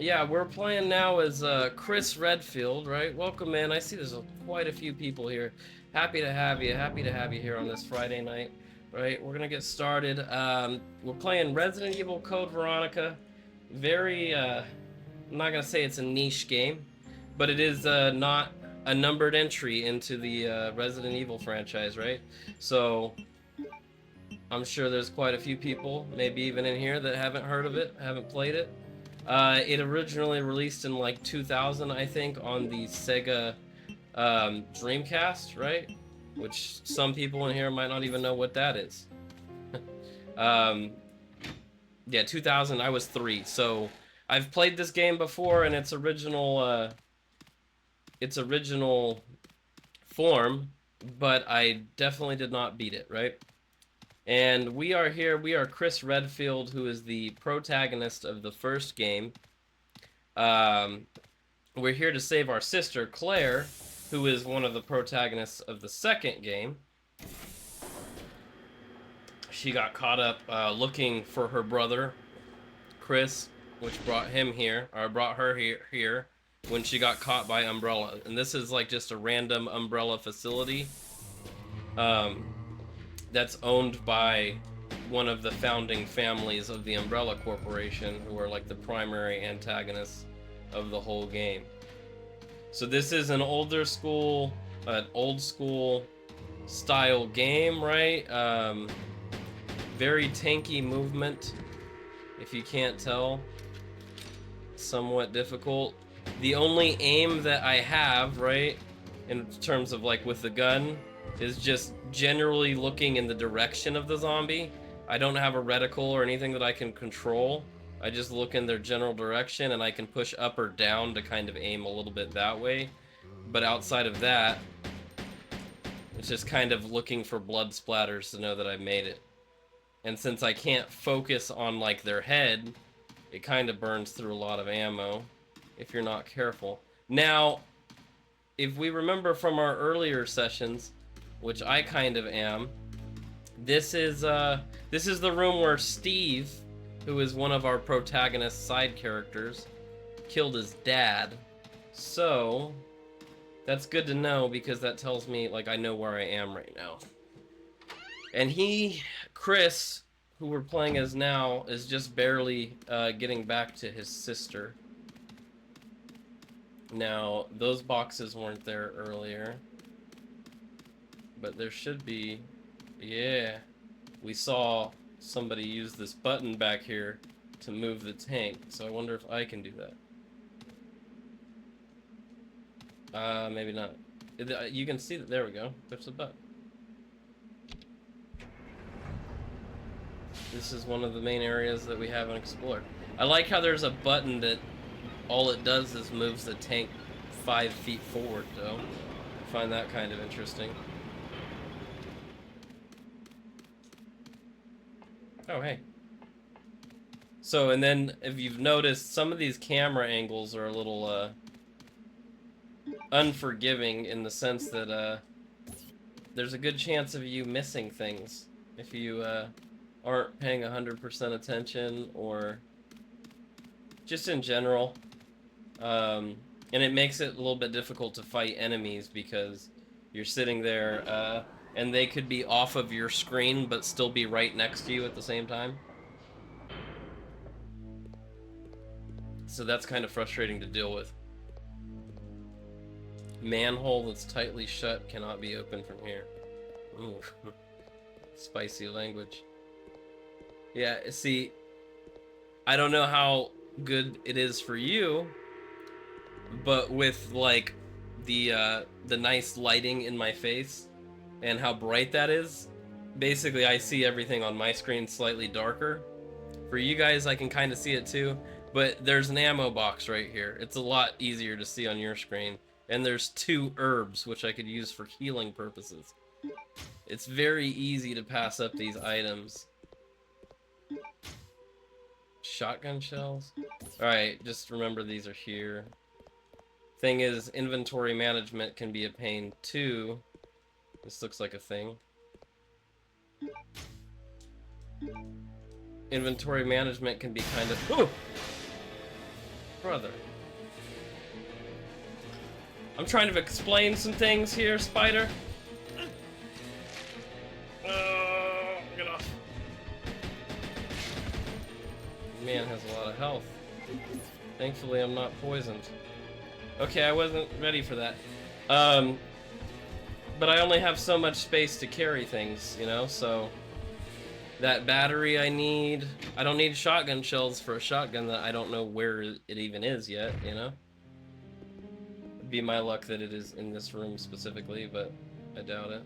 Yeah, we're playing now as Chris Redfield, right? Welcome, man. I see there's quite a few people here. Happy to have you. Happy to have you here on this Friday night, right? We're gonna get started. We're playing Resident Evil Code Veronica. Very, I'm not gonna say it's a niche game, but it is not a numbered entry into the Resident Evil franchise, right? So I'm sure there's quite a few people, maybe even in here, that haven't heard of it, haven't played it. It originally released in like 2000, I think, on the Sega Dreamcast, right? Which some people in here might not even know what that is. um, yeah, 2000. I was 3, so I've played this game before in its original form, but I definitely did not beat it, right? And we are here. We are Chris Redfield, who is the protagonist of the first game. Um, we're here to save our sister, Claire, who is one of the protagonists of the second game. She got caught up looking for her brother, Chris, which brought him here, or brought her here when she got caught by Umbrella. And this is like just a random Umbrella facility um, that's owned by one of the founding families of the Umbrella Corporation, who are like the primary antagonists of the whole game. So this is an old school style game, right? Very tanky movement, if you can't tell. Somewhat difficult. The only aim that I have, right, in terms of like with the gun, is just generally looking in the direction of the zombie. I don't have a reticle or anything that I can control. I just look in their general direction, and I can push up or down to kind of aim a little bit that way. But outside of that, it's just kind of looking for blood splatters to know that I made it. And since I can't focus on like their head, it kind of burns through a lot of ammo if you're not careful. Now, if we remember from our earlier sessions, which I kind of am, this is the room where Steve, who is one of our protagonist side characters, killed his dad. So that's good to know, because that tells me like I know where I am right now. And Chris, who we're playing as now, is just barely getting back to his sister. Now, those boxes weren't there earlier, but there should be. Yeah, we saw somebody use this button back here to move the tank, so I wonder if I can do that. Maybe not. You can see that. There we go. There's a button. This is one of the main areas that we haven't explored. I like how there's a button that all it does is moves the tank 5 feet forward, though. I find that kind of interesting. Oh, hey. So, and then if you've noticed, some of these camera angles are a little unforgiving, in the sense that there's a good chance of you missing things if you aren't paying 100% attention, or just in general. And it makes it a little bit difficult to fight enemies, because you're sitting there and they could be off of your screen but still be right next to you at the same time. So that's kind of frustrating to deal with. Manhole that's tightly shut cannot be opened from here. Ooh. Spicy language. Yeah, see, I don't know how good it is for you, but with like the nice lighting in my face and how bright that is, basically I see everything on my screen slightly darker. For you guys, I can kind of see it too, but there's an ammo box right here. It's a lot easier to see on your screen. And there's 2 herbs, which I could use for healing purposes. It's very easy to pass up these items. Shotgun shells? Alright, just remember these are here. Thing is, inventory management can be a pain too. This looks like a thing. Inventory management can be kind of... Ooh! Brother. I'm trying to explain some things here, Spider. Get off. Man has a lot of health. Thankfully, I'm not poisoned. Okay, I wasn't ready for that. But I only have so much space to carry things, you know, so that battery I need, I don't need shotgun shells for a shotgun that I don't know where it even is yet, you know? It'd be my luck that it is in this room specifically, but I doubt it.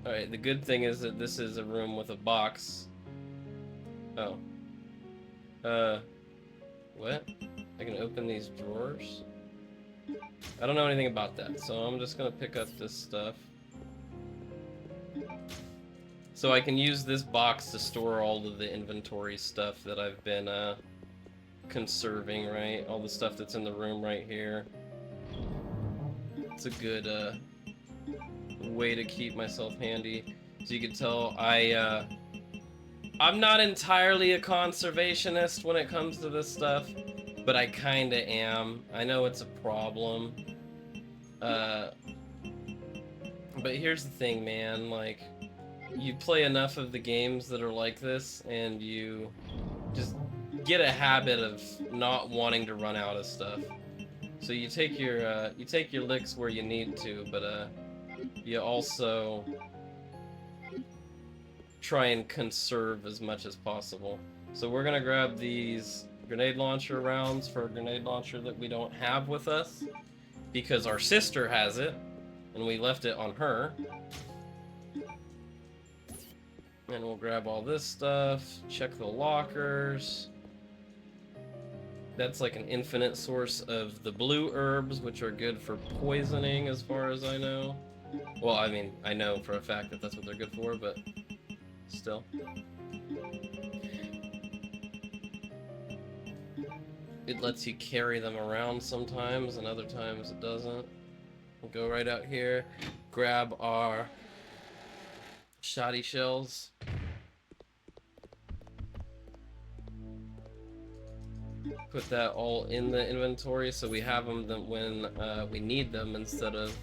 Alright, the good thing is that this is a room with a box. Oh. What? I can open these drawers? I don't know anything about that, so I'm just gonna pick up this stuff. So I can use this box to store all of the inventory stuff that I've been, conserving, right? All the stuff that's in the room right here. It's a good, way to keep myself handy. So you can tell I'm not entirely a conservationist when it comes to this stuff, but I kinda am. I know it's a problem. But here's the thing, man, like, you play enough of the games that are like this, and you just get a habit of not wanting to run out of stuff. So you take your licks where you need to, but you also try and conserve as much as possible. So we're gonna grab these grenade launcher rounds for a grenade launcher that we don't have with us, because our sister has it, and we left it on her. And we'll grab all this stuff, check the lockers. That's like an infinite source of the blue herbs, which are good for poisoning as far as I know. Well, I mean, I know for a fact that that's what they're good for, but still. It lets you carry them around sometimes, and other times it doesn't. We'll go right out here, grab our shoddy shells. Put that all in the inventory so we have them when we need them, instead of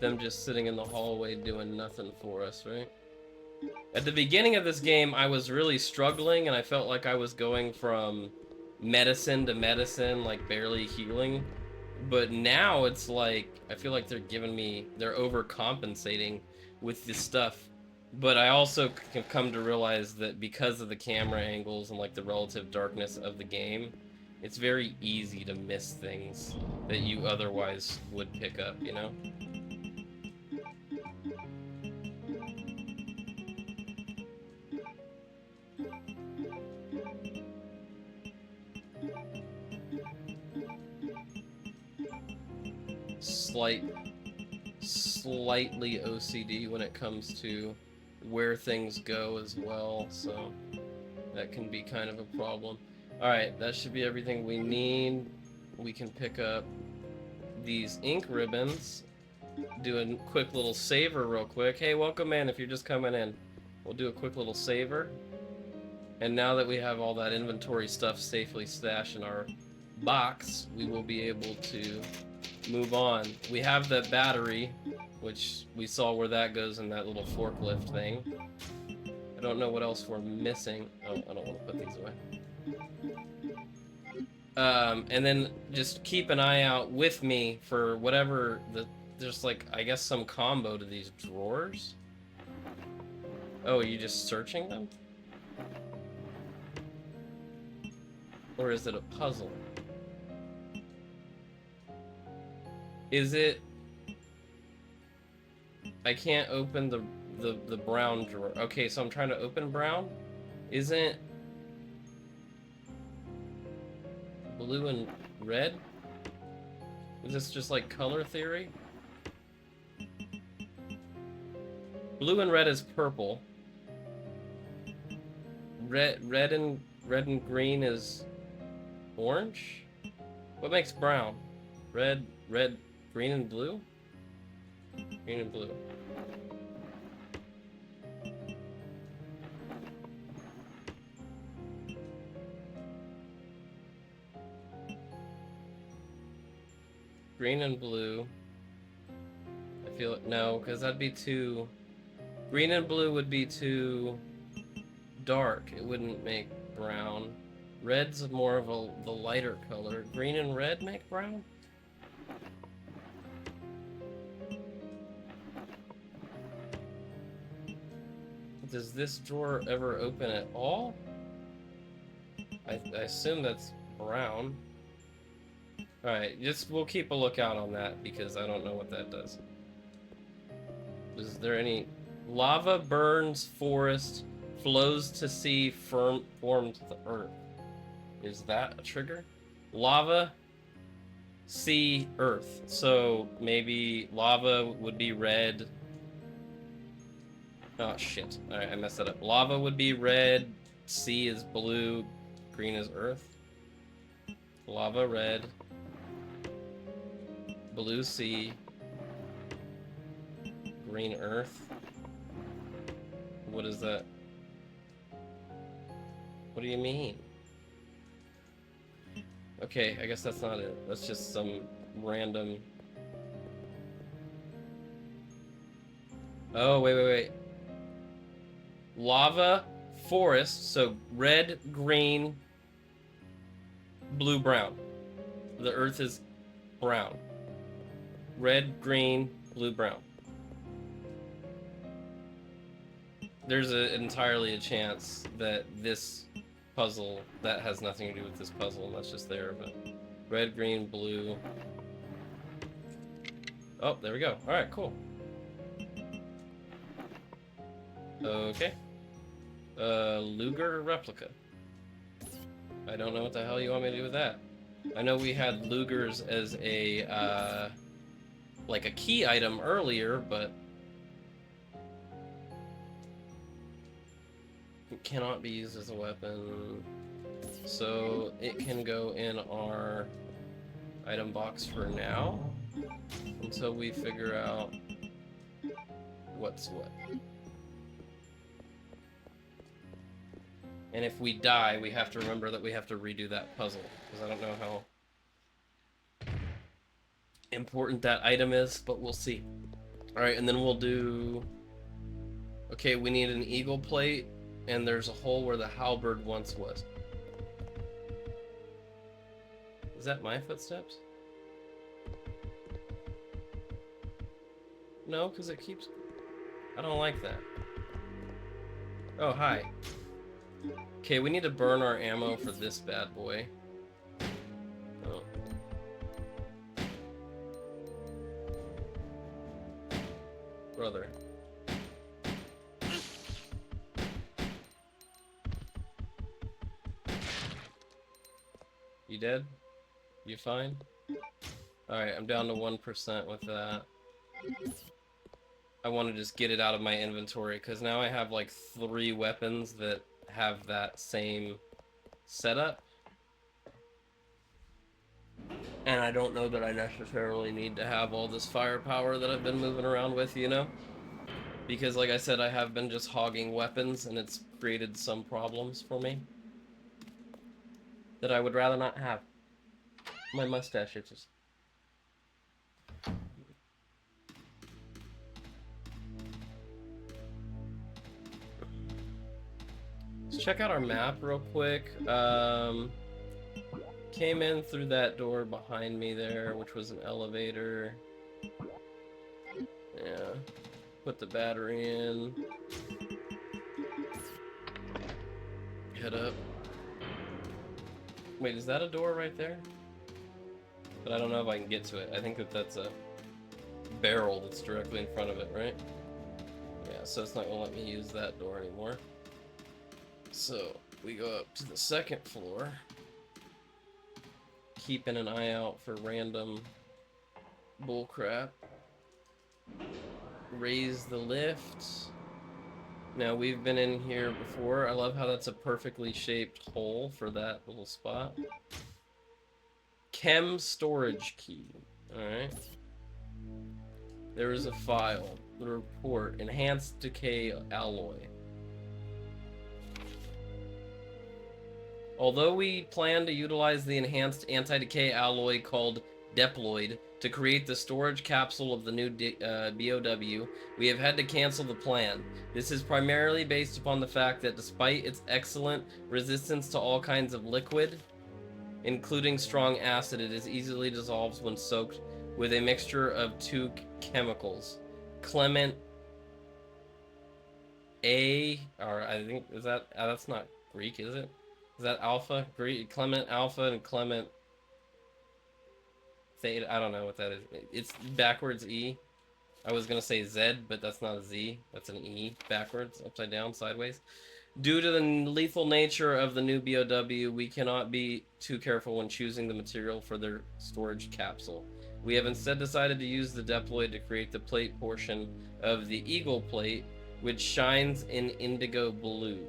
them just sitting in the hallway doing nothing for us, right? At the beginning of this game, I was really struggling, and I felt like I was going from medicine to medicine, like barely healing. But now it's like, I feel like they're overcompensating with this stuff. But I also have come to realize that because of the camera angles and like the relative darkness of the game, it's very easy to miss things that you otherwise would pick up, you know? Slightly OCD when it comes to where things go as well, so that can be kind of a problem. Alright, that should be everything we need. We can pick up these ink ribbons, do a quick little saver real quick. Hey, welcome in if you're just coming in. We'll do a quick little saver. And now that we have all that inventory stuff safely stashed in our box, we will be able to move on. We have that battery, which we saw where that goes in that little forklift thing. I don't know what else we're missing. Oh, I don't want to put these away. And then just keep an eye out with me for whatever there's like, I guess, some combo to these drawers. Oh, are you just searching them? Or is it a puzzle? Is it... I can't open the brown drawer. Okay, so I'm trying to open brown. Isn't blue and red? Is this just like color theory? Blue and red is purple. Red and green is orange? What makes brown? Red, green and blue? Green and blue. Green and blue. I feel it. No, because that'd be too... Green and blue would be too dark. It wouldn't make brown. Red's more of the lighter color. Green and red make brown? Does this drawer ever open at all? I assume that's brown. Alright, we'll keep a lookout on that because I don't know what that does. Is there any... Lava burns forest, flows to sea, forms the earth. Is that a trigger? Lava, sea, earth. So maybe lava would be red. Oh shit. Alright, I messed that up. Lava would be red, sea is blue, green is earth. Lava, red. Blue sea. Green earth. What is that? What do you mean? Okay, I guess that's not it. That's just some random... Oh, wait. Lava, forest, so red, green, blue, brown. The earth is brown. Red, green, blue, brown. There's entirely a chance that this puzzle, that has nothing to do with this puzzle, and that's just there, but red, green, blue. Oh, there we go. Alright, cool. Okay. Luger replica. I don't know what the hell you want me to do with that. I know we had Lugers as a, like a key item earlier, but it cannot be used as a weapon. So it can go in our item box for now, until we figure out what's what. And if we die, we have to remember that we have to redo that puzzle, because I don't know how important that item is, but we'll see. Alright, and then we'll do... Okay, we need an eagle plate, and there's a hole where the halberd once was. Is that my footsteps? No, because it keeps... I don't like that. Oh, hi. Okay, we need to burn our ammo for this bad boy. Oh. Brother. You dead? You fine? Alright, I'm down to 1% with that. I want to just get it out of my inventory, because now I have like 3 weapons that have that same setup. And I don't know that I necessarily need to have all this firepower that I've been moving around with, you know? Because like I said, I have been just hogging weapons, and it's created some problems for me that I would rather not have. My mustache itches. Let's check out our map real quick. Came in through that door behind me there, which was an elevator. Yeah. Put the battery in. Head up. Wait, is that a door right there? But I don't know if I can get to it. I think that's a barrel that's directly in front of it, right? Yeah, so it's not gonna let me use that door anymore. So, we go up to the 2nd floor. Keeping an eye out for random bullcrap. Raise the lift. Now, we've been in here before. I love how that's a perfectly shaped hole for that little spot. Chem storage key. Alright. There is a file. The report. Enhanced decay alloy. Although we plan to utilize the enhanced anti-decay alloy called deployed to create the storage capsule of the new BOW, we have had to cancel the plan. This is primarily based upon the fact that despite its excellent resistance to all kinds of liquid, including strong acid, it is easily dissolves when soaked with a mixture of two chemicals. Clement A, or I think, is that, that's not Greek, is it? Is that alpha? Greek, Clement alpha and Clement theta, I don't know what that is. It's backwards E. I was gonna say Z, but that's not a Z. That's an E, backwards, upside down, sideways. Due to the lethal nature of the new BOW, we cannot be too careful when choosing the material for their storage capsule. We have instead decided to use the deploy to create the plate portion of the Eagle plate, which shines in indigo blue.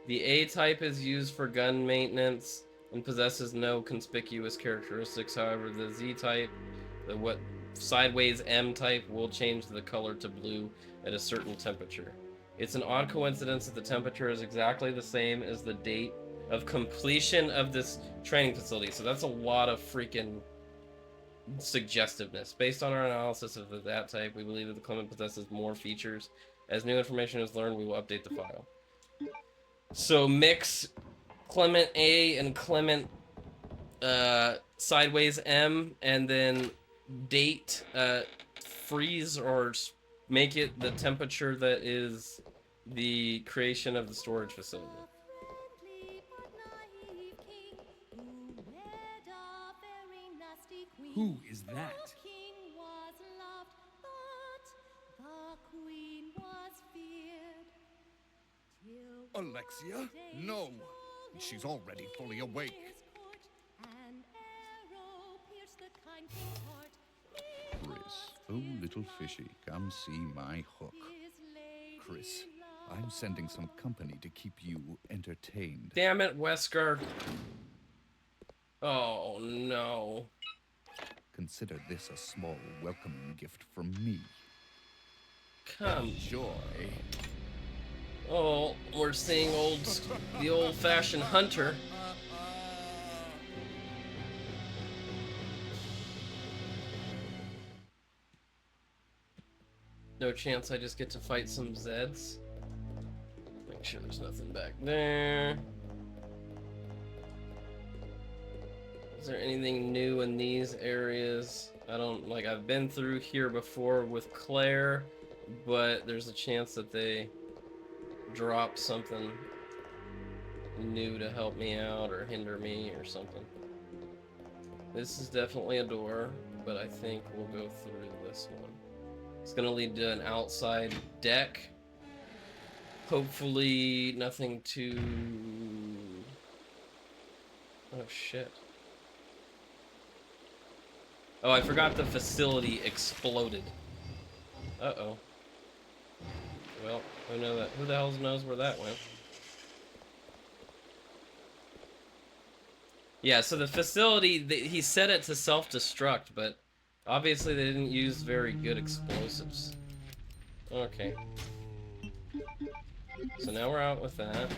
The A-type is used for gun maintenance and possesses no conspicuous characteristics. However, the Z-type, the sideways M-type, will change the color to blue at a certain temperature. It's an odd coincidence that the temperature is exactly the same as the date of completion of this training facility. So that's a lot of freaking suggestiveness. Based on our analysis of that type, we believe that the Clement possesses more features. As new information is learned, we will update the file. So mix Clement A and Clement sideways M, and then date freeze or make it the temperature that is the creation of the storage facility. Who is that? Alexia? No! She's already fully awake. Chris, oh little fishy, come see my hook. Chris, I'm sending some company to keep you entertained. Damn it, Wesker. Oh no. Consider this a small welcoming gift from me. Come. Enjoy. Oh, we're seeing the old-fashioned hunter. No chance I just get to fight some Zeds. Make sure there's nothing back there. Is there anything new in these areas? I've been through here before with Claire, but there's a chance that they drop something new to help me out or hinder me or something. This is definitely a door, but I think we'll go through this one. It's gonna lead to an outside deck. Hopefully nothing too... Oh shit. Oh, I forgot the facility exploded. Uh-oh. Well, who the hell knows where that went? Yeah, so the facility, he set it to self-destruct, but obviously they didn't use very good explosives. Okay. So now we're out with that.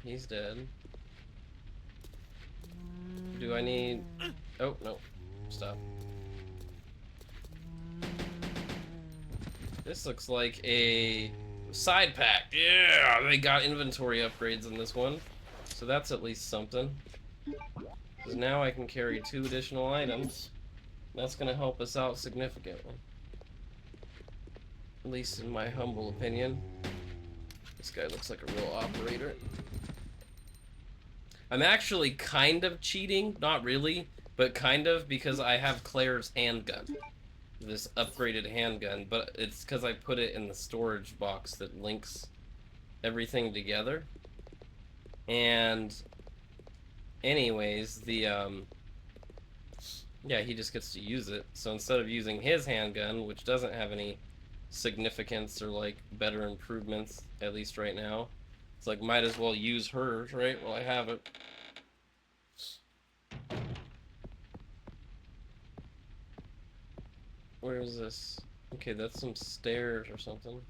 He's dead. Do I need... Oh, no. Stop. This looks like a side pack. Yeah, they got inventory upgrades in this one. So that's at least something. Because now I can carry 2 additional items. That's going to help us out significantly. At least in my humble opinion. This guy looks like a real operator. I'm actually kind of cheating. Not really, but kind of, because I have Claire's handgun. This upgraded handgun, but it's because I put it in the storage box that links everything together. And anyways, yeah, he just gets to use it. So instead of using his handgun, which doesn't have any significance or like better improvements, at least right now, it's like might as well use hers, right, while I have it. Where is this? Okay, that's some stairs or something.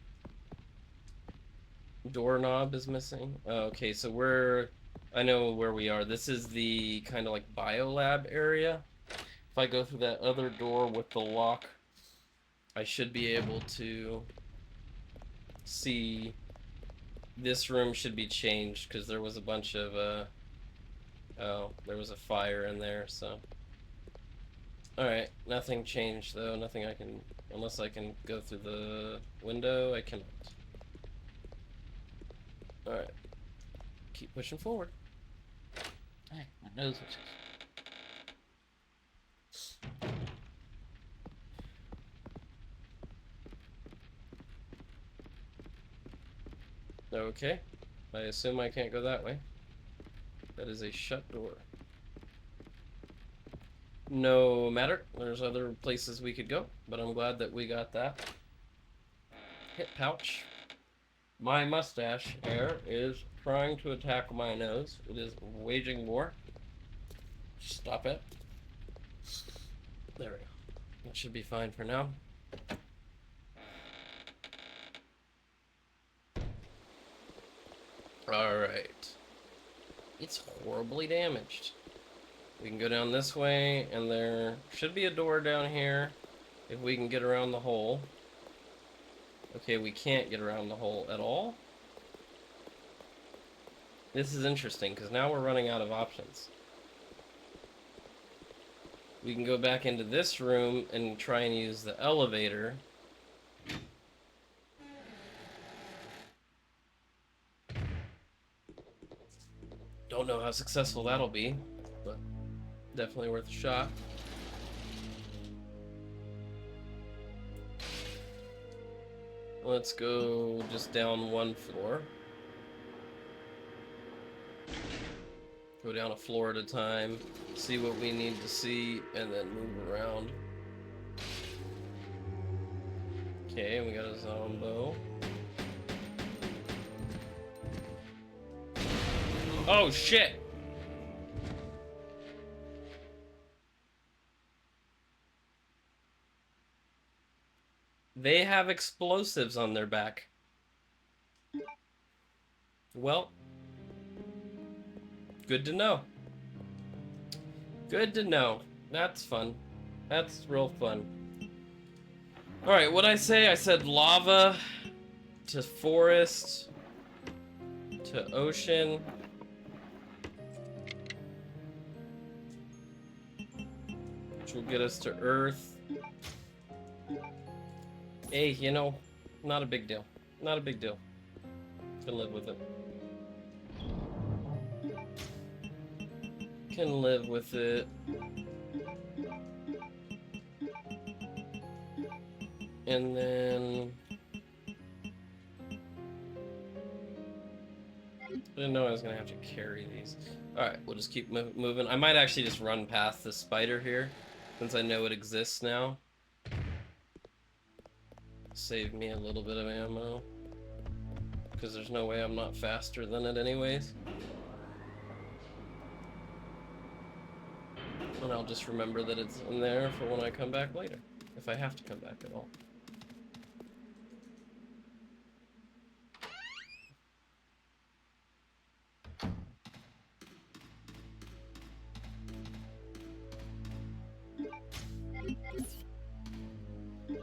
Doorknob is missing. Oh, okay, so we're... I know where we are. This is the kind of like biolab area. If I go through that other door with the lock, I should be able to see... This room should be changed because there was a bunch of, oh, there was a fire in there, so... Alright, nothing changed though, nothing I can... Unless I can go through the window, I cannot. Alright. Keep pushing forward. Hey, my nose itches. Okay. I assume I can't go that way. That is a shut door. No matter. There's other places we could go, but I'm glad that we got that. Hip pouch. My mustache hair is trying to attack my nose. It is waging war. Stop it. There we go. That should be fine for now. Alright. It's horribly damaged. We can go down this way, and there should be a door down here if we can get around the hole. Okay, we can't get around the hole at all. This is interesting, because now we're running out of options. We can go back into this room and try and use the elevator. Don't know how successful that'll be, but definitely worth a shot. Let's go just down one floor. Go down a floor at a time, see what we need to see, and then move around. Okay, we got a zombo. Oh shit! They have explosives on their back. Well, good to know. Good to know. That's fun. That's real fun. Alright, what'd I say? I said lava to forest to ocean. Which will get us to Earth. Hey, you know, not a big deal. Not a big deal. Can live with it. Can live with it. And then... I didn't know I was gonna have to carry these. Alright, we'll just keep moving. I might actually just run past this spider here, since I know it exists now. Save me a little bit of ammo. Because there's no way I'm not faster than it anyways. And I'll just remember that it's in there for when I come back later. If I have to come back at all.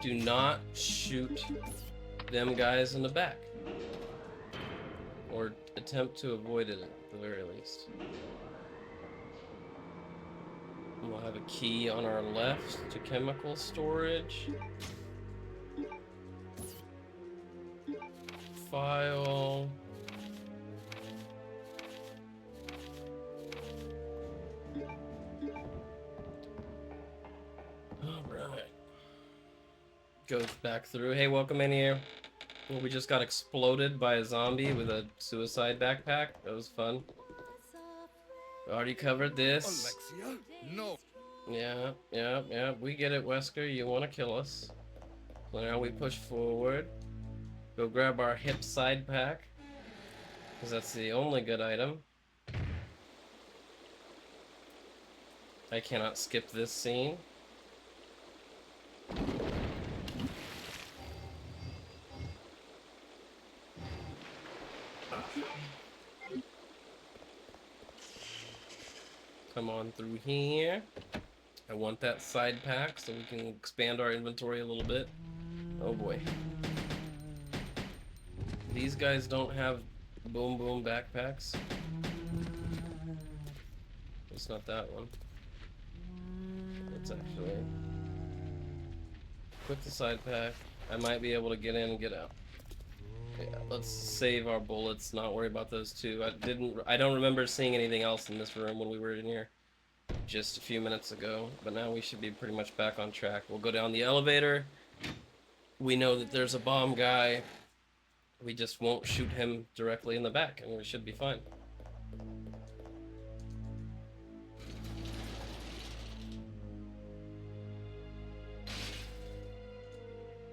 Do not shoot them guys in the back. Or attempt to avoid it at the very least. And we'll have a key on our left to chemical storage. File. Alright. Goes back through. Hey, welcome in here. We just got exploded by a zombie with a suicide backpack. That was fun. Already covered this. Alexia? No. Yeah. We get it, Wesker. You want to kill us. So now we push forward. Go grab our hip side pack. Because that's the only good item. I cannot skip this scene. Come on through here. I want that side pack so we can expand our inventory a little bit. Oh boy. These guys don't have boom boom backpacks. It's not that one. It's actually... Quit the side pack. I might be able to get in and get out. Yeah, let's save our bullets, not worry about those two. I don't remember seeing anything else in this room when we were in here just a few minutes ago, but now we should be pretty much back on track. We'll go down the elevator. We know that there's a bomb guy. We just won't shoot him directly in the back, and we should be fine.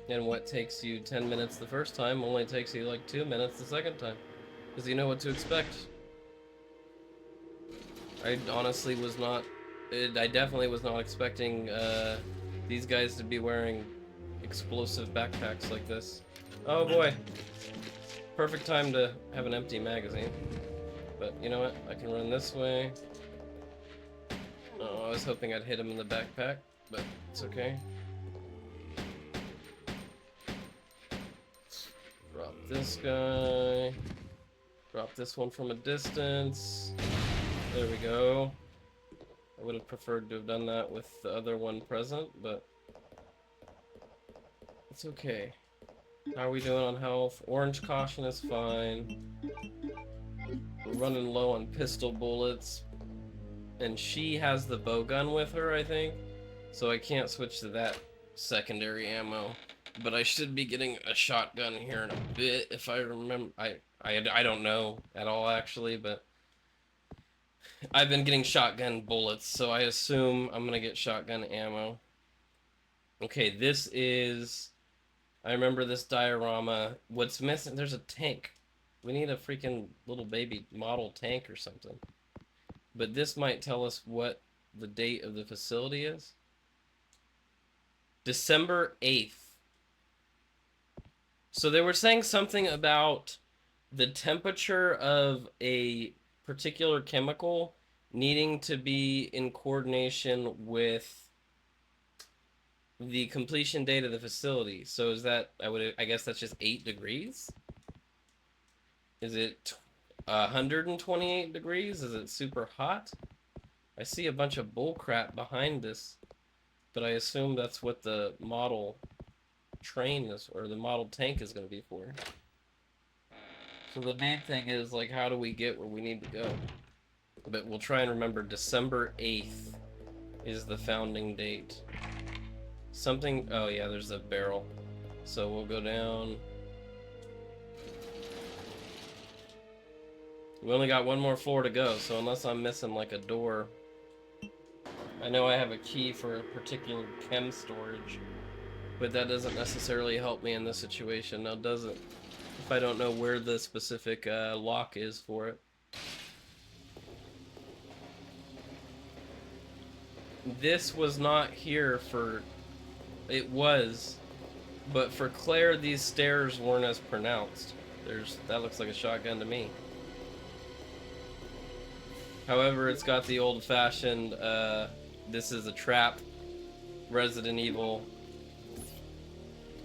And what takes you 10 minutes the first time only takes you like 2 minutes the second time. Because you know what to expect. I honestly was not... I definitely was not expecting these guys to be wearing explosive backpacks like this. Oh boy. Perfect time to have an empty magazine. But you know what? I can run this way. Oh, I was hoping I'd hit him in the backpack, but it's okay. Drop this guy. Drop this one from a distance. There we go. I would have preferred to have done that with the other one present, but it's okay. How are we doing on health? Orange caution is fine. We're running low on pistol bullets. And she has the bow gun with her, I think. So I can't switch to that secondary ammo. But I should be getting a shotgun here in a bit, if I remember. I don't know at all, actually, but I've been getting shotgun bullets, so I assume I'm gonna get shotgun ammo. Okay, this is... I remember this diorama. What's missing? There's a tank. We need a freaking little baby model tank or something. But this might tell us what the date of the facility is. December 8th. So they were saying something about the temperature of a particular chemical needing to be in coordination with the completion date of the facility. So is that, I guess that's just 8 degrees? Is it 128 degrees? Is it super hot? I see a bunch of bull crap behind this, but I assume that's what the model train is, or the model tank is going to be for. So the main thing is, like, how do we get where we need to go? But we'll try and remember December 8th is the founding date. Something, oh yeah, there's a barrel. So we'll go down. We only got one more floor to go, so unless I'm missing like a door. I know I have a key for a particular chem storage, but that doesn't necessarily help me in this situation. Now, does it? If I don't know where the specific lock is for it. This was not here for... It was, but for Claire, these stairs weren't as pronounced. That looks like a shotgun to me. However, it's got the old-fashioned, this is a trap, Resident Evil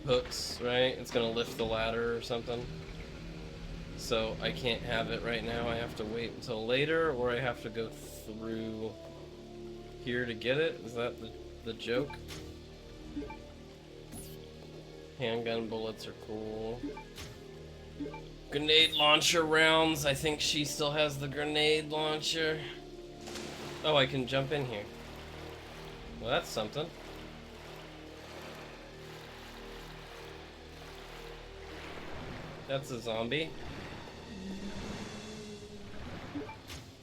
hooks, right? It's gonna lift the ladder or something. So I can't have it right now. I have to wait until later, or I have to go through here to get it. Is that the joke? Handgun bullets are cool. Grenade launcher rounds. I think she still has the grenade launcher. Oh, I can jump in here. Well, that's something. That's a zombie.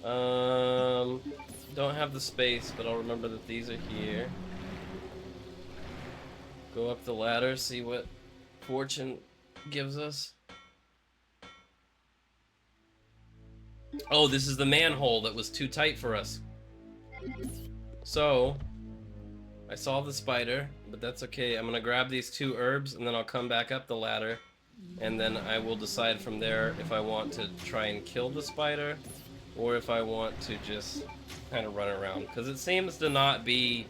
Don't have the space, but I'll remember that these are here. Go up the ladder, see what fortune gives us. Oh, this is the manhole that was too tight for us. So, I saw the spider, but that's okay. I'm gonna grab these 2 herbs, and then I'll come back up the ladder and then I will decide from there if I want to try and kill the spider, or if I want to just kind of run around, because it seems to not be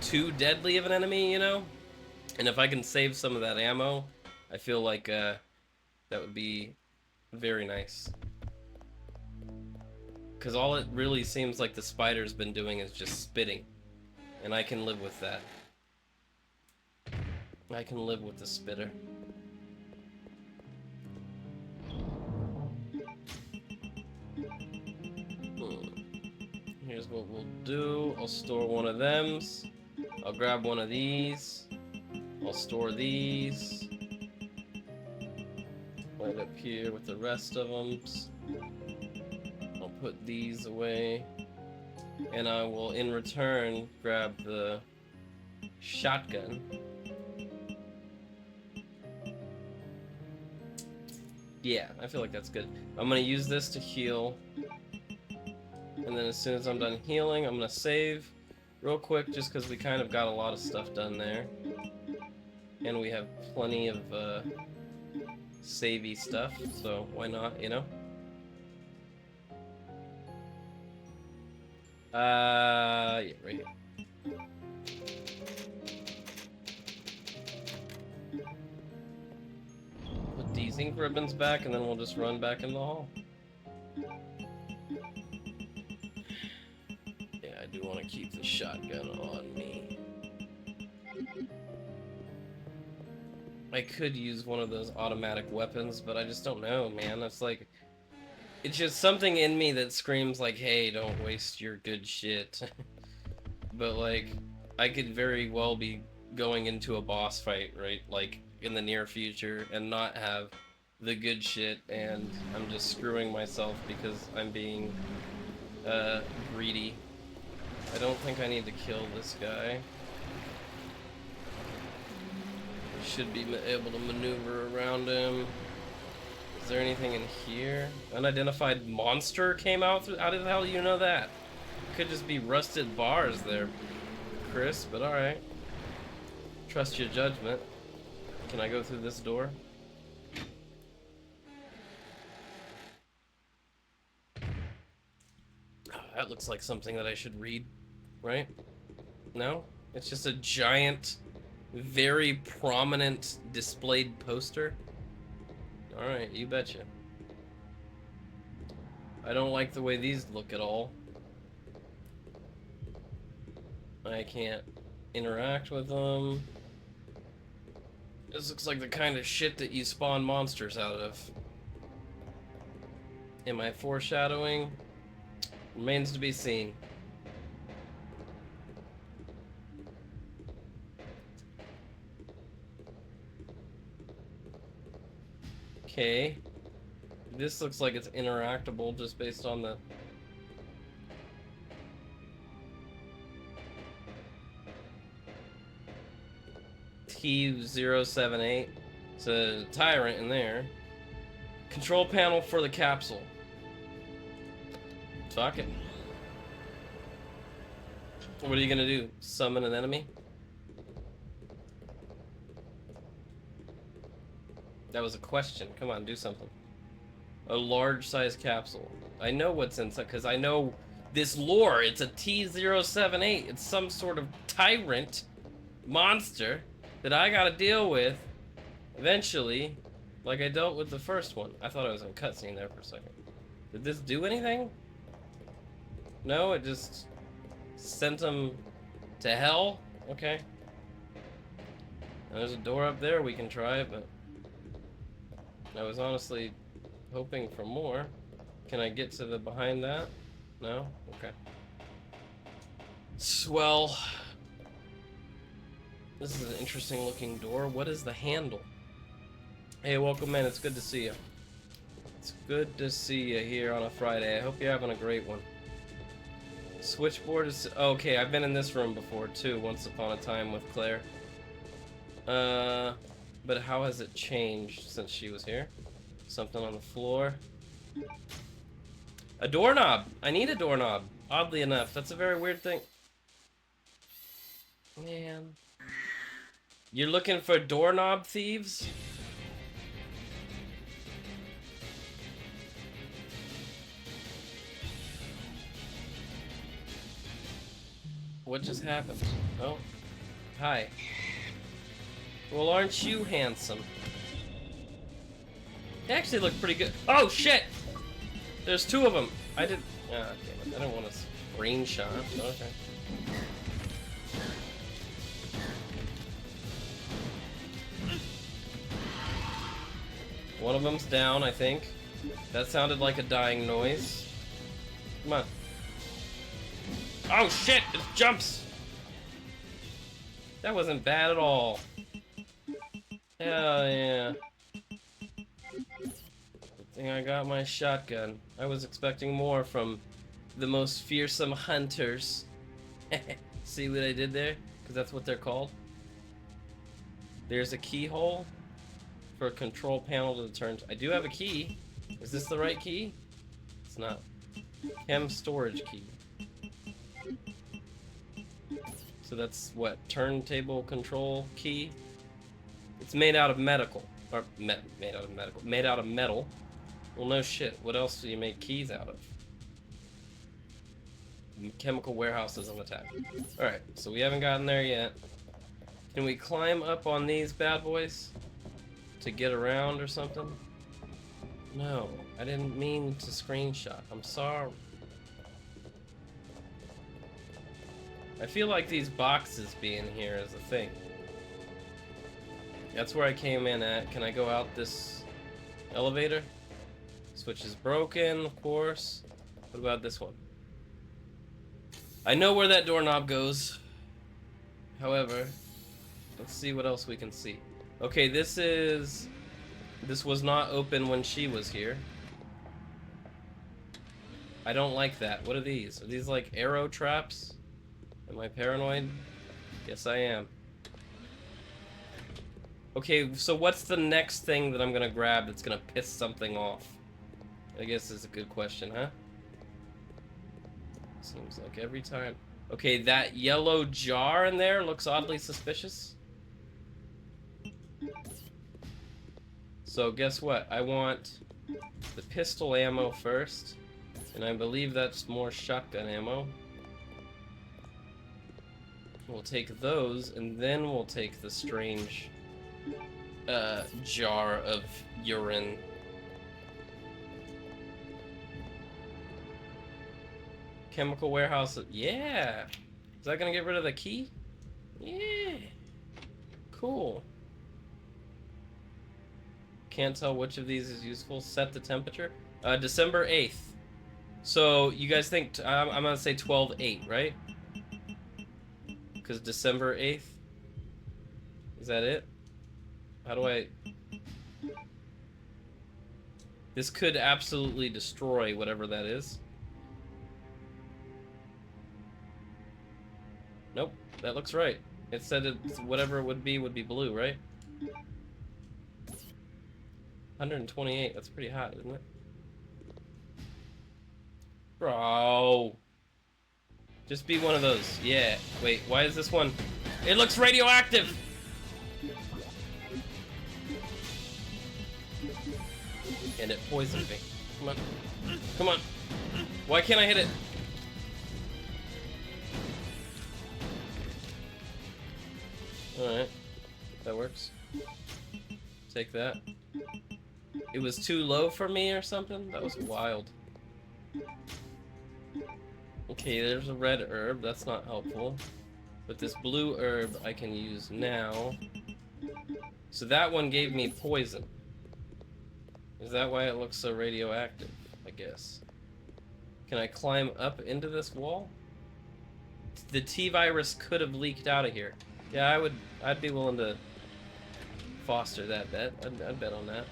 too deadly of an enemy, you know? And if I can save some of that ammo, I feel like that would be very nice. Because all it really seems like the spider's been doing is just spitting. And I can live with that. I can live with the spitter. Here's what we'll do. I'll store one of them. I'll grab one of these. I'll store these. Right up here with the rest of them. I'll put these away. And I will, in return, grab the shotgun. Yeah, I feel like that's good. I'm gonna use this to heal. And then as soon as I'm done healing, I'm gonna save real quick, just because we kind of got a lot of stuff done there. And we have plenty of savey stuff, so why not, you know? Yeah, right here. Put these ink ribbons back, and then we'll just run back in the hall. Yeah, I do want to keep the shotgun on me. I could use one of those automatic weapons, but I just don't know, man. It's like, it's just something in me that screams like, hey, don't waste your good shit. But like, I could very well be going into a boss fight, right? Like, in the near future, and not have the good shit, and I'm just screwing myself because I'm being greedy. I don't think I need to kill this guy. Should be able to maneuver around him. Is there anything in here? Unidentified monster came out through. How the hell do you know that? Could just be rusted bars there, Chris, but alright. Trust your judgment. Can I go through this door? Oh, that looks like something that I should read, right? No? It's just a giant, very prominent displayed poster. Alright, you betcha. I don't like the way these look at all. I can't interact with them. This looks like the kind of shit that you spawn monsters out of. Am I foreshadowing? Remains to be seen. Okay. This looks like it's interactable just based on the... T078. It's a tyrant in there. Control panel for the capsule. Fuck it. What are you gonna do? Summon an enemy? That was a question. Come on, do something. A large size capsule. I know what's inside because I know this lore. It's a T078. It's some sort of tyrant monster that I gotta deal with eventually, like I dealt with the first one. I thought I was in a cutscene there for a second. Did this do anything? No, it just sent them to hell? Okay. And there's a door up there we can try, but I was honestly hoping for more. Can I get to the behind that? No? Okay. Swell. This is an interesting looking door. What is the handle? Hey, welcome in. It's good to see you. It's good to see you here on a Friday. I hope you're having a great one. Switchboard is... Okay, I've been in this room before, too, once upon a time with Claire. But how has it changed since she was here? Something on the floor. A doorknob! I need a doorknob. Oddly enough. That's a very weird thing. Man. You're looking for doorknob thieves? What just happened? Oh, hi. Well, aren't you handsome? They actually look pretty good. Oh shit! There's two of them. I did. Ah, damn it! I don't want to screenshot. Okay. One of them's down, I think. That sounded like a dying noise. Come on. Oh shit! It jumps! That wasn't bad at all. Hell yeah. Good thing I got my shotgun. I was expecting more from the most fearsome hunters. See what I did there? Because that's what they're called. There's a keyhole for a control panel to the turns. I do have a key. Is this the right key? It's not. Chem storage key. So that's what? Turntable control key? It's made out of medical. Or made out of medical. Made out of metal. Well, no shit. What else do you make keys out of? Chemical warehouses on attack. Alright, so we haven't gotten there yet. Can we climb up on these bad boys? To get around or something? No, I didn't mean to screenshot. I'm sorry. I feel like these boxes being here is a thing. That's where I came in at. Can I go out this elevator? Switch is broken, of course. What about this one? I know where that doorknob goes. However, let's see what else we can see. Okay, this was not open when she was here. I don't like that. What are these? Are these like arrow traps? Am I paranoid? Yes, I am. Okay, so what's the next thing that I'm gonna grab that's gonna piss something off? I guess is a good question, huh? Seems like every time. Okay, that yellow jar in there looks oddly suspicious. So guess what? I want the pistol ammo first, and I believe that's more shotgun ammo. We'll take those, and then we'll take the strange jar of urine. Chemical warehouse. Yeah! Is that gonna get rid of the key? Yeah! Cool. Can't tell which of these is useful. Set the temperature. December 8th. So, you guys think... I'm gonna say 12/8, right? Because December 8th? Is that it? How do I... This could absolutely destroy whatever that is. Nope, that looks right. It said it's whatever it would be blue, right? 128, that's pretty hot, isn't it? Bro. Just be one of those. Yeah. Wait, why is this one? It looks radioactive! And it poisoned me. Come on. Come on. Why can't I hit it? Alright. That works. Take that. It was too low for me or something? That was wild. Okay, there's a red herb. That's not helpful. But this blue herb I can use now. So that one gave me poison. Is that why it looks so radioactive? I guess. Can I climb up into this wall? The T-virus could have leaked out of here. Yeah, I'd be willing to foster that bet. I'd bet on that.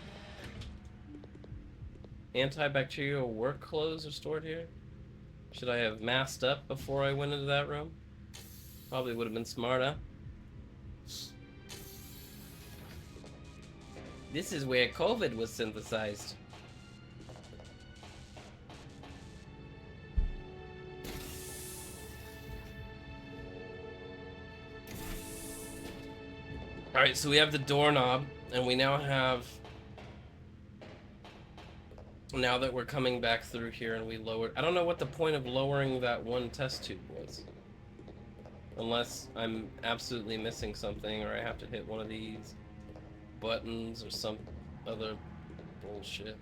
Antibacterial work clothes are stored here. Should I have masked up before I went into that room? Probably would have been smart, huh? This is where COVID was synthesized. Alright, so we have the doorknob, and we now have... Now that we're coming back through here and we lowered... I don't know what the point of lowering that one test tube was. Unless I'm absolutely missing something, or I have to hit one of these buttons or some other bullshit.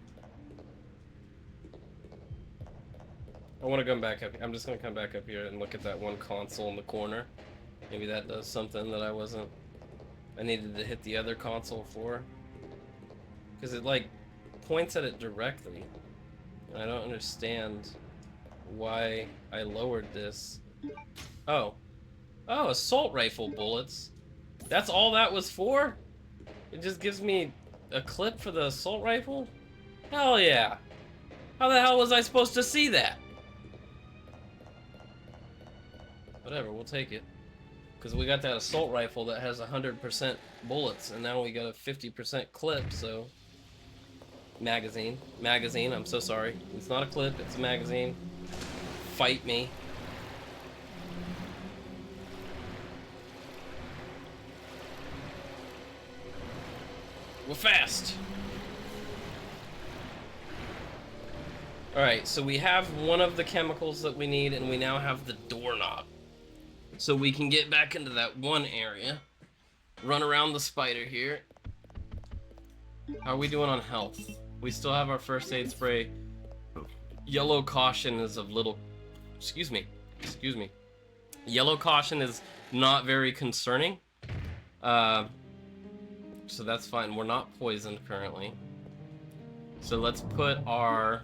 I want to come back up. I'm just going to come back up here and look at that one console in the corner. Maybe that does something that I needed to hit the other console for. Because it, like, points at it directly. And I don't understand why I lowered this. Oh. Oh, assault rifle bullets. That's all that was for? It just gives me a clip for the assault rifle? Hell yeah. How the hell was I supposed to see that? Whatever, we'll take it. Because we got that assault rifle that has 100% bullets, and now we got a 50% clip, so... Magazine. Magazine, I'm so sorry. It's not a clip, it's a magazine. Fight me. We're fast! Alright, so we have one of the chemicals that we need, and we now have the doorknob. So we can get back into that one area. Run around the spider here. How are we doing on health? We still have our first aid spray. Yellow caution is of little... Excuse me. Yellow caution is not very concerning. So that's fine. We're not poisoned currently. So let's put our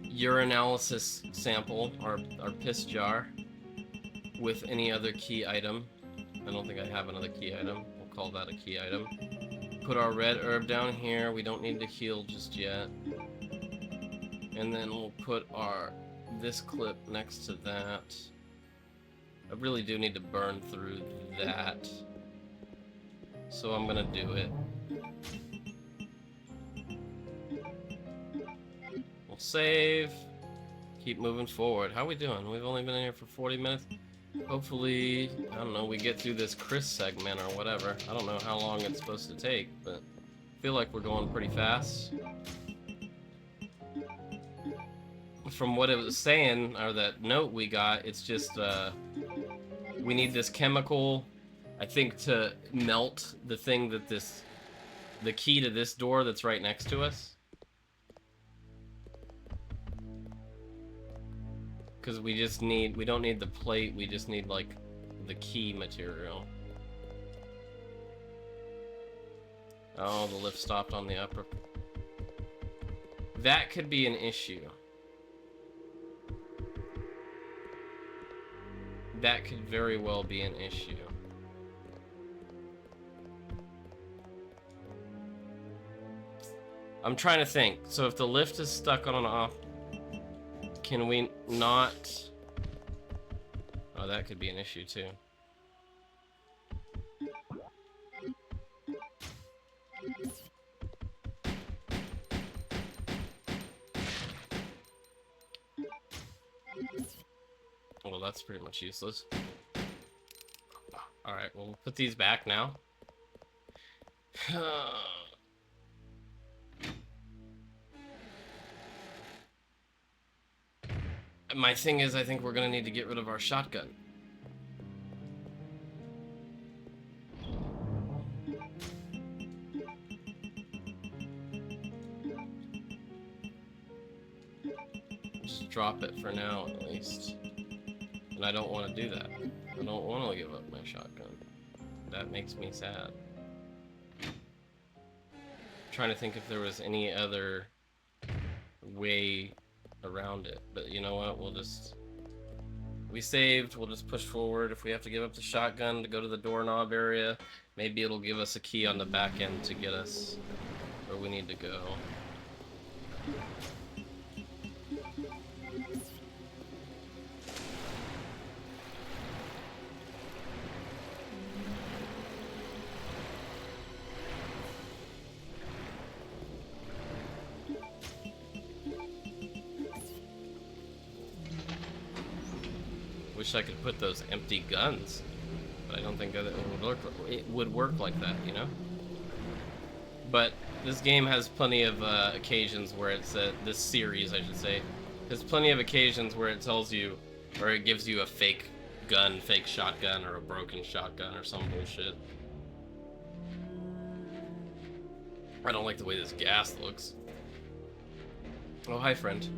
urinalysis sample, our piss jar, with any other key item. I don't think I have another key item. We'll call that a key item. Put our red herb down here. We don't need to heal just yet. And then we'll put this clip next to that. I really do need to burn through that. So I'm gonna do it. We'll save. Keep moving forward. How are we doing? We've only been in here for 40 minutes. Hopefully, I don't know, we get through this Chris segment or whatever. I don't know how long it's supposed to take, but I feel like we're going pretty fast. From what it was saying, or that note we got, it's just, we need this chemical, I think, to melt the thing that the key to this door that's right next to us. Because we don't need the plate, we just need, like, the key material. Oh, the lift stopped on the upper. That could be an issue. That could very well be an issue. I'm trying to think. So if the lift is stuck on an off... Can we not... Oh, that could be an issue too. Well, that's pretty much useless. Alright, well, we'll put these back now. My thing is, I think we're gonna need to get rid of our shotgun. Just drop it for now, at least. And I don't want to do that. I don't want to give up my shotgun. That makes me sad. I'm trying to think if there was any other way around it, but you know what, we saved, we'll just push forward. If we have to give up the shotgun to go to the doorknob area, maybe it'll give us a key on the back end to get us where we need to go. Wish I could put those empty guns, but I don't think that it would work like that, you know? But this game has plenty of occasions where it's this series, I should say, has plenty of occasions where it tells you, or it gives you a fake gun, fake shotgun, or a broken shotgun or some bullshit. I don't like the way this gas looks. Oh, hi, friend.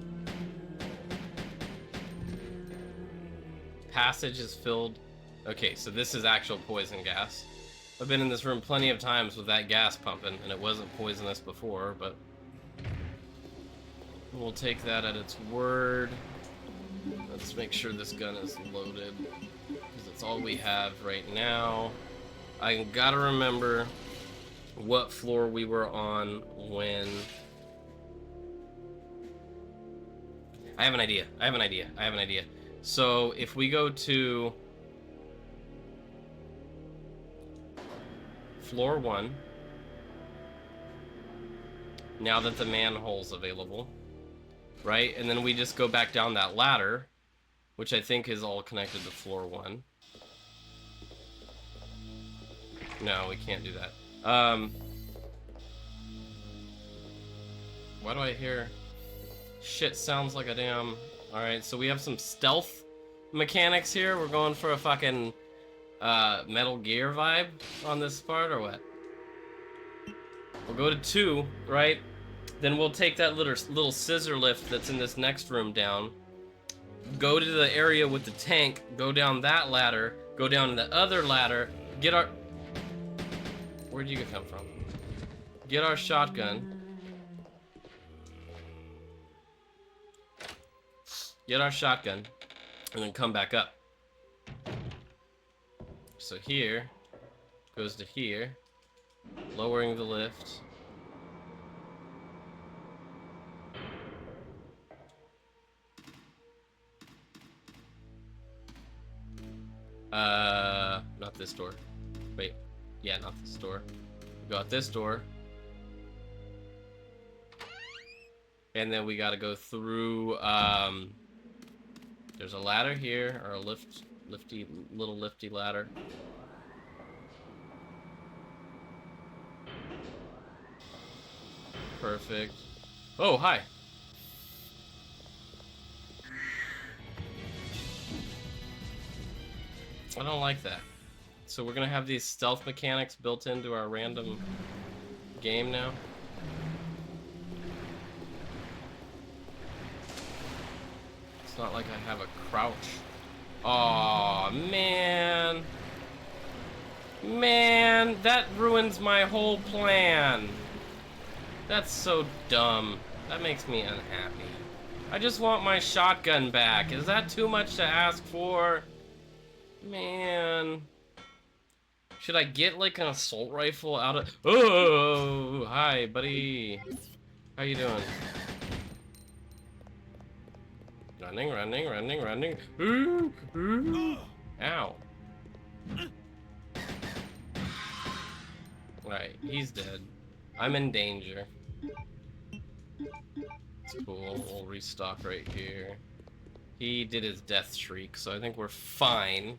Passage is filled. Okay, so this is actual poison gas. I've been in this room plenty of times with that gas pumping, and it wasn't poisonous before, but we'll take that at its word. Let's make sure this gun is loaded, because that's all we have right now. I gotta remember what floor we were on when... I have an idea. So if we go to floor 1, now that the manhole's available, right? And then we just go back down that ladder, which I think is all connected to floor 1. No, we can't do that. Why do I hear... Shit sounds like a damn... Alright, so we have some stealth mechanics here. We're going for a fucking Metal Gear vibe on this part, or what? We'll go to 2, right? Then we'll take that little scissor lift that's in this next room down, go to the area with the tank, go down that ladder, go down the other ladder, get our... Where'd you come from? Get our shotgun. Get our shotgun, and then come back up. So here, goes to here, lowering the lift. Not this door. Wait, yeah, not this door. We go out this door. And then we gotta go through, there's a ladder here, or a little lifty ladder. Perfect. Oh, hi. I don't like that. So we're gonna have these stealth mechanics built into our random game now. It's not like I have a crouch. Aw, man. Man, that ruins my whole plan. That's so dumb. That makes me unhappy. I just want my shotgun back. Is that too much to ask for? Man. Should I get like an assault rifle out of... Oh, hi, buddy. How you doing? Running, running, running, running. Ooh, ooh. Ow. Right, he's dead. I'm in danger. It's cool. We'll restock right here. He did his death shriek, so I think we're fine.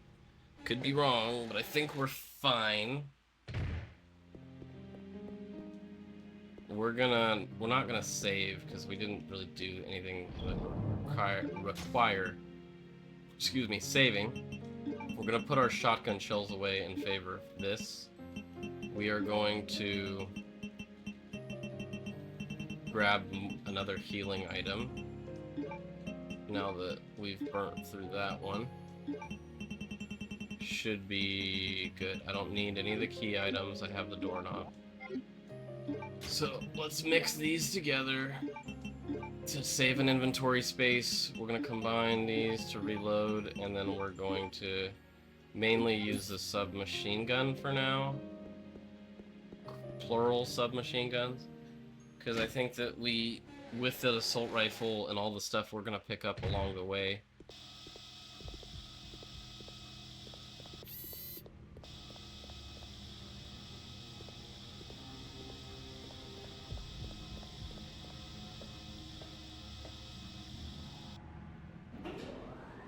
Could be wrong, but I think we're fine. We're not gonna save because we didn't really do anything that require excuse me, saving. We're gonna put our shotgun shells away in favor of this. We are going to grab another healing item now that we've burnt through that one. Should be good. I don't need any of the key items. I have the doorknob. So let's mix these together to save an inventory space. We're going to combine these to reload, and then we're going to mainly use the submachine gun for now. Plural submachine guns. Because I think that we, with the assault rifle and all the stuff we're going to pick up along the way,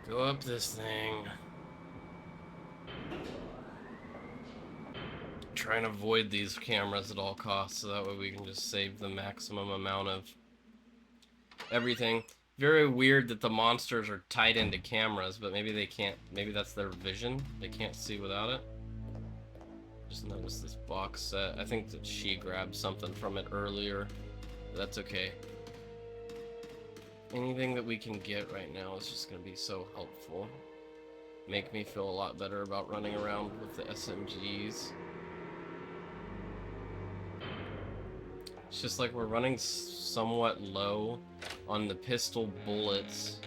go up this thing. Try and avoid these cameras at all costs so that way we can just save the maximum amount of everything. Very weird that the monsters are tied into cameras, but maybe they can't. Maybe that's their vision. They can't see without it. Just noticed this box set. I think that she grabbed something from it earlier. That's okay. Anything that we can get right now is just going to be so helpful. Make me feel a lot better about running around with the SMGs. It's just like we're running somewhat low on the pistol bullets,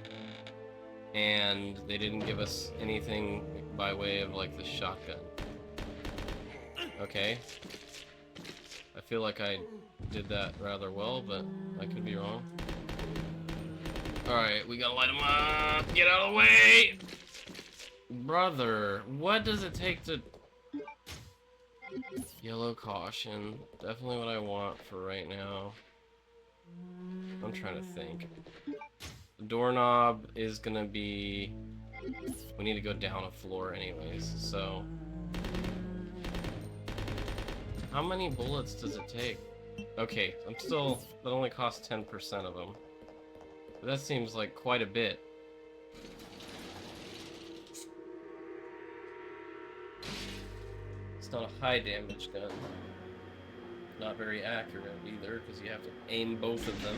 and they didn't give us anything by way of like the shotgun. Okay. I feel like I did that rather well, but I could be wrong. Alright, we gotta light them up! Get out of the way! Brother, what does it take to... Yellow caution. Definitely what I want for right now. I'm trying to think. The doorknob is gonna be... We need to go down a floor anyways, so... How many bullets does it take? Okay, I'm still... That only costs 10% of them. But that seems like quite a bit. It's not a high damage gun. Not very accurate either, because you have to aim both of them.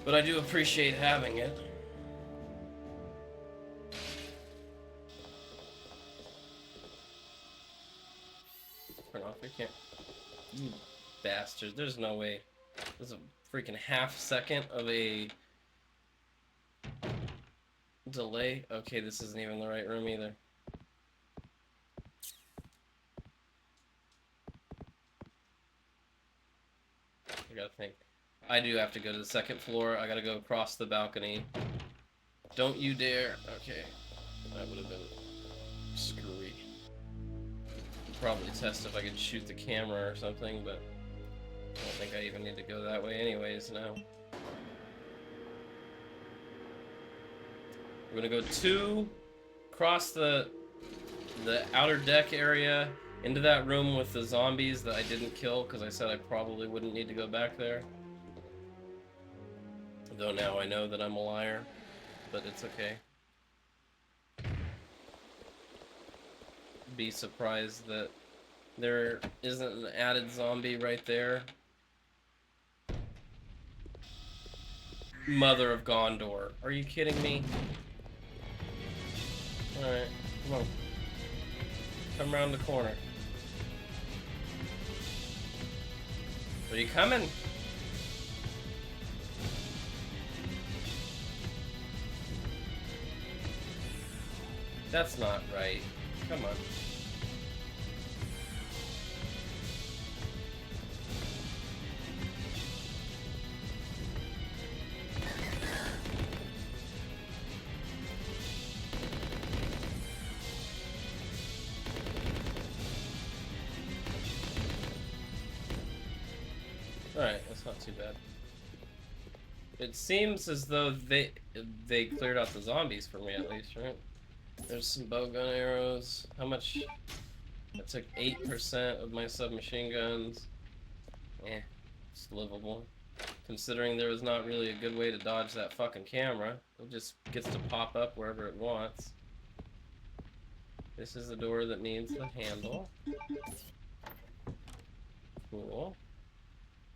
But I do appreciate having it. Turn off, I can't. You bastard, there's no way. There's a freaking half second of a delay. Okay, this isn't even the right room either. I gotta think. I do have to go to the second floor. I gotta go across the balcony. Don't you dare. Okay. That would have been screwy. Probably test if I could shoot the camera or something, but I don't think I even need to go that way anyways now. We're gonna go across the outer deck area, into that room with the zombies that I didn't kill because I said I probably wouldn't need to go back there. Though now I know that I'm a liar, but it's okay. Be surprised that there isn't an added zombie right there. Mother of Gondor. Are you kidding me? Alright, come on. Come around the corner. Are you coming? That's not right. Come on. Alright, that's not too bad. It seems as though they cleared out the zombies for me at least, right? There's some bowgun arrows. How much? That took 8% of my submachine guns. Eh, it's livable. Considering there was not really a good way to dodge that fucking camera. It just gets to pop up wherever it wants. This is the door that needs the handle. Cool.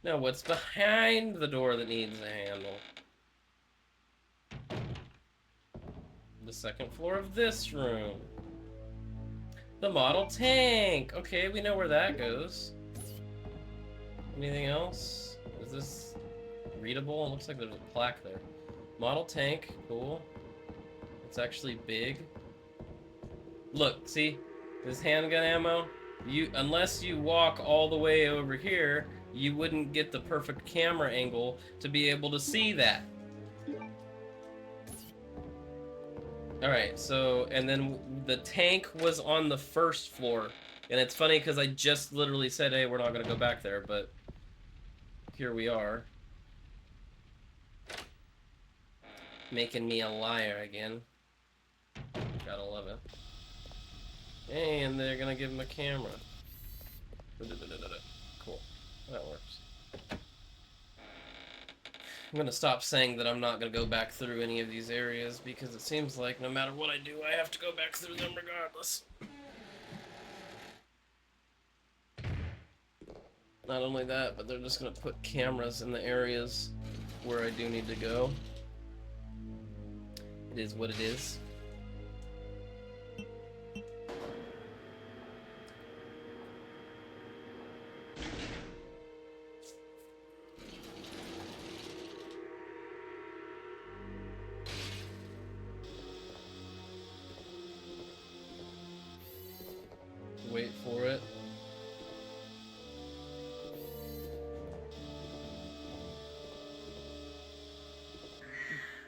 Now what's behind the door that needs a handle? The second floor of this room. The model tank! Okay, we know where that goes. Anything else? Is this readable? It looks like there's a plaque there. Model tank, cool. It's actually big. Look, see? This handgun ammo? Unless you walk all the way over here, you wouldn't get the perfect camera angle to be able to see that. Alright, so, and then the tank was on the first floor. And it's funny because I just literally said, hey, we're not going to go back there, but here we are. Making me a liar again. Gotta love it. And they're going to give him a camera. Cool. That works. I'm gonna stop saying that I'm not gonna go back through any of these areas because it seems like no matter what I do, I have to go back through them regardless. Not only that, but they're just gonna put cameras in the areas where I do need to go. It is what it is. Wait for it.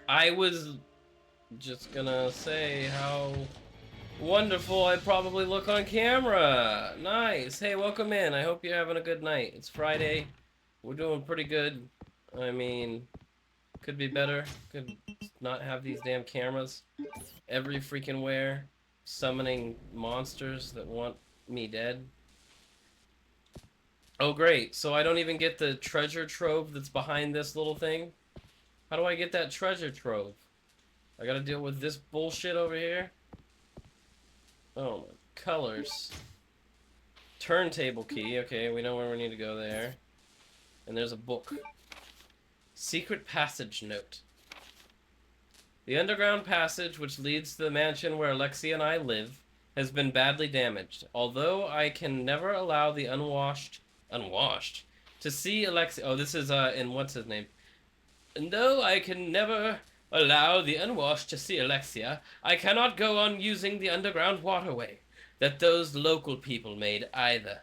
I was just gonna say how wonderful I probably look on camera. Nice. Hey, welcome in. I hope you're having a good night. It's Friday. We're doing pretty good. I mean, could be better. Could not have these damn cameras every freaking where, summoning monsters that want me dead. Oh, great. So I don't even get the treasure trove that's behind this little thing? How do I get that treasure trove? I gotta deal with this bullshit over here? Oh, colors. Turntable key. Okay, we know where we need to go there. And there's a book. Secret passage note. The underground passage which leads to the mansion where Alexia and I live has been badly damaged. Although I can never allow the unwashed to see Alexia. Oh, this is in what's his name? And though I can never allow the unwashed to see Alexia, I cannot go on using the underground waterway that those local people made either.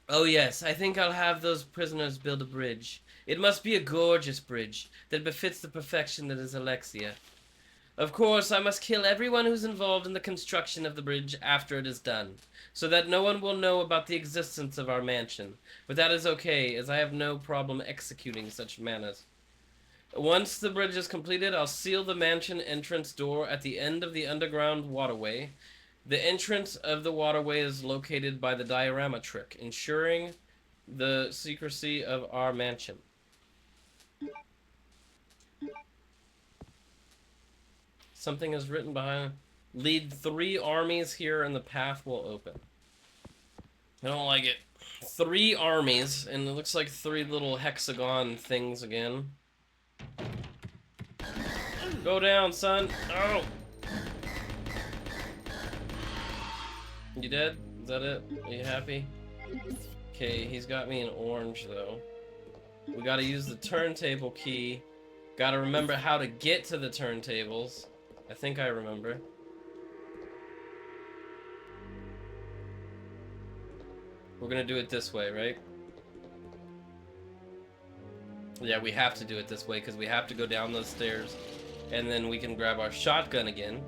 Oh yes, I think I'll have those prisoners build a bridge. It must be a gorgeous bridge that befits the perfection that is Alexia. Of course, I must kill everyone who's involved in the construction of the bridge after it is done, so that no one will know about the existence of our mansion. But that is okay, as I have no problem executing such manners. Once the bridge is completed, I'll seal the mansion entrance door at the end of the underground waterway. The entrance of the waterway is located by the diorama trick, ensuring the secrecy of our mansion. Something is written behind. Lead 3 armies here and the path will open. I don't like it. 3 armies, and it looks like 3 little hexagon things again. Go down, son. Oh! You dead? Is that it? Are you happy? Okay, he's got me in orange, though. We gotta use the turntable key. Gotta remember how to get to the turntables. I think I remember. We're gonna do it this way, right? Yeah, we have to do it this way because we have to go down those stairs, and then we can grab our shotgun again.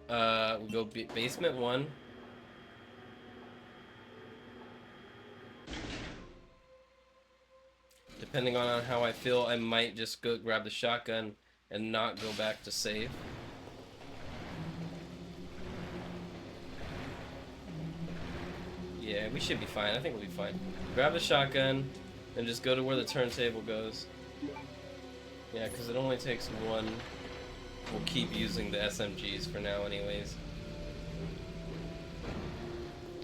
We go basement 1. Depending on how I feel, I might just go grab the shotgun and not go back to save. Yeah, we should be fine. I think we'll be fine. Grab the shotgun and just go to where the turntable goes. Yeah, because it only takes 1. We'll keep using the SMGs for now anyways.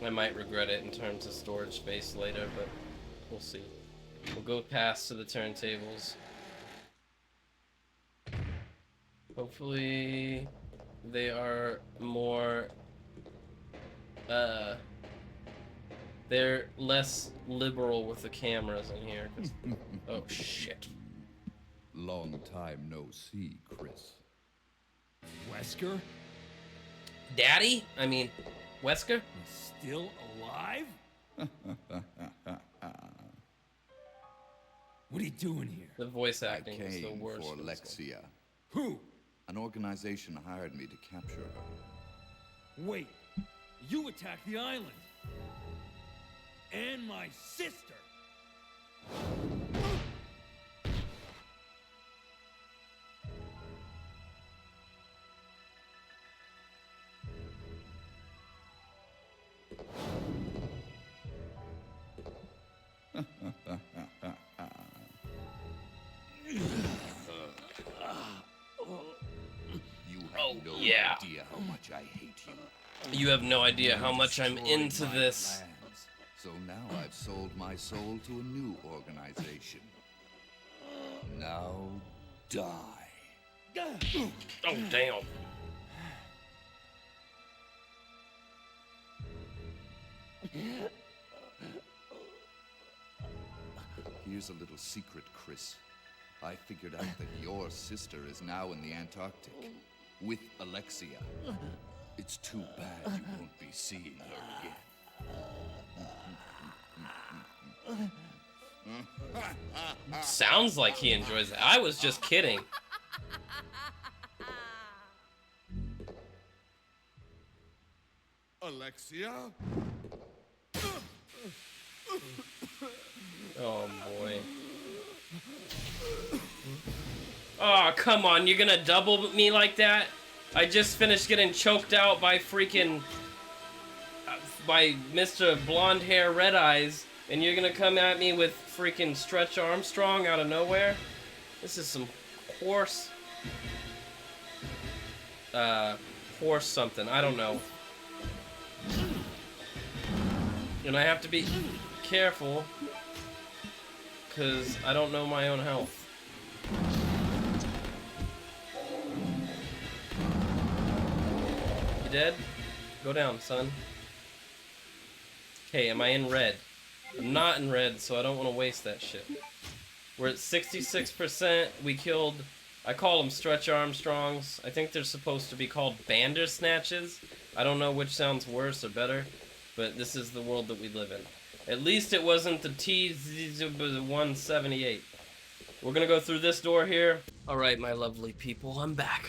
I might regret it in terms of storage space later, but we'll see. We'll go past to the turntables. Hopefully they are more they're less liberal with the cameras in here. Oh shit. Long time no see, Chris. Wesker? Daddy? I mean, Wesker? Still alive? What are you doing here? The voice I acting is the came worst. for in this Alexia. Who? An organization hired me to capture her. Wait, you attacked the island. And my sister. Yeah. idea how much I hate you. You have no idea how much I'm Destroyed into my this. plans. So now I've sold my soul to a new organization. Now die. Oh, damn. Here's a little secret, Chris. I figured out that your sister is now in the Antarctic with Alexia. It's too bad you won't be seeing her again. Sounds like he enjoys it. I was just kidding. Alexia? Oh, boy. Oh, come on. You're gonna double me like that? I just finished getting choked out by freaking... by Mr. Blonde Hair Red Eyes, and you're gonna come at me with freaking Stretch Armstrong out of nowhere? This is some horse... horse something. I don't know. And I have to be careful, because I don't know my own health. You dead? Go down, son. Okay, am I in red? I'm not in red, so I don't want to waste that shit. We're at 66%. We killed... I call them Stretch Armstrongs. I think they're supposed to be called Bandersnatches. I don't know which sounds worse or better, but this is the world that we live in. At least it wasn't the T-178. We're gonna go through this door here. Alright, my lovely people, I'm back.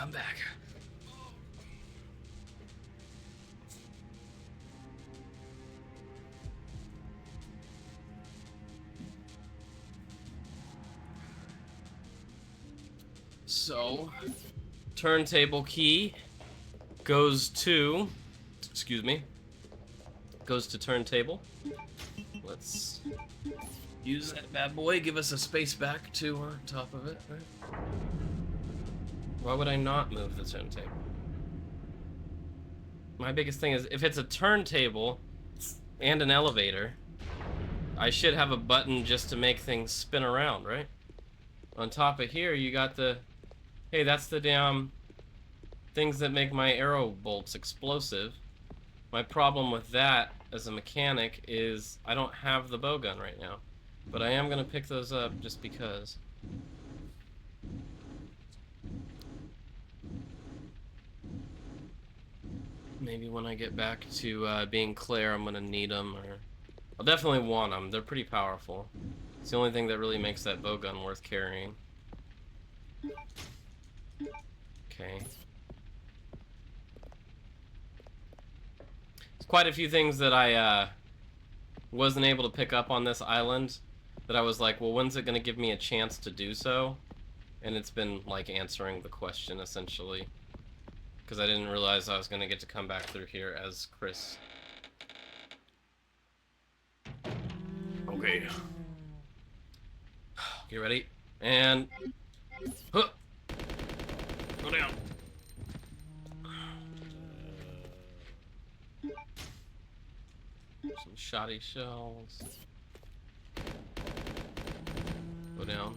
So, turntable key goes to, goes to turntable. Let's use that bad boy, give us a space back to on top of it. Right? Why would I not move the turntable? My biggest thing is, if it's a turntable and an elevator, I should have a button just to make things spin around, right? On top of here, you got the... Hey, that's the damn things that make my arrow bolts explosive. My problem with that as a mechanic is I don't have the bow gun right now. But I am going to pick those up just because. Maybe when I get back to being Claire, I'm going to need them. Or I'll definitely want them. They're pretty powerful. It's the only thing that really makes that bow gun worth carrying. Okay. There's quite a few things that I wasn't able to pick up on this island that I was like, well, when's it going to give me a chance to do so? And it's been like answering the question essentially, because I didn't realize I was going to get to come back through here as Chris. Okay. Get ready. And... Huh. Go down. Some shoddy shells. Go down.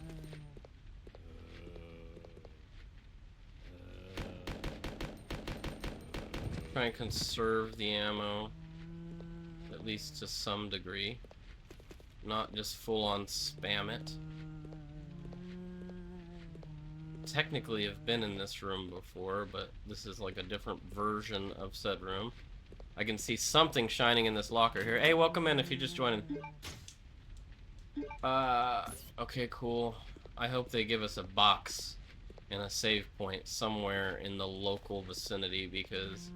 Try and conserve the ammo, at least to some degree. Not just full on spam it. Technically have been in this room before, but this is like a different version of said room. I can see something shining in this locker here. Hey, welcome in if you're just joining. Okay, cool. I hope they give us a box and a save point somewhere in the local vicinity, because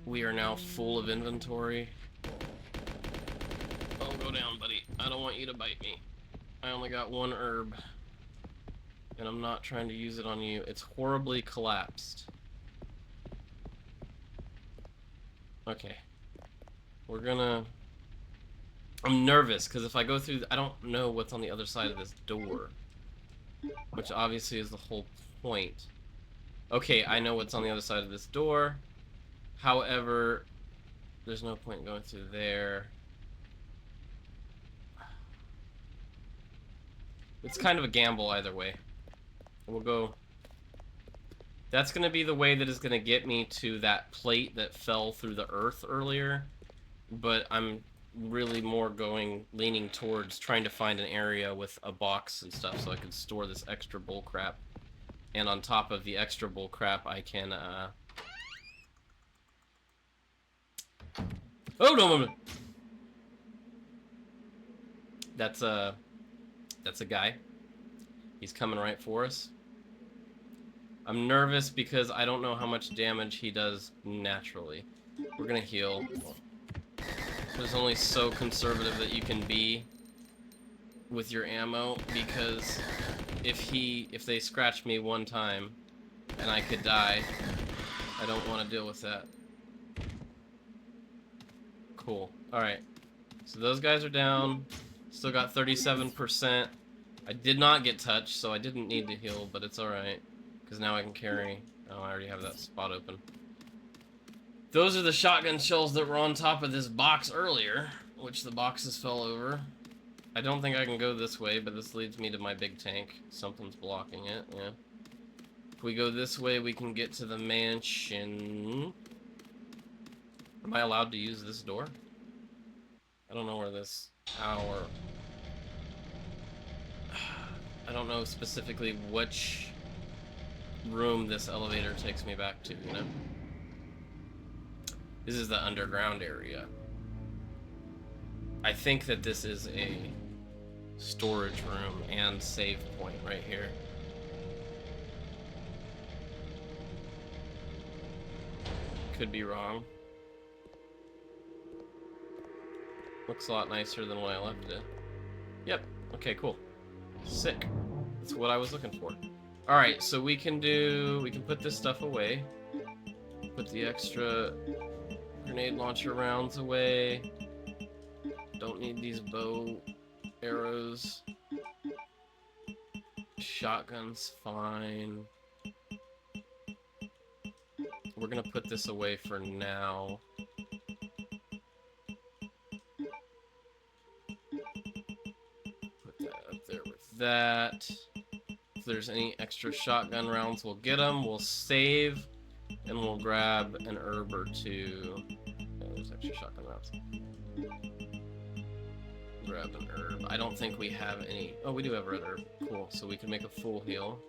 we are now full of inventory. Oh, go down, buddy. I don't want you to bite me. I only got one herb. And I'm not trying to use it on you. It's horribly collapsed. Okay. We're gonna... I'm nervous, because if I go through... I don't know what's on the other side of this door. Which obviously is the whole point. Okay, I know what's on the other side of this door. However, there's no point in going through there. It's kind of a gamble either way. We'll go... That's going to be the way that is going to get me to that plate that fell through the earth earlier. But I'm really more leaning towards trying to find an area with a box and stuff so I can store this extra bull crap. And on top of the extra bull crap, I can, Oh, no! That's a guy. He's coming right for us. I'm nervous because I don't know how much damage he does naturally. We're gonna heal. There's only so conservative that you can be with your ammo, because if they scratch me one time and I could die, I don't want to deal with that. Cool. Alright. So those guys are down. Still got 37%. I did not get touched, so I didn't need to heal, but it's alright. Because now I can carry... Oh, I already have that spot open. Those are the shotgun shells that were on top of this box earlier, which the boxes fell over. I don't think I can go this way, but this leads me to my big tank. Something's blocking it, yeah. If we go this way, we can get to the mansion. Am I allowed to use this door? I don't know where this tower... I don't know specifically which room this elevator takes me back to, you know? This is the underground area. I think that this is a storage room and save point right here. Could be wrong. Looks a lot nicer than when I left it. Yep. Okay, cool. Sick. That's what I was looking for. Alright, so we can put this stuff away. Put the extra grenade launcher rounds away. Don't need these bow arrows. Shotgun's fine. We're gonna put this away for now. Put that up there with that. If there's any extra shotgun rounds, we'll get them. We'll save, and we'll grab an herb or two. Oh, there's extra shotgun rounds. Grab an herb. I don't think we have any. Oh, we do have red herb. Cool. So we can make a full heal.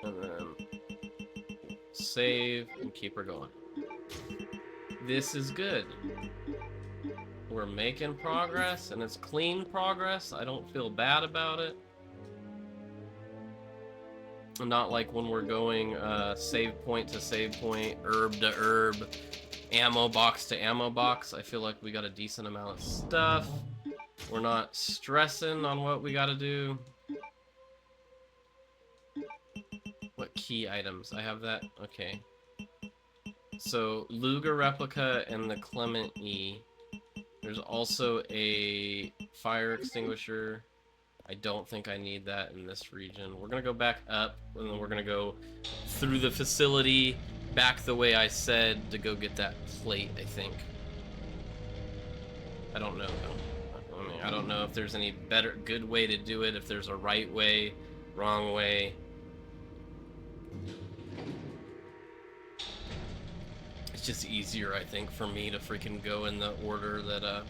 And then save and keep her going. This is good. We're making progress, and it's clean progress. I don't feel bad about it. Not like when we're going save point to save point, herb to herb, ammo box to ammo box. I feel like we got a decent amount of stuff. We're not stressing on what we gotta do. What key items? I have that? Okay. So, Luger replica and the Clement E. There's also a fire extinguisher. I don't think I need that in this region. We're gonna go back up, and then we're gonna go through the facility, back the way I said, to go get that plate, I think. I don't know, though. I mean, I don't know if there's any good way to do it, if there's a right way, wrong way. It's just easier, I think, for me to freaking go in the order that,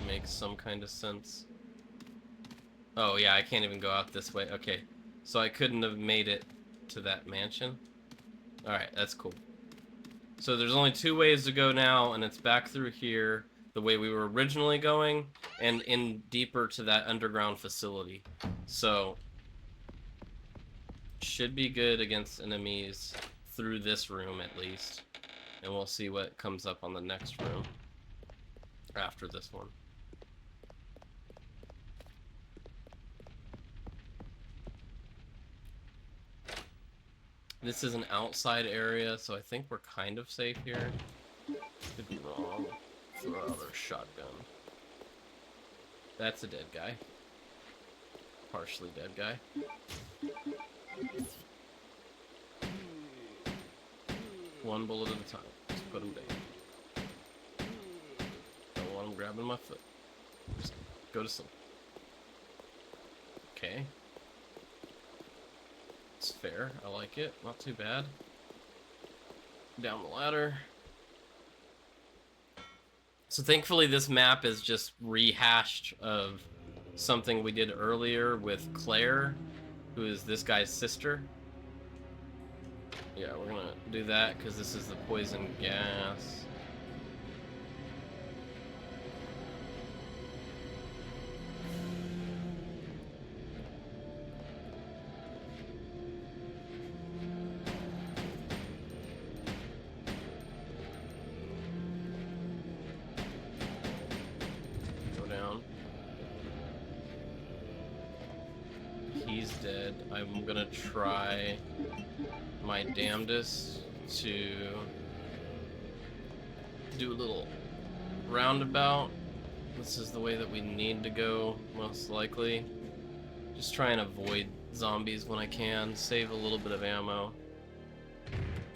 makes some kind of sense. Oh yeah, I can't even go out this way. Okay, so I couldn't have made it to that mansion. Alright, that's cool. So there's only two ways to go now, and it's back through here, the way we were originally going, and in deeper to that underground facility. So, should be good against enemies through this room at least. And we'll see what comes up on the next room after this one. This is an outside area, so I think we're kind of safe here. Could be wrong. Throw out our shotgun. That's a dead guy. partially dead guy. One bullet at a time. Just put him down. Don't want him grabbing my foot. Just go to sleep. Okay. It's fair. I like it. Not too bad. Down the ladder. So thankfully this map is just rehashed of something we did earlier with Claire, who is this guy's sister. Yeah, we're gonna do that because this is the poison gas. He's dead. I'm gonna try my damnedest to do a little roundabout. This is the way that we need to go, most likely. Just try and avoid zombies when I can. Save a little bit of ammo.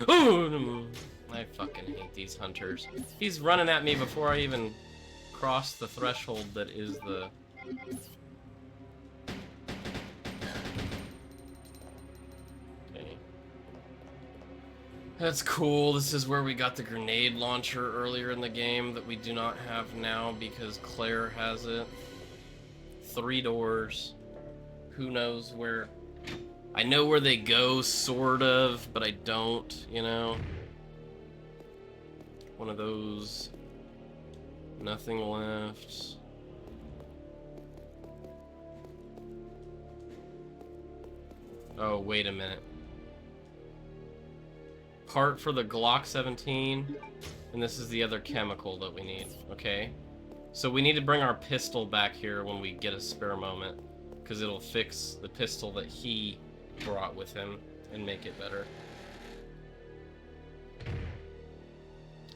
Oh, I fucking hate these hunters. He's running at me before I even cross the threshold that is the... That's cool. This is where we got the grenade launcher earlier in the game that we do not have now because Claire has it. 3 doors. Who knows where... I know where they go, sort of, but I don't, you know? One of those. Nothing left. Oh, wait a minute. Part for the Glock 17, and this is the other chemical that we need, okay? So we need to bring our pistol back here when we get a spare moment, because it'll fix the pistol that he brought with him and make it better.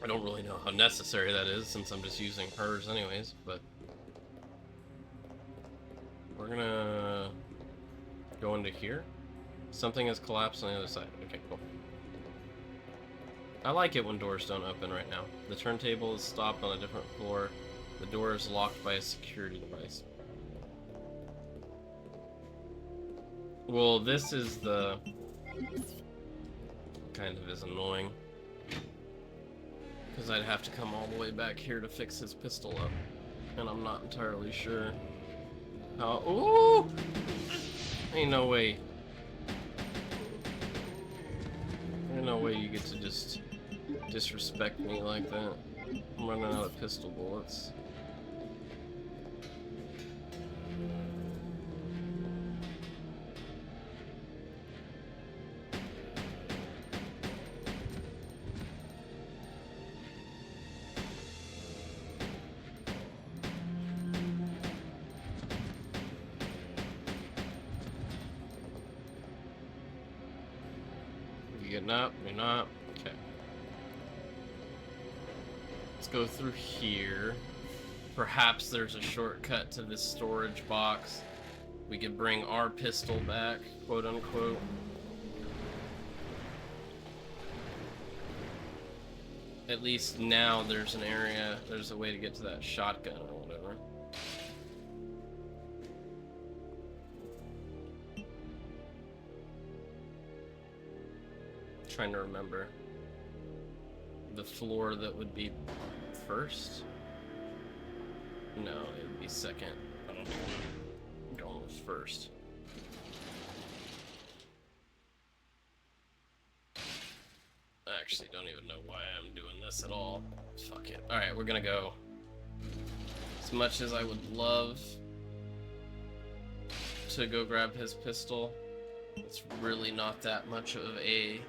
I don't really know how necessary that is, since I'm just using hers anyways, but... We're gonna go into here. Something has collapsed on the other side. Okay, cool. I like it when doors don't open right now. The turntable is stopped on a different floor. The door is locked by a security device. Well, this is the... kind of is annoying. Because I'd have to come all the way back here to fix his pistol up. And I'm not entirely sure how... Ooh! Ain't no way. Ain't no way you get to just disrespect me like that. I'm running out of pistol bullets. You getting up? You're not? Okay. Let's go through here. Perhaps there's a shortcut to this storage box. We could bring our pistol back, quote unquote. At least now there's an area, there's a way to get to that shotgun or whatever. Trying to remember the floor that would be first. No, it would be second. I don't know. I'm going with first. I actually don't even know why I'm doing this at all. Fuck it. Alright, we're gonna go. As much as I would love to go grab his pistol, it's really not that much of a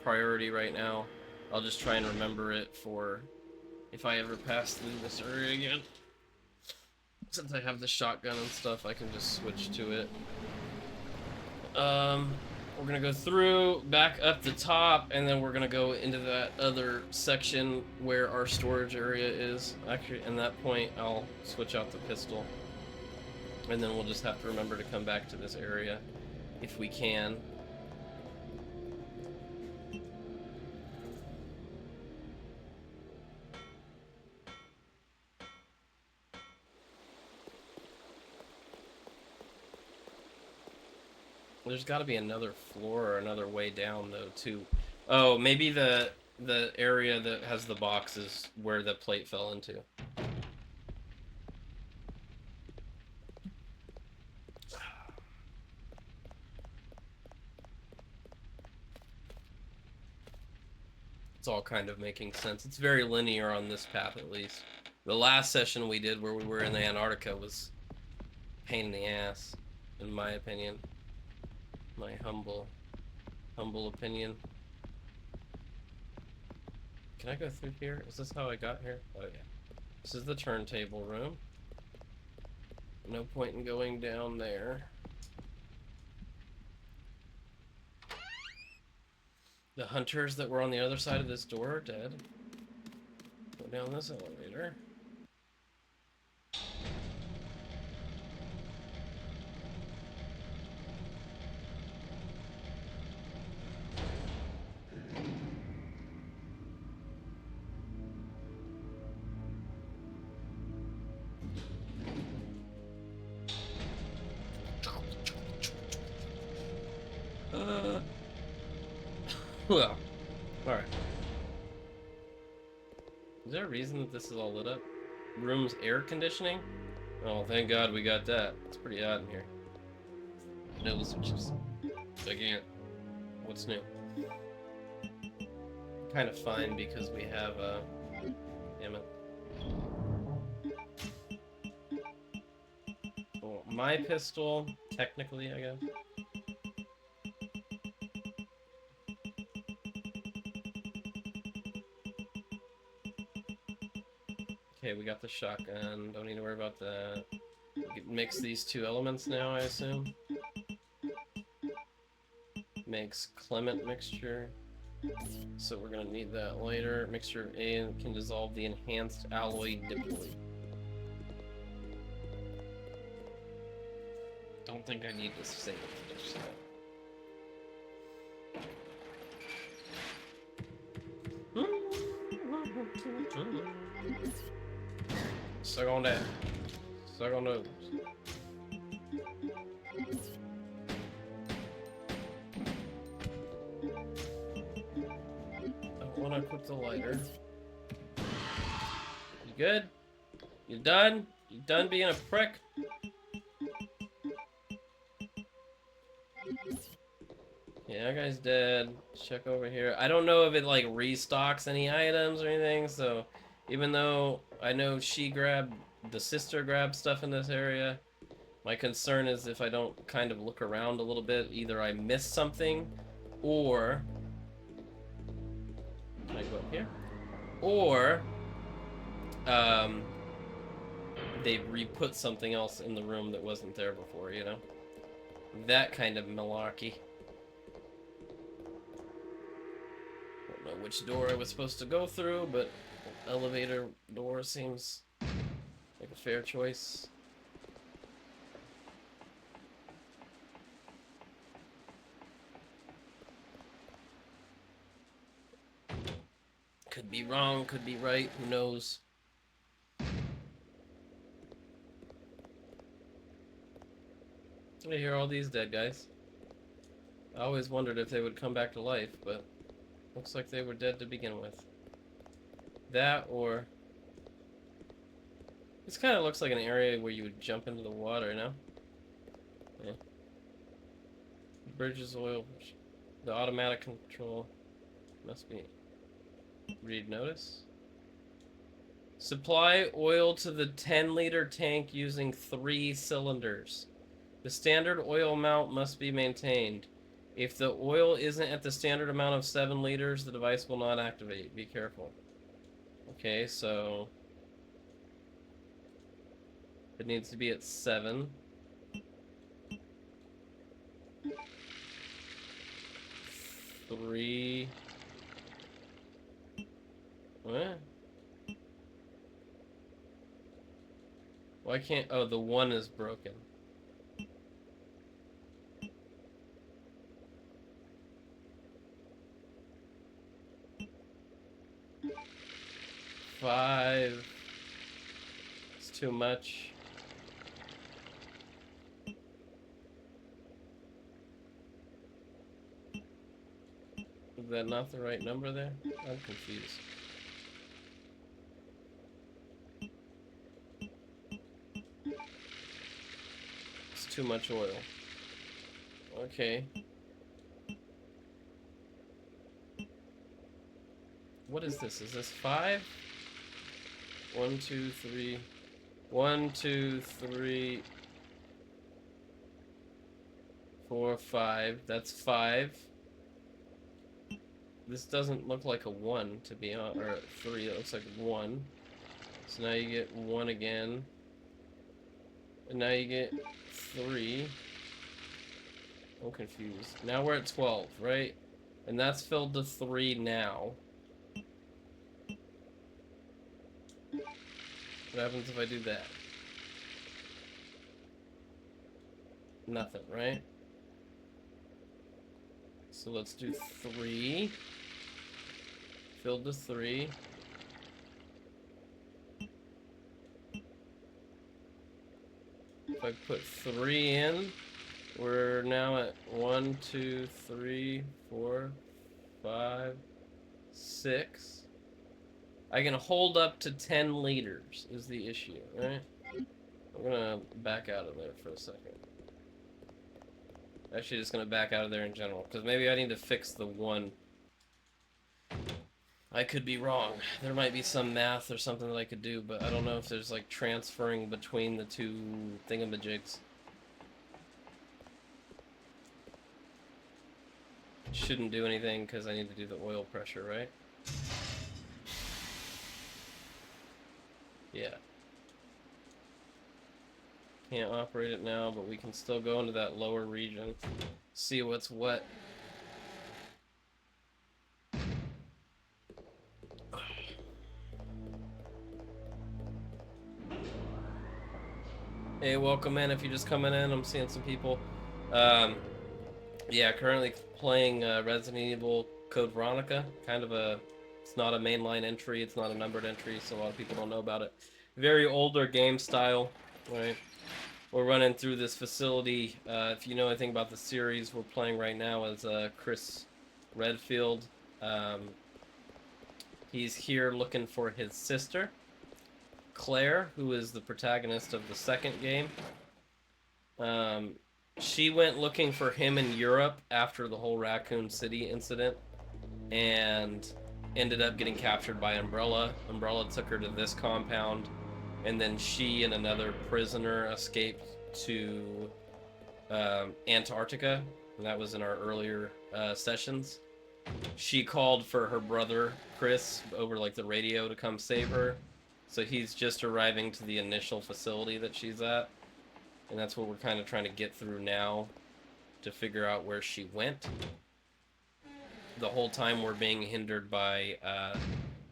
priority right now. I'll just try and remember it for if I ever pass through this area again. Since I have the shotgun and stuff, I can just switch to it. We're gonna go through, back up the top, and then we're gonna go into that other section where our storage area is. Actually, at that point, I'll switch out the pistol. And then we'll just have to remember to come back to this area if we can. There's got to be another floor or another way down though too. Oh, maybe the area that has the box is where the plate fell into. It's all kind of making sense. It's very linear on this path at least. The last session we did where we were in the Antarctica was a pain in the ass, in my opinion. My humble opinion. Can I go through here? Is this how I got here? Oh yeah. This is the turntable room. No point in going down there. The hunters that were on the other side of this door are dead. Go down this elevator. Well, alright. Is there a reason that this is all lit up? Room's air conditioning? Oh, thank God we got that. It's pretty hot in here. Nose switches. Gigantic. What's new? Kind of fine because we have, damn it. Oh, my pistol, technically, I guess. Okay, we got the shotgun. Don't need to worry about that. We can mix these two elements now, I assume. Makes Clement mixture. So we're gonna need that later. Mixture of A can dissolve the enhanced alloy diploid. Don't think I need to save this. Suck on that. Suck on those. Don't want to equip the lighter. You good? You done? You done being a prick? Yeah, that guy's dead. Check over here. I don't know if it like restocks any items or anything, so even though I know the sister grabbed stuff in this area, my concern is if I don't kind of look around a little bit, either I miss something, or can I go up here? Or they re-put something else in the room that wasn't there before, you know? That kind of malarkey. Don't know which door I was supposed to go through, but elevator door seems like a fair choice. Could be wrong, could be right, who knows? I hear all these dead guys. I always wondered if they would come back to life, but looks like they were dead to begin with. That or... This kind of looks like an area where you would jump into the water, no? Yeah. Bridges oil. The automatic control must be... Read notice. Supply oil to the 10-liter tank using 3 cylinders. The standard oil amount must be maintained. If the oil isn't at the standard amount of 7 liters, the device will not activate. Be careful. Okay, so... It needs to be at 7. Three... What? Why can't... Oh, the 1 is broken. 5. It's too much. Is that not the right number there? I'm confused. It's too much oil. Okay. What is this? Is this 5? 1, 2, 3. 1, 2, 3, 4, 5. That's 5. This doesn't look like a 1 to be on, or 3. It looks like 1. So now you get 1 again. And now you get 3. I'm confused. Now we're at 12, right? And that's filled to 3 now. What happens if I do that? Nothing, right? So let's do 3. Filled to 3. If I put 3 in, we're now at 1, 2, 3, 4, 5, 6. I can hold up to 10 liters is the issue, right? I'm gonna back out of there for a second. Actually, just gonna back out of there in general, because maybe I need to fix the 1. I could be wrong. There might be some math or something that I could do, but I don't know if there's like transferring between the two thingamajigs. Shouldn't do anything because I need to do the oil pressure, right? Yeah. Can't operate it now, but we can still go into that lower region. See what's what. Hey, welcome in. If you're just coming in, I'm seeing some people. Yeah, currently playing Resident Evil Code Veronica. Kind of a... It's not a mainline entry, it's not a numbered entry, so a lot of people don't know about it. Very older game style, right? We're running through this facility. If you know anything about the series we're playing right now is Chris Redfield. He's here looking for his sister, Claire, who is the protagonist of the second game. She went looking for him in Europe after the whole Raccoon City incident, and ended up getting captured by Umbrella. Umbrella took her to this compound, and then she and another prisoner escaped to Antarctica, and that was in our earlier sessions. She called for her brother, Chris, over like the radio to come save her. So he's just arriving to the initial facility that she's at, and that's what we're kind of trying to get through now to figure out where she went. The whole time we're being hindered by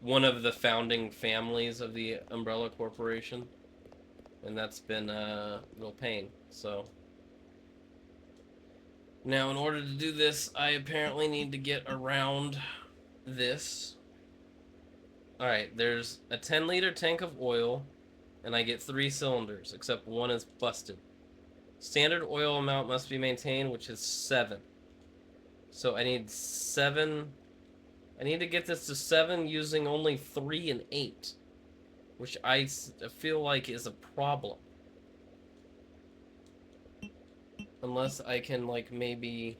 one of the founding families of the Umbrella Corporation, and that's been a real pain. So now in order to do this, I apparently need to get around this. Alright, there's a 10-liter tank of oil, and I get 3 cylinders, except one is busted. Standard oil amount must be maintained, which is 7. So I need 7. I need to get this to 7 using only 3 and 8, which I feel like is a problem. Unless I can, like, maybe...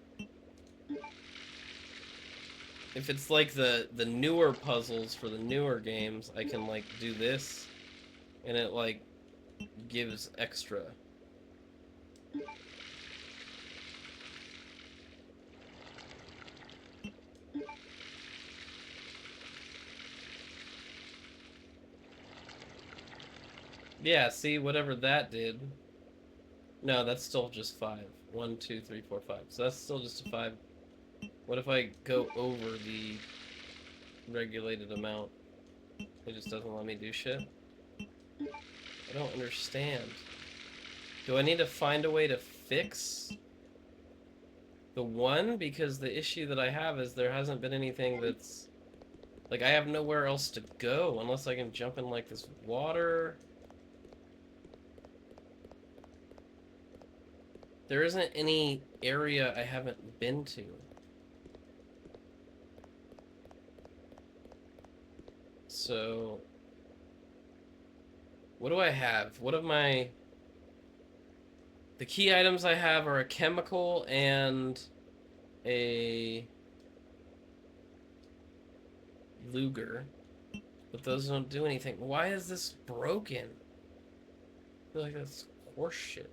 If it's like the newer puzzles for the newer games, I can, like, do this, and it, like, gives extra. Yeah, see, whatever that did. No, that's still just 5. 1, 2, 3, 4, 5. So that's still just a 5. What if I go over the regulated amount? It just doesn't let me do shit? I don't understand. Do I need to find a way to fix the 1? Because the issue that I have is there hasn't been anything that's Like, I have nowhere else to go unless I can jump in, like, this water. There isn't any area I haven't been to. So, what do I have? What of my... The key items I have are a chemical and a Luger. But those don't do anything. Why is this broken? I feel like that's horseshit.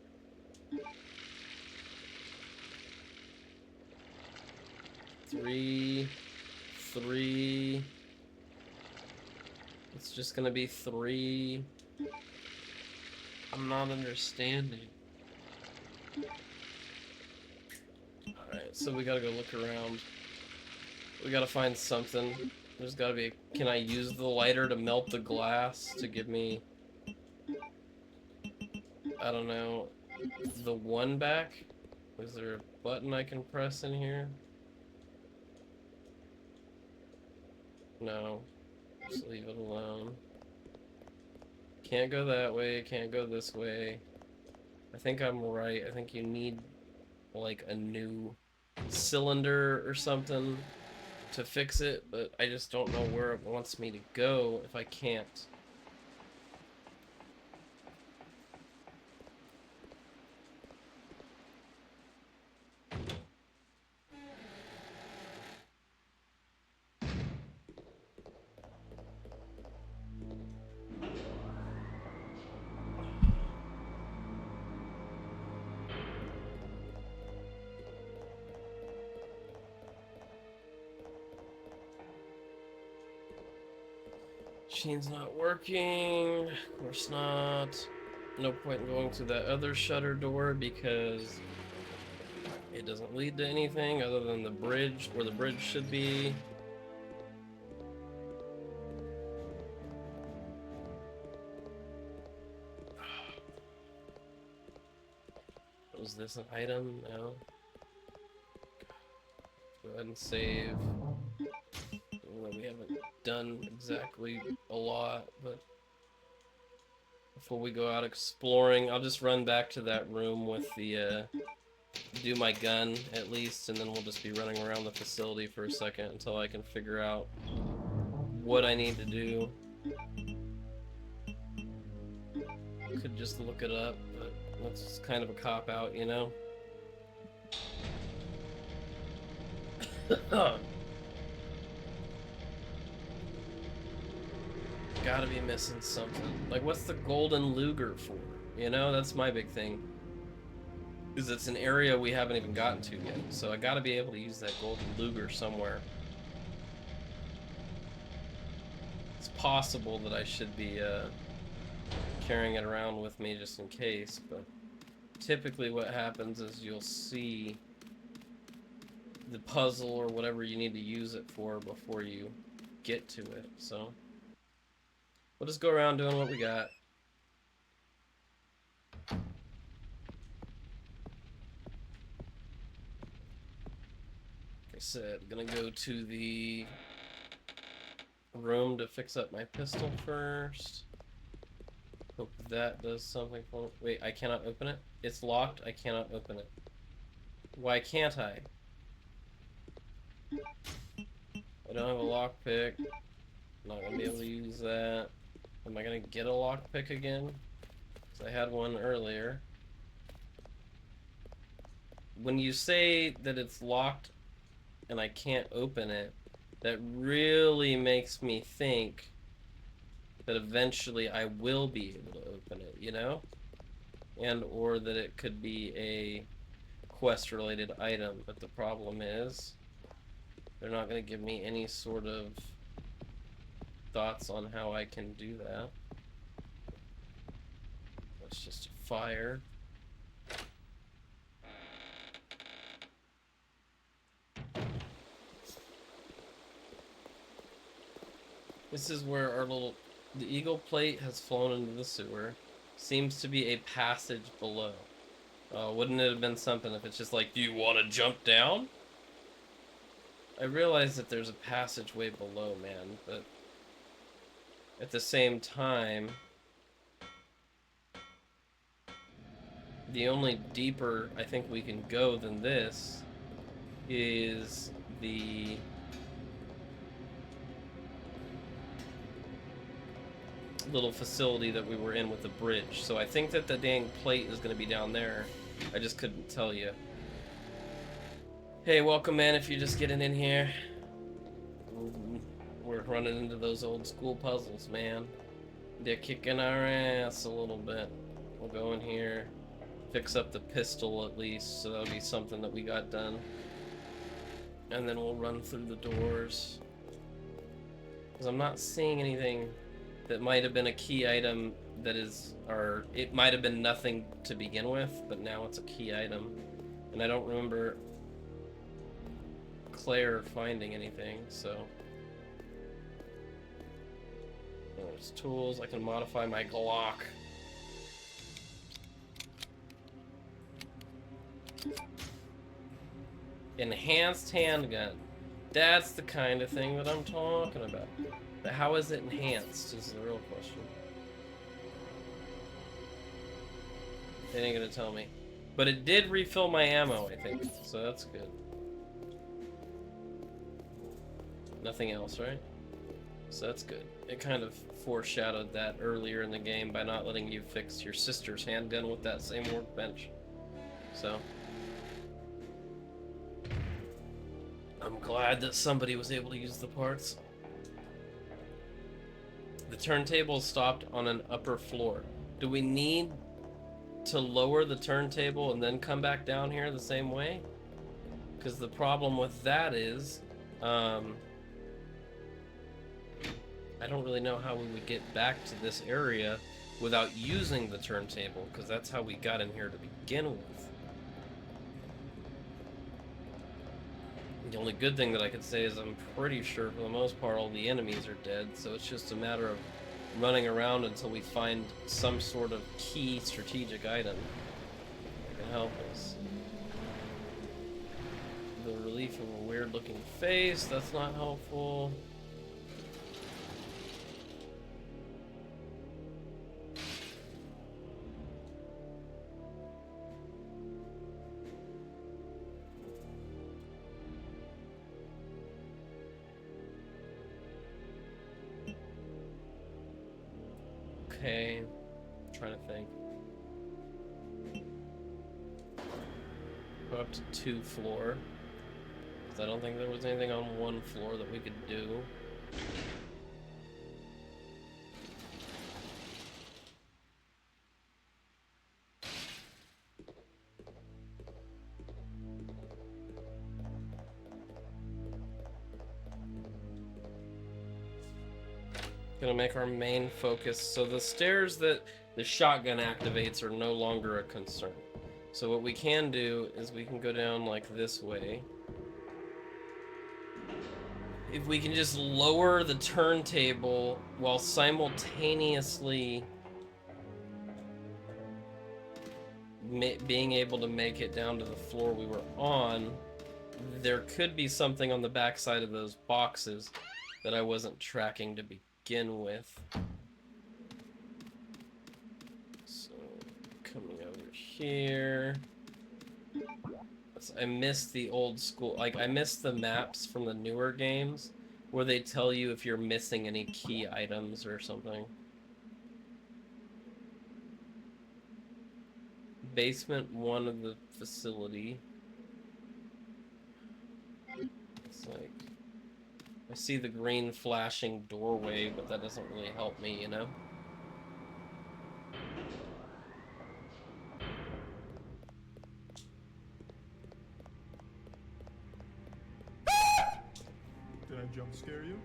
Three. It's just gonna be 3. I'm not understanding. Alright, so we gotta go look around. We gotta find something. There's gotta be a... Can I use the lighter to melt the glass to give me... I don't know... the 1 back? Is there a button I can press in here? No. Just leave it alone. Can't go that way, can't go this way. I think I'm right. I think you need, like, a new cylinder or something to fix it, but I just don't know where it wants me to go if I can't. Machine's not working. Of course not. No point in going through that other shutter door because it doesn't lead to anything other than the bridge, where the bridge should be. Was this an item? No. Go ahead and save. Well, we haven't done exactly a lot, but before we go out exploring, I'll just run back to that room with the, do my gun at least, and then we'll just be running around the facility for a second until I can figure out what I need to do. Could just look it up, but that's kind of a cop-out, you know? Gotta be missing something. Like, what's the golden Luger for? You know, that's my big thing. Is it's an area we haven't even gotten to yet. So I gotta be able to use that golden Luger somewhere. It's possible that I should be carrying it around with me just in case, but typically what happens is you'll see the puzzle or whatever you need to use it for before you get to it, so we'll just go around doing what we got. Like I said, gonna go to the room to fix up my pistol first. Hope that does something for me. Wait, I cannot open it? It's locked, I cannot open it. Why can't I? I don't have a lockpick. Not gonna be able to use that. Am I gonna get a lockpick again? Because I had one earlier. When you say that it's locked and I can't open it, that really makes me think that eventually I will be able to open it, you know? And or that it could be a quest-related item, but the problem is they're not going to give me any sort of thoughts on how I can do that. That's just a fire. This is where our little... The eagle plate has flown into the sewer. Seems to be a passage below. Wouldn't it have been something if it's just like, do you want to jump down? I realize that there's a passageway below, man, but at the same time, the only deeper I think we can go than this is the little facility that we were in with the bridge. So I think that the dang plate is going to be down there. I just couldn't tell you. Hey, welcome, man, if you're just getting in here. We're running into those old school puzzles, man. They're kicking our ass a little bit. We'll go in here, fix up the pistol at least, so that'll be something that we got done. And then we'll run through the doors. Because I'm not seeing anything that might have been a key item that is, or it might have been nothing to begin with, but now it's a key item. And I don't remember Claire finding anything, so. There's tools, I can modify my Glock. Enhanced handgun. That's the kind of thing that I'm talking about. But how is it enhanced is the real question. They ain't gonna tell me. But it did refill my ammo, I think, so that's good. Nothing else, right? So that's good. It kind of foreshadowed that earlier in the game by not letting you fix your sister's handgun with that same workbench. So I'm glad that somebody was able to use the parts. The turntable stopped on an upper floor. Do we need to lower the turntable and then come back down here the same way? Because the problem with that is, I don't really know how we would get back to this area without using the turntable, because that's how we got in here to begin with. The only good thing that I could say is I'm pretty sure for the most part all the enemies are dead, so it's just a matter of running around until we find some sort of key strategic item that can help us. The relief of a weird looking face, that's not helpful. Okay, I'm trying to think. Go up to 2 floor. Because I don't think there was anything on 1 floor that we could do. Gonna make our main focus. So the stairs that the shotgun activates are no longer a concern. So what we can do is we can go down like this way. If we can just lower the turntable while simultaneously being able to make it down to the floor we were on, there could be something on the backside of those boxes that I wasn't tracking to begin with. So, coming over here. I miss the old school, like I miss the maps from the newer games where they tell you if you're missing any key items or something. Basement 1 of the facility. It's like, I see the green flashing doorway, but that doesn't really help me, you know? Did I jump scare you?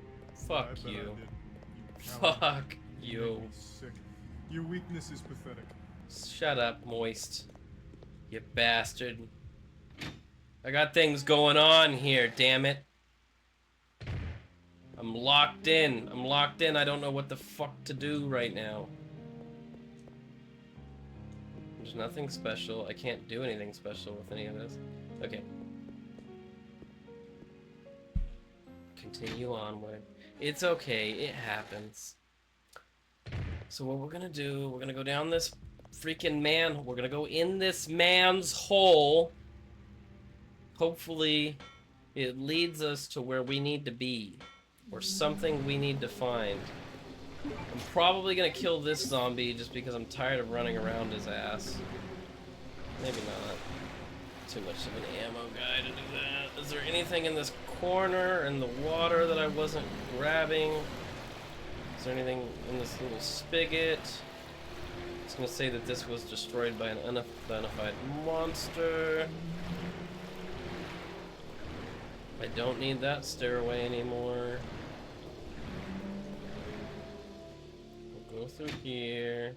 Fuck I bet I you. did. You coward. Fuck You make you. me sick. Your weakness is pathetic. Shut up, Moist. You bastard. I got things going on here, damn it. I'm locked in. I'm locked in. I don't know what the fuck to do right now. There's nothing special. I can't do anything special with any of this. Okay. continue onward. It's okay, it happens. So what we're gonna do, we're gonna go down this freaking we're gonna go in this man's hole. Hopefully it leads us to where we need to be, or something we need to find. I'm probably gonna kill this zombie just because I'm tired of running around his ass. Maybe not. Too much of an ammo guy to do that. Is there anything in this corner in the water that I wasn't grabbing? Is there anything in this little spigot? It's gonna say that this was destroyed by an unidentified monster. I don't need that stairway anymore. We'll go through here.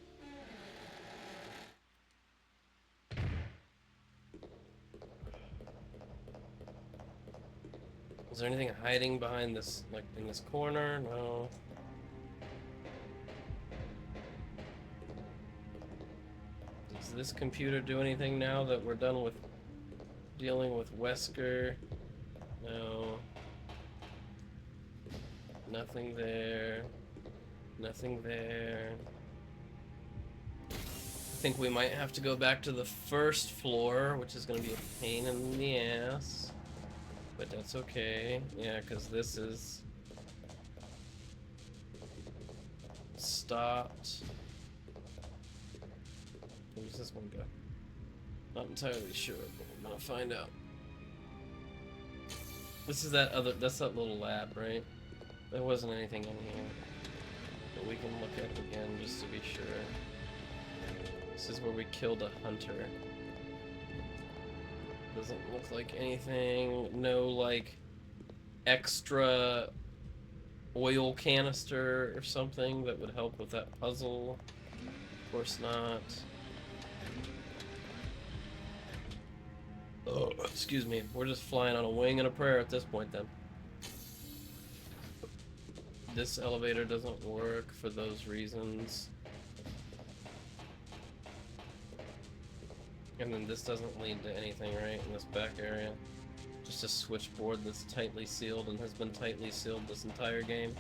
Is there anything hiding behind this, like in this corner? No. Does this computer do anything now that we're done with dealing with Wesker? No. Nothing there. Nothing there. I think we might have to go back to the first floor, which is going to be a pain in the ass. But that's okay. Yeah, because this is stopped. Where does this one go? Not entirely sure, but we're gonna find out. This is that's that little lab, right? There wasn't anything in here. But we can look at it again just to be sure. This is where we killed a hunter. Doesn't look like anything. No, like, extra oil canister or something that would help with that puzzle. Of course not. Oh, excuse me. We're just flying on a wing and a prayer at this point, then. This elevator doesn't work for those reasons. And then this doesn't lead to anything, right, in this back area. Just a switchboard that's tightly sealed and has been tightly sealed this entire game.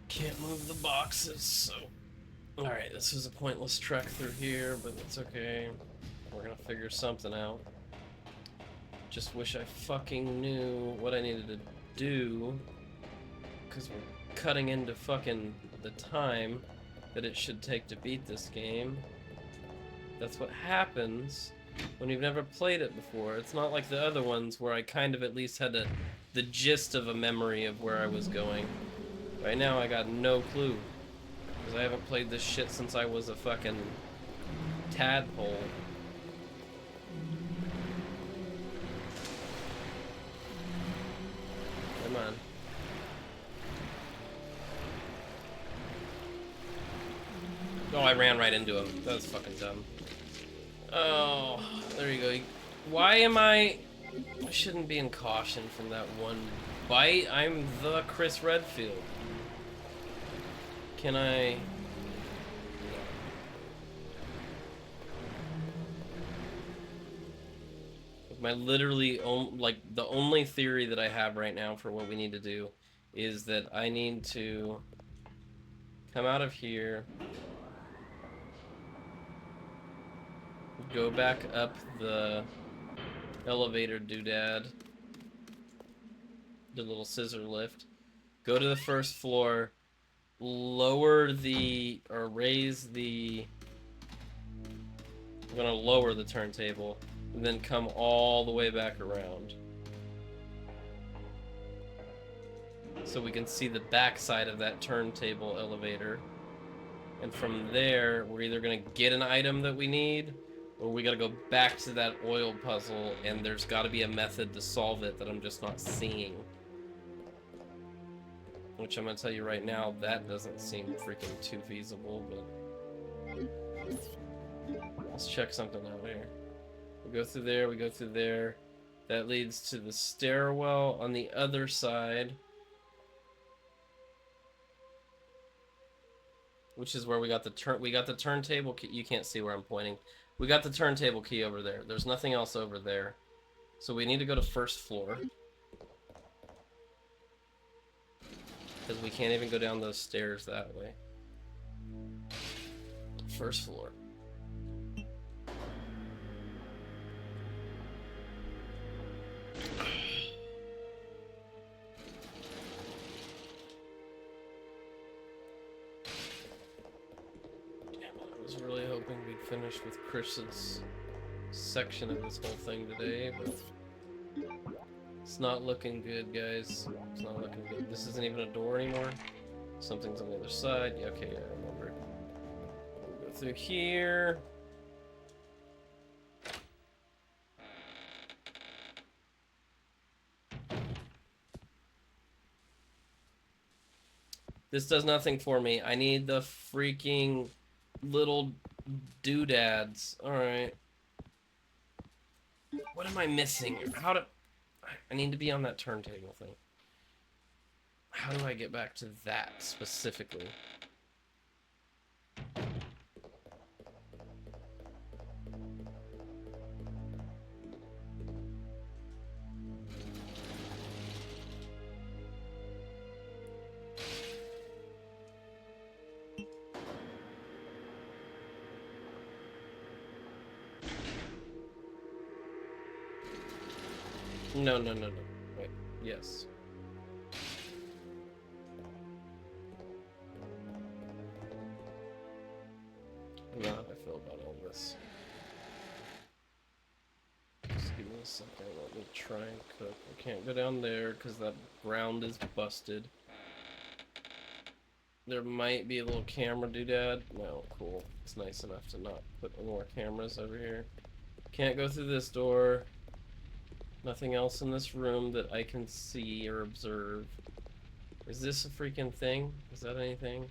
Can't move the boxes, so... Alright, this was a pointless trek through here, but it's okay. We're gonna figure something out. Just wish I fucking knew what I needed to do. Because we're cutting into fucking the time that it should take to beat this game. That's what happens when you've never played it before. It's not like the other ones where I kind of at least had the gist of a memory of where I was going. Right now I got no clue. Because I haven't played this shit since I was a fucking tadpole. Come on. Oh, I ran right into him. That was fucking dumb. Oh, there you go. Why am I shouldn't be in caution from that one bite. I'm the Chris Redfield. Can I... My literally, like, the only theory that I have right now for what we need to do is that I need to come out of here, go back up the elevator doodad, the little scissor lift, go to the first floor, lower the, or raise the, I'm gonna lower the turntable, and then come all the way back around. So we can see the back side of that turntable elevator. And from there, we're either gonna get an item that we need, or we gotta go back to that oil puzzle, and there's gotta be a method to solve it that I'm just not seeing. Which I'm gonna tell you right now, that doesn't seem freaking too feasible, but... Let's check something out here. We go through there, we go through there. That leads to the stairwell on the other side. Which is where we got the turntable key. You can't see where I'm pointing. We got the turntable key over there. There's nothing else over there. So we need to go to first floor. Because we can't even go down those stairs that way. First floor. I was really hoping we'd finish with Chris's section of this whole thing today, but it's not looking good, guys. It's not looking good. This isn't even a door anymore. Something's on the other side. Yeah, okay, I remember. We'll go through here. This does nothing for me. I need the freaking little doodads. Alright. What am I missing? How do... I need to be on that turntable thing. How do I get back to that specifically? No. Wait, yes. I don't know how I feel about all this. Just give me a second, let me try and cook. I can't go down there because that ground is busted. There might be a little camera doodad. No, cool. It's nice enough to not put any more cameras over here. Can't go through this door. Nothing else in this room that I can see or observe. Is this a freaking thing? Is that anything?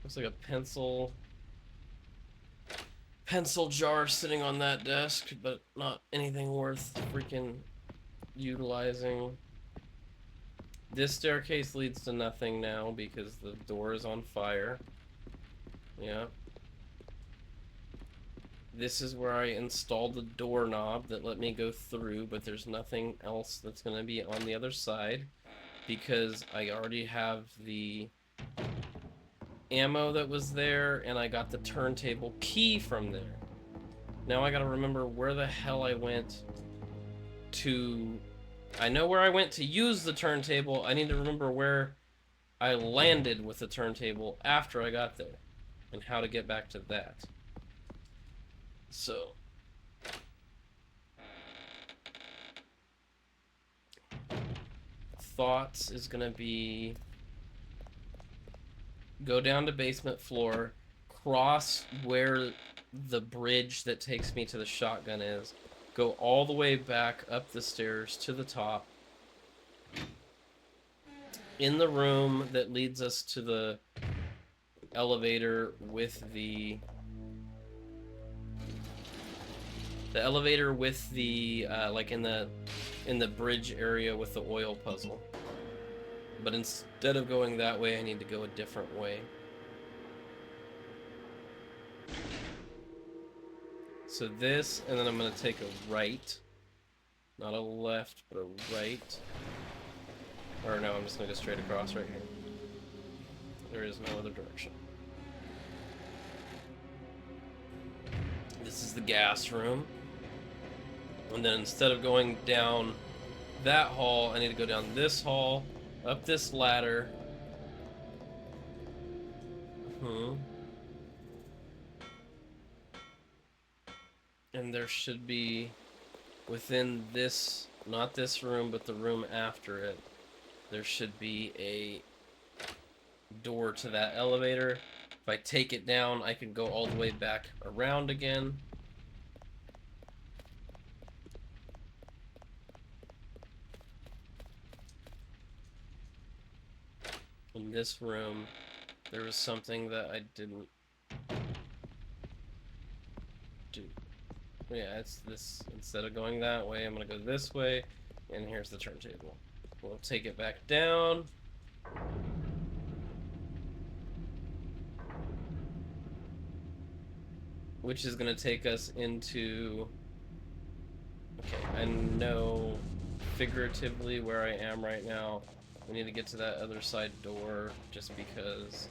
Looks like a pencil jar sitting on that desk, but not anything worth freaking utilizing. This staircase leads to nothing now because the door is on fire. Yeah. This is where I installed the doorknob that let me go through, but there's nothing else that's going to be on the other side because I already have the ammo that was there and I got the turntable key from there. Now I got to remember where the hell I went to... I know where I went to use the turntable. I need to remember where I landed with the turntable after I got there and how to get back to that. So, thoughts is gonna be go down to basement floor, cross where the bridge that takes me to the shotgun is, go all the way back up the stairs to the top, in the room that leads us to the elevator with the like in the bridge area with the oil puzzle. But instead of going that way, I need to go a different way. So this, and then I'm gonna take a right. Not a left, but a right. Or no, I'm just gonna go straight across right here. There is no other direction. This is the gas room. And then instead of going down that hall, I need to go down this hall, up this ladder. And there should be, within this, not this room, but the room after it, there should be a door to that elevator. If I take it down, I can go all the way back around again. In this room, there was something that I didn't do. Yeah, it's this. Instead of going that way, I'm gonna go this way, and here's the turntable. We'll take it back down. Which is gonna take us into... Okay, I know figuratively where I am right now. We need to get to that other side door just because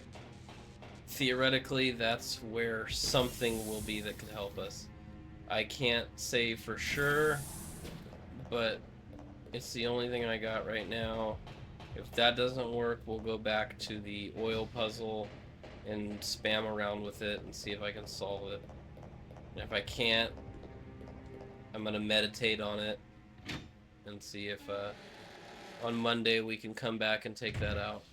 theoretically that's where something will be that could help us. I can't say for sure, but it's the only thing I got right now. If that doesn't work, we'll go back to the oil puzzle and spam around with it and see if I can solve it. And if I can't, I'm gonna meditate on it and see if on Monday we can come back and take that out.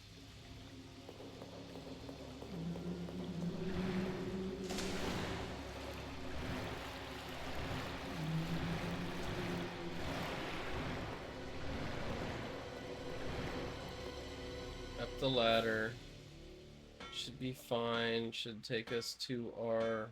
Up the ladder. Should be fine. Should take us to our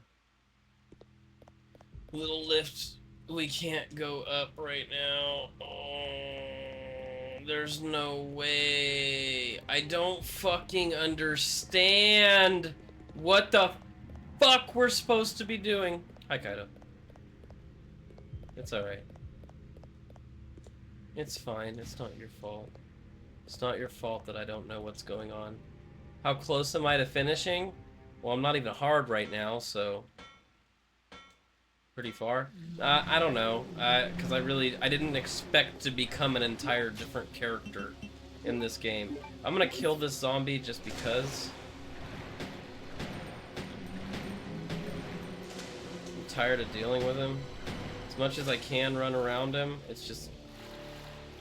little lift. We can't go up right now. Oh, there's no way. I don't fucking understand what the fuck we're supposed to be doing. Hi, Kaido. It's alright. It's fine. It's not your fault. It's not your fault that I don't know what's going on. How close am I to finishing? Well, I'm not even hard right now, so... pretty far. I don't know, because I didn't expect to become an entire different character in this game. I'm gonna kill this zombie just because. I'm tired of dealing with him. As much as I can run around him, it's just...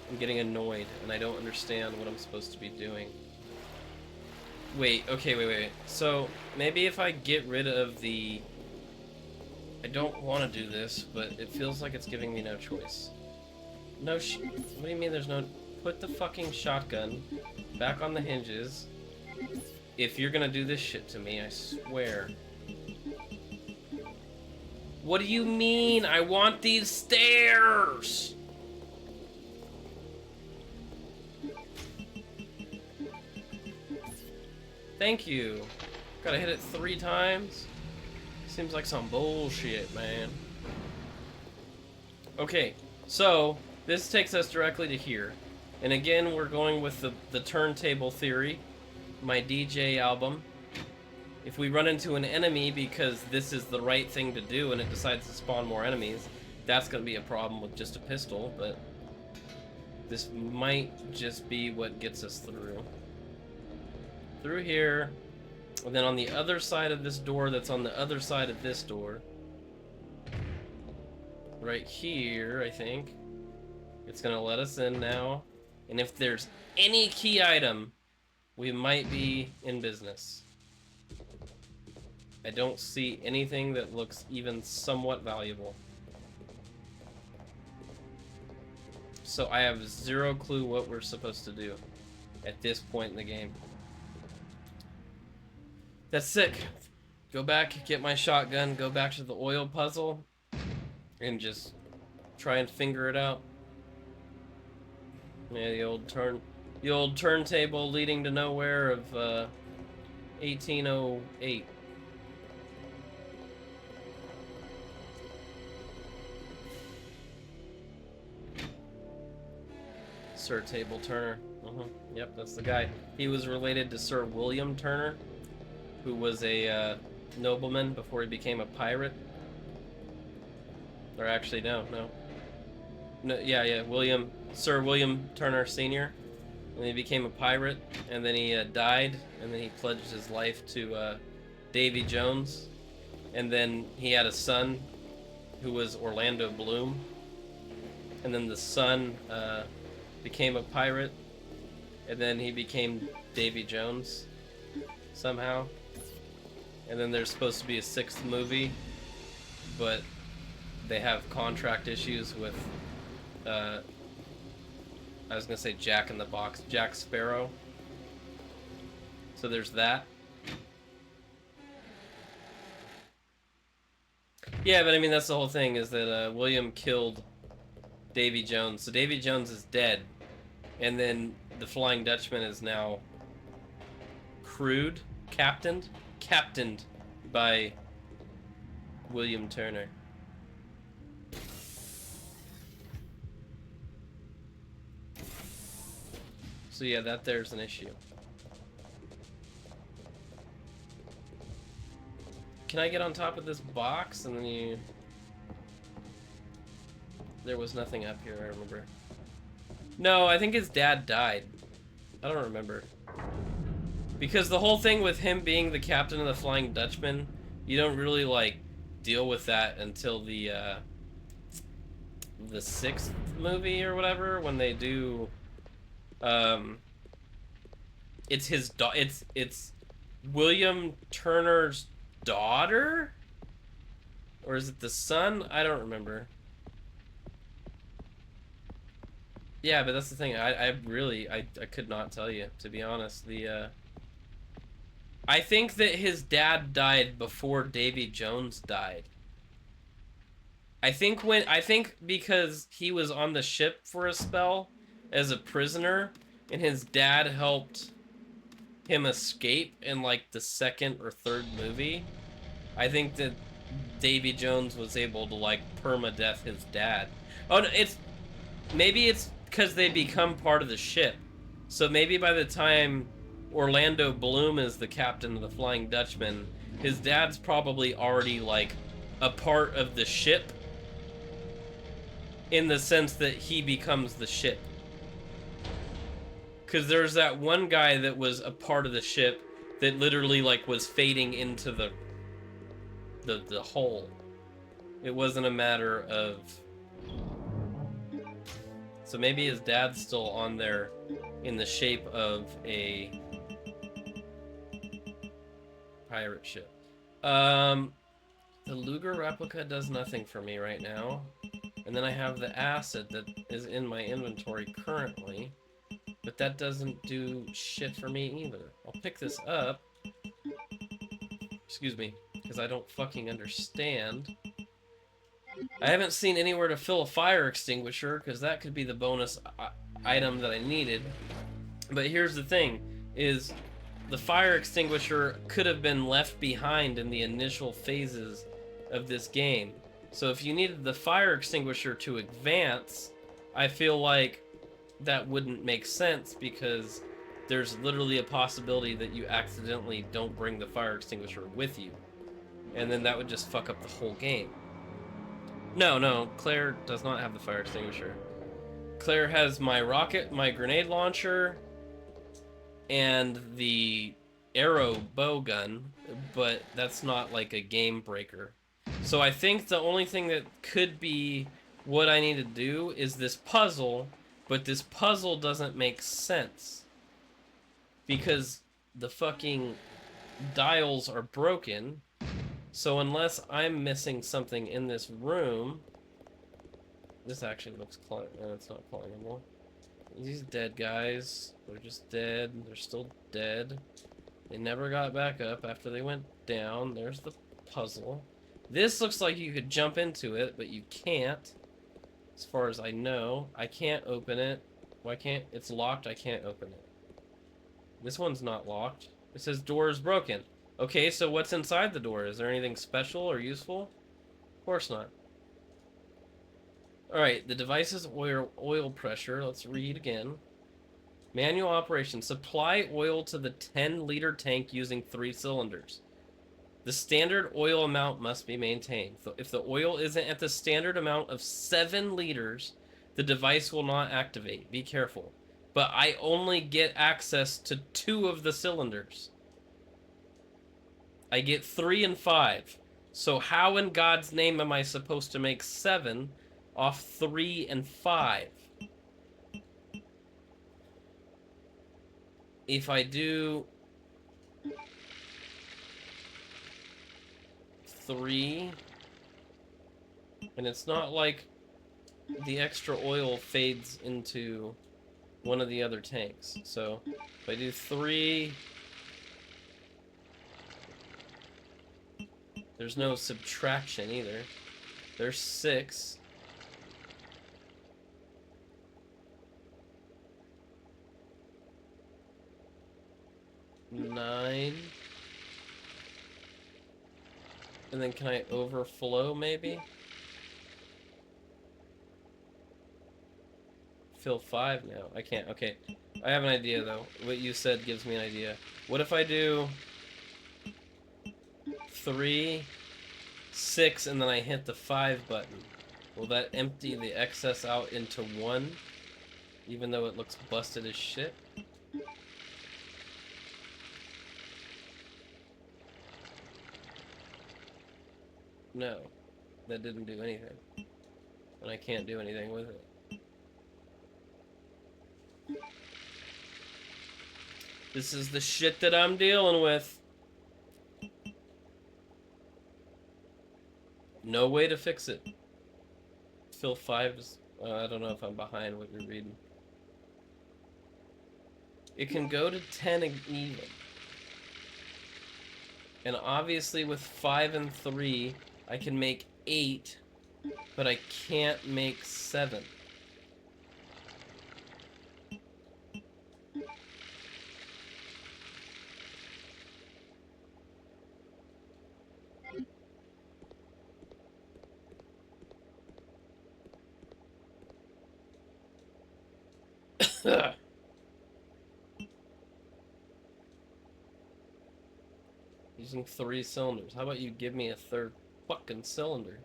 I'm getting annoyed, and I don't understand what I'm supposed to be doing. Wait, okay, wait. So, maybe if I get rid of the... I don't want to do this, but it feels like it's giving me no choice. No what do you mean there's no... Put the fucking shotgun back on the hinges. If you're gonna do this shit to me, I swear. What do you mean? I want these stairs! Thank you. Gotta hit it 3 times? Seems like some bullshit, man. Okay, so this takes us directly to here. And again, we're going with the turntable theory, my DJ album. If we run into an enemy because this is the right thing to do and it decides to spawn more enemies, that's going to be a problem with just a pistol, but this might just be what gets us through. Through here, and then on the other side of this door that's on the other side of this door, right here, I think, it's going to let us in now. And if there's any key item, we might be in business. I don't see anything that looks even somewhat valuable. So I have 0 clue what we're supposed to do at this point in the game. That's sick. Go back, get my shotgun, go back to the oil puzzle, and just try and figure it out. Yeah, the old turntable leading to nowhere of 1808. Sir Table Turner. Yep, that's the guy. He was related to Sir William Turner, who was a nobleman before he became a pirate. Or actually, no, Sir William Turner Sr. And he became a pirate, and then he died, and then he pledged his life to Davy Jones. And then he had a son who was Orlando Bloom. And then the son became a pirate, and then he became Davy Jones somehow. And then there's supposed to be a 6th movie, but they have contract issues with I was gonna say Jack in the Box, Jack Sparrow. So there's that. Yeah, but I mean that's the whole thing, is that William killed Davy Jones. So Davy Jones is dead, and then the Flying Dutchman is now captained by William Turner. So yeah, there's an issue. Can I get on top of this box and then you... There was nothing up here, I remember. No, I think his dad died. I don't remember. Because the whole thing with him being the captain of the Flying Dutchman, you don't really, like, deal with that until the 6th movie or whatever, when they do, it's his it's William Turner's daughter? Or is it the son? I don't remember. Yeah, but that's the thing. I really could not tell you, to be honest. I think that his dad died before Davy Jones died. I think because he was on the ship for a spell as a prisoner, and his dad helped him escape in like the 2nd or 3rd movie. I think that Davy Jones was able to like permadeath his dad. Oh no, maybe it's because they become part of the ship. So maybe by the time Orlando Bloom is the captain of the Flying Dutchman, his dad's probably already like a part of the ship, in the sense that he becomes the ship. Because there's that one guy that was a part of the ship that literally like was fading into the hole. It wasn't a matter of... So maybe his dad's still on there in the shape of a pirate ship. The Luger replica does nothing for me right now. And then I have the acid that is in my inventory currently. But that doesn't do shit for me either. I'll pick this up. Excuse me, because I don't fucking understand. I haven't seen anywhere to fill a fire extinguisher, because that could be the bonus item that I needed. But here's the thing, is the fire extinguisher could have been left behind in the initial phases of this game. So if you needed the fire extinguisher to advance, I feel like that wouldn't make sense, because there's literally a possibility that you accidentally don't bring the fire extinguisher with you. And then that would just fuck up the whole game. No, Claire does not have the fire extinguisher. Claire has my rocket, my grenade launcher, and the arrow bow gun, but that's not like a game breaker. So I think the only thing that could be what I need to do is this puzzle, but this puzzle doesn't make sense, because the fucking dials are broken. So unless I'm missing something in this room... This actually looks client. No, it's not client anymore. These dead guys, they're just dead. They're still dead. They never got back up after they went down. There's the puzzle. This looks like you could jump into it, but you can't. As far as I know. I can't open it. Why can't... It's locked, I can't open it. This one's not locked. It says door is broken. Okay, so what's inside the door? Is there anything special or useful? Of course not. Alright, the device's oil pressure. Let's read again. Manual operation. Supply oil to the 10-liter tank using 3 cylinders. The standard oil amount must be maintained. So if the oil isn't at the standard amount of 7 liters, the device will not activate. Be careful. But I only get access to 2 of the cylinders. I get 3 and 5. So how in God's name am I supposed to make 7 off 3 and 5? If I do 3, and it's not like the extra oil fades into one of the other tanks. So if I do 3, there's no subtraction either. There's 6. Nine. And then can I overflow maybe? Fill 5 now. I can't. Okay. I have an idea, though. What you said gives me an idea. What if I do 3, 6, and then I hit the 5 button? Will that empty the excess out into 1, even though it looks busted as shit? No, that didn't do anything. And I can't do anything with it. This is the shit that I'm dealing with. No way to fix it. Fill 5's... I don't know if I'm behind what you're reading. It can go to 10 even. And obviously with 5 and 3, I can make 8, but I can't make 7. Using 3 cylinders. How about you give me a 3rd fucking cylinder?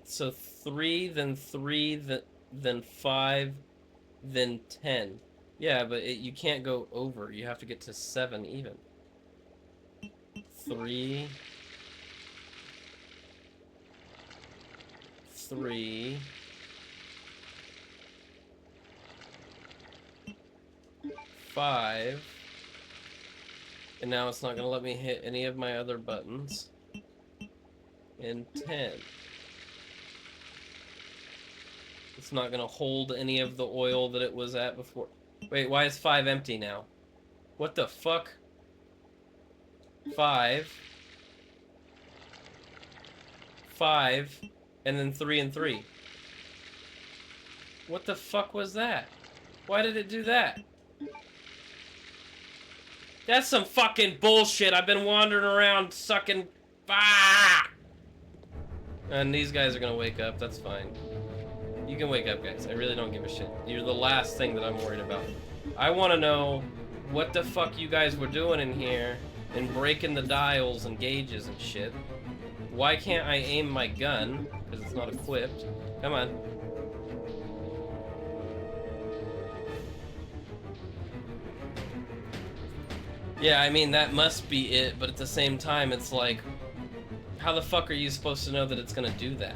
So 3, then 3, then 5, then 10. Yeah, but you can't go over. You have to get to 7 even. 3, 3, 5, and now it's not going to let me hit any of my other buttons, and 10. It's not going to hold any of the oil that it was at before. Wait, why is 5 empty now? What the fuck? 5, 5, and then 3 and 3. What the fuck was that? Why did it do that? That's some fucking bullshit. I've been wandering around sucking... Ah! And these guys are gonna wake up. That's fine. You can wake up, guys. I really don't give a shit. You're the last thing that I'm worried about. I want to know what the fuck you guys were doing in here and breaking the dials and gauges and shit. Why can't I aim my gun? Because it's not equipped. Come on. Yeah, I mean, that must be it, but at the same time, it's like, how the fuck are you supposed to know that it's gonna do that?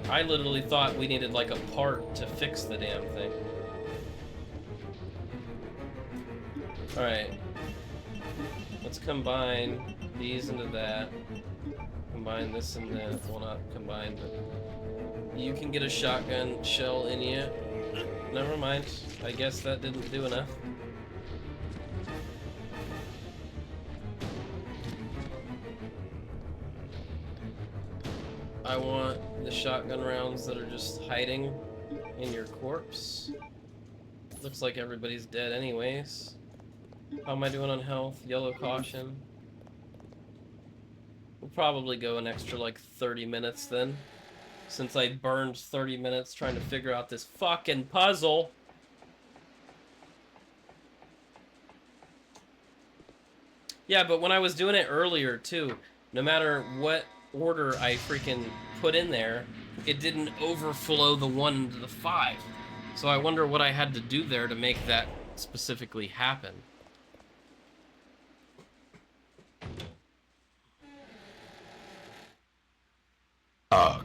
I literally thought we needed, like, a part to fix the damn thing. Alright. Let's combine these into that. Combine this and that. Well, not combine, but... You can get a shotgun shell in you. Never mind. I guess that didn't do enough. I want the shotgun rounds that are just hiding in your corpse. Looks like everybody's dead anyways. How am I doing on health? Yellow caution. We'll probably go an extra like 30 minutes then, since I burned 30 minutes trying to figure out this fucking puzzle. Yeah, but when I was doing it earlier too, no matter what order I freaking put in there, it didn't overflow the 1 to the 5. So I wonder what I had to do there to make that specifically happen.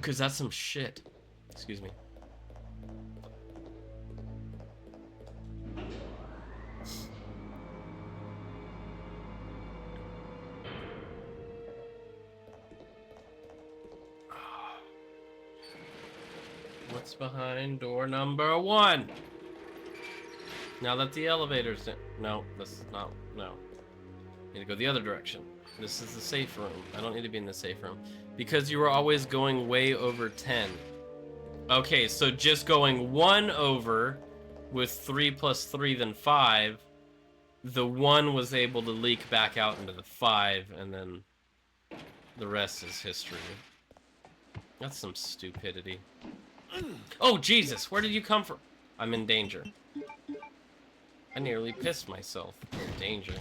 Cause that's some shit. Excuse me. What's behind door number 1? Now that the elevator's in... No, this is not... No. Need to go the other direction. This is the safe room. I don't need to be in the safe room. Because you were always going way over 10. Okay, so just going 1 over with 3 plus 3 then 5, the 1 was able to leak back out into the 5, and then the rest is history. That's some stupidity. Oh, Jesus! Where did you come from? I'm in danger. I nearly pissed myself. In danger.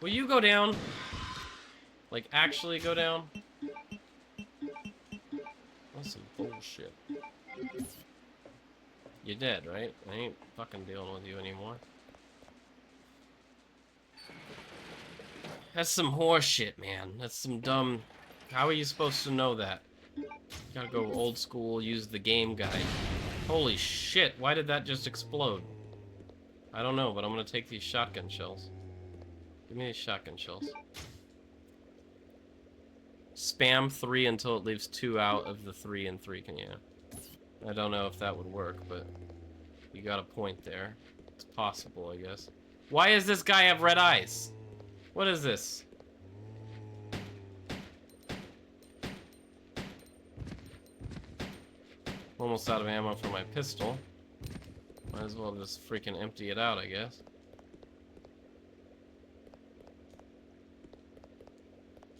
Will you go down? Like, actually go down? That's some bullshit. You're dead, right? I ain't fucking dealing with you anymore. That's some horse shit, man. That's some dumb... How are you supposed to know that? You gotta go old school, use the game guide. Holy shit, why did that just explode? I don't know, but I'm gonna take these shotgun shells. Give me these shotgun shells. Spam 3 until it leaves 2 out of the 3 and 3 can, yeah. I don't know if that would work, but you got a point there. It's possible, I guess. Why does this guy have red eyes? What is this? Almost out of ammo for my pistol. Might as well just freaking empty it out, I guess.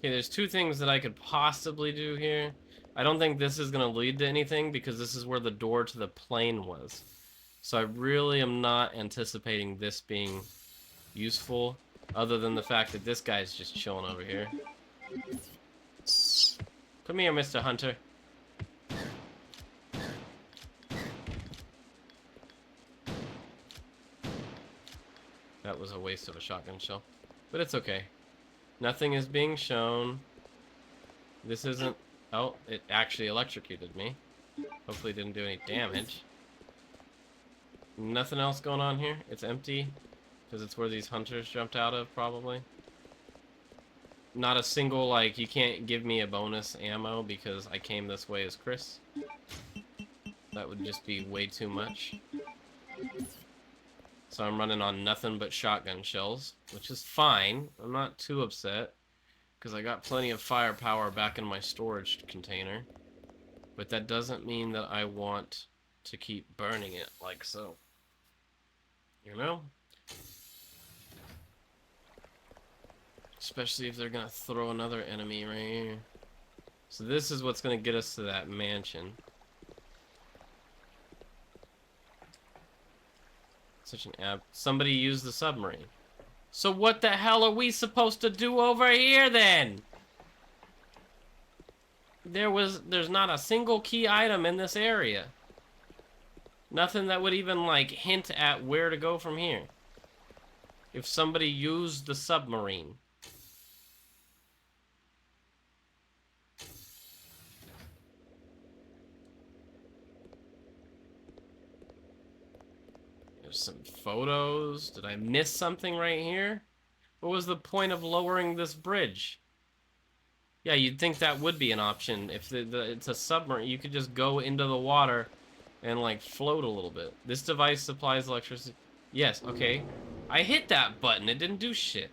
Okay, there's 2 things that I could possibly do here. I don't think this is going to lead to anything because this is where the door to the plane was. So I really am not anticipating this being useful, other than the fact that this guy's just chilling over here. Come here, Mr. Hunter. That was a waste of a shotgun shell, but it's okay. Nothing is being shown. This isn't... Oh, it actually electrocuted me. Hopefully it didn't do any damage. Nothing else going on here. It's empty. Because it's where these hunters jumped out of, probably. Not a single, like, you can't give me a bonus ammo because I came this way as Chris. That would just be way too much. So I'm running on nothing but shotgun shells, which is fine. I'm not too upset, because I got plenty of firepower back in my storage container. But that doesn't mean that I want to keep burning it like so. You know? Especially if they're gonna throw another enemy right here. So this is what's gonna get us to that mansion. Such an app. Somebody used the submarine. So what the hell are we supposed to do over here then? There's not a single key item in this area. Nothing that would even like hint at where to go from here. If somebody used the submarine. There's some photos. Did I miss something right here? What was the point of lowering this bridge? Yeah, you'd think that would be an option. If it's a submarine, you could just go into the water and like float a little bit. This device supplies electricity. Yes, okay. I hit that button. It didn't do shit.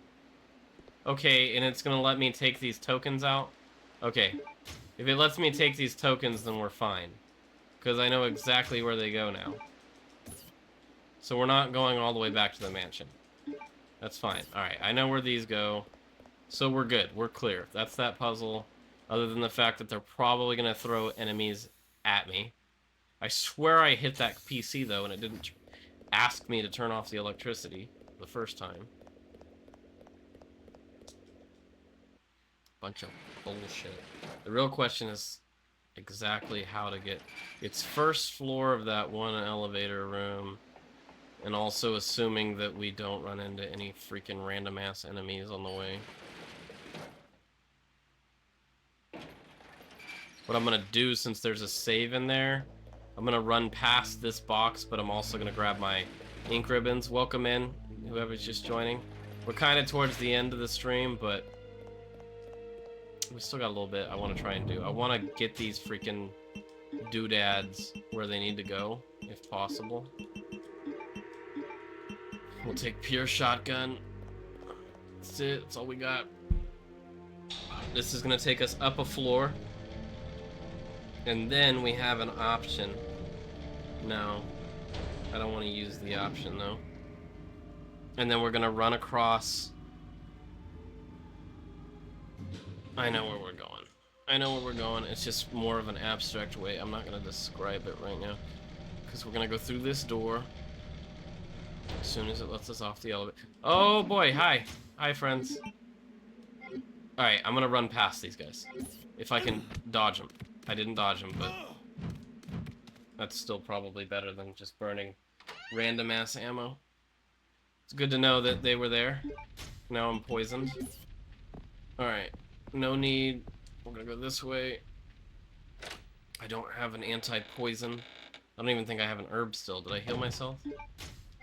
Okay, and it's gonna let me take these tokens out? Okay. If it lets me take these tokens, then we're fine. Because I know exactly where they go now. So we're not going all the way back to the mansion. That's fine. Alright, I know where these go. So we're good. We're clear. That's that puzzle. Other than the fact that they're probably going to throw enemies at me. I swear I hit that PC, though, and it didn't ask me to turn off the electricity the first time. Bunch of bullshit. The real question is exactly how to get... It's first floor of that one elevator room. And also assuming that we don't run into any freaking random-ass enemies on the way. What I'm gonna do, since there's a save in there, I'm gonna run past this box, but I'm also gonna grab my ink ribbons. Welcome in, whoever's just joining. We're kind of towards the end of the stream, but we still got a little bit I want to try and do. I want to get these freaking doodads where they need to go, if possible. We'll take pure shotgun. That's it. That's all we got. This is gonna take us up a floor. And then we have an option. No. I don't want to use the option, though. And then we're gonna run across I know where we're going. I know where we're going. It's just more of an abstract way. I'm not going to describe it right now. Because we're going to go through this door. As soon as it lets us off the elevator. Oh boy, hi. Hi, friends. Alright, I'm going to run past these guys. If I can dodge them. I didn't dodge them, but... that's still probably better than just burning random ass ammo. It's good to know that they were there. Now I'm poisoned. Alright, no need. We're gonna go this way. I don't have an anti-poison. I don't even think I have an herb still. Did I heal myself?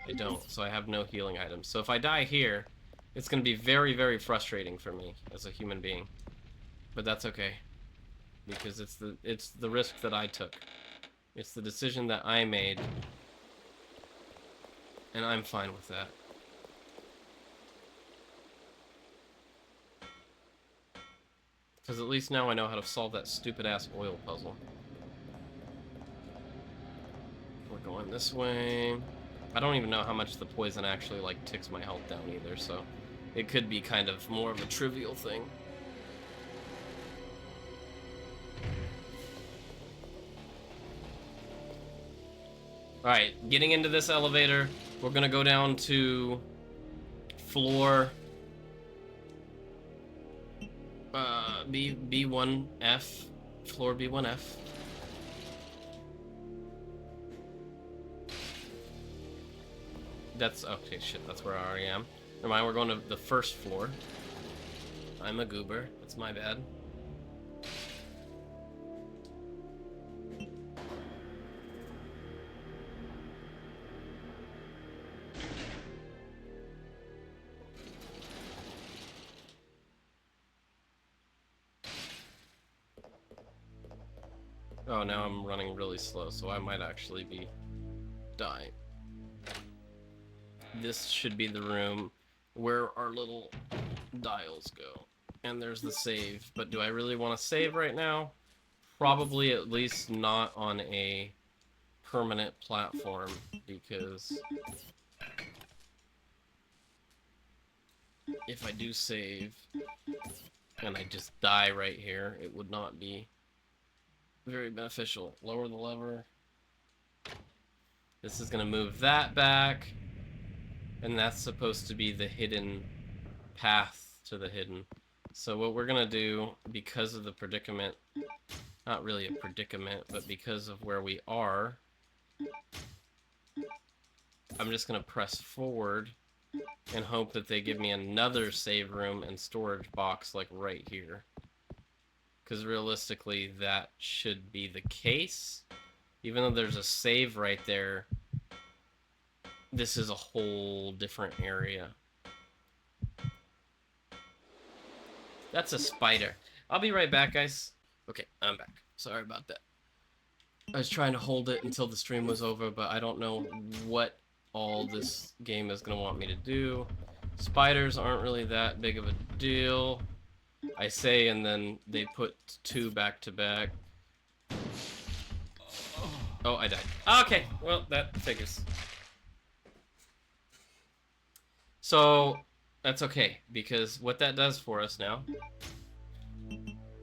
I don't, so I have no healing items. So if I die here, it's gonna be very, very frustrating for me as a human being. But that's okay. Because it's the risk that I took. It's the decision that I made. And I'm fine with that. Because at least now I know how to solve that stupid-ass oil puzzle. We're going this way. I don't even know how much the poison actually, like, ticks my health down either, so... it could be kind of more of a trivial thing. Alright, getting into this elevator, we're gonna go down to... floor... B1F. Floor B1F. That's... okay, shit, that's where I already am. Never mind, we're going to the first floor. I'm a goober. That's my bad. Oh, now I'm running really slow, so I might actually be dying. This should be the room where our little dials go. And there's the save. But do I really want to save right now? Probably at least not on a permanent platform, because if I do save and I just die right here, it would not be very beneficial. Lower the lever. This is gonna move that back, and that's supposed to be the hidden path to the hidden. So what we're gonna do, because of the predicament, not really a predicament, but because of where we are, I'm just gonna press forward and hope that they give me another save room and storage box like right here. Because realistically, that should be the case. Even though there's a save right there, this is a whole different area. That's a spider. I'll be right back, guys. Okay, I'm back. Sorry about that. I was trying to hold it until the stream was over, but I don't know what all this game is going to want me to do. Spiders aren't really that big of a deal. I say, and then they put two back to back. Oh, I died. Okay, well, that figures. So, that's okay, because what that does for us now...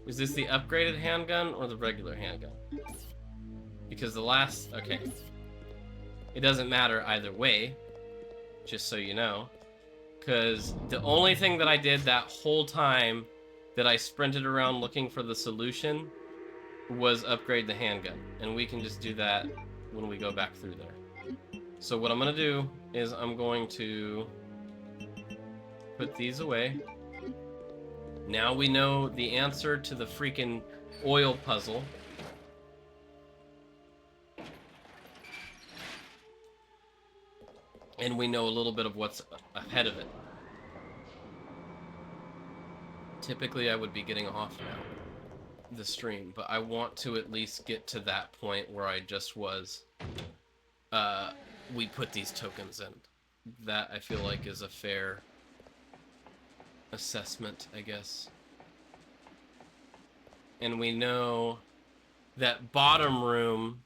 is this the upgraded handgun or the regular handgun? Because the last... okay. It doesn't matter either way, just so you know. Because the only thing that I did that whole time that I sprinted around looking for the solution was upgrade the handgun. And we can just do that when we go back through there. So what I'm going to do is I'm going to put these away. Now we know the answer to the freaking oil puzzle. And we know a little bit of what's ahead of it. Typically, I would be getting off now, the stream, but I want to at least get to that point where I just was. We put these tokens in. That, I feel like, is a fair assessment, I guess. And we know that bottom room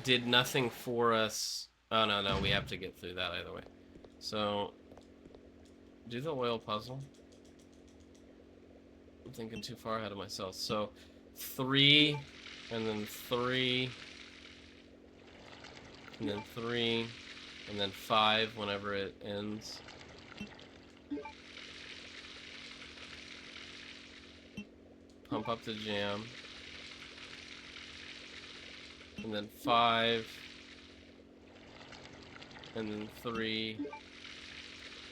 did nothing for us. Oh, no, we have to get through that either way. So, do the oil puzzle. I'm thinking too far ahead of myself. So 3, and then 3, and then 3, and then 5 whenever it ends. Pump up the jam. And then 5. And then 3.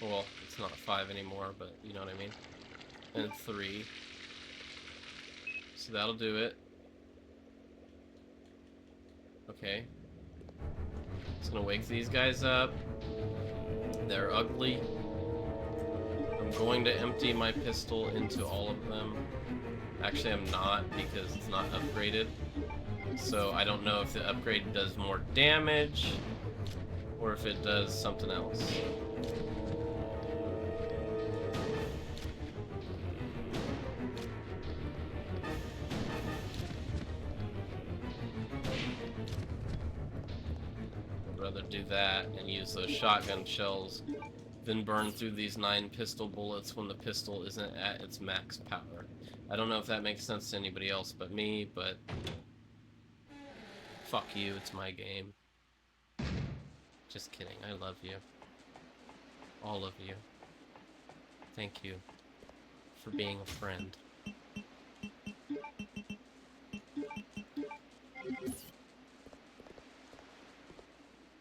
Well, it's not 5 anymore, but you know what I mean. And 3. So that'll do it. Okay. It's gonna wake these guys up. They're ugly. I'm going to empty my pistol into all of them. Actually, I'm not, because it's not upgraded. So I don't know if the upgrade does more damage or if it does something else. I'd rather do that and use those shotgun shells than burn through these 9 pistol bullets when the pistol isn't at its max power. I don't know if that makes sense to anybody else but me, but fuck you, it's my game. Just kidding, I love you. All of you. Thank you for being a friend.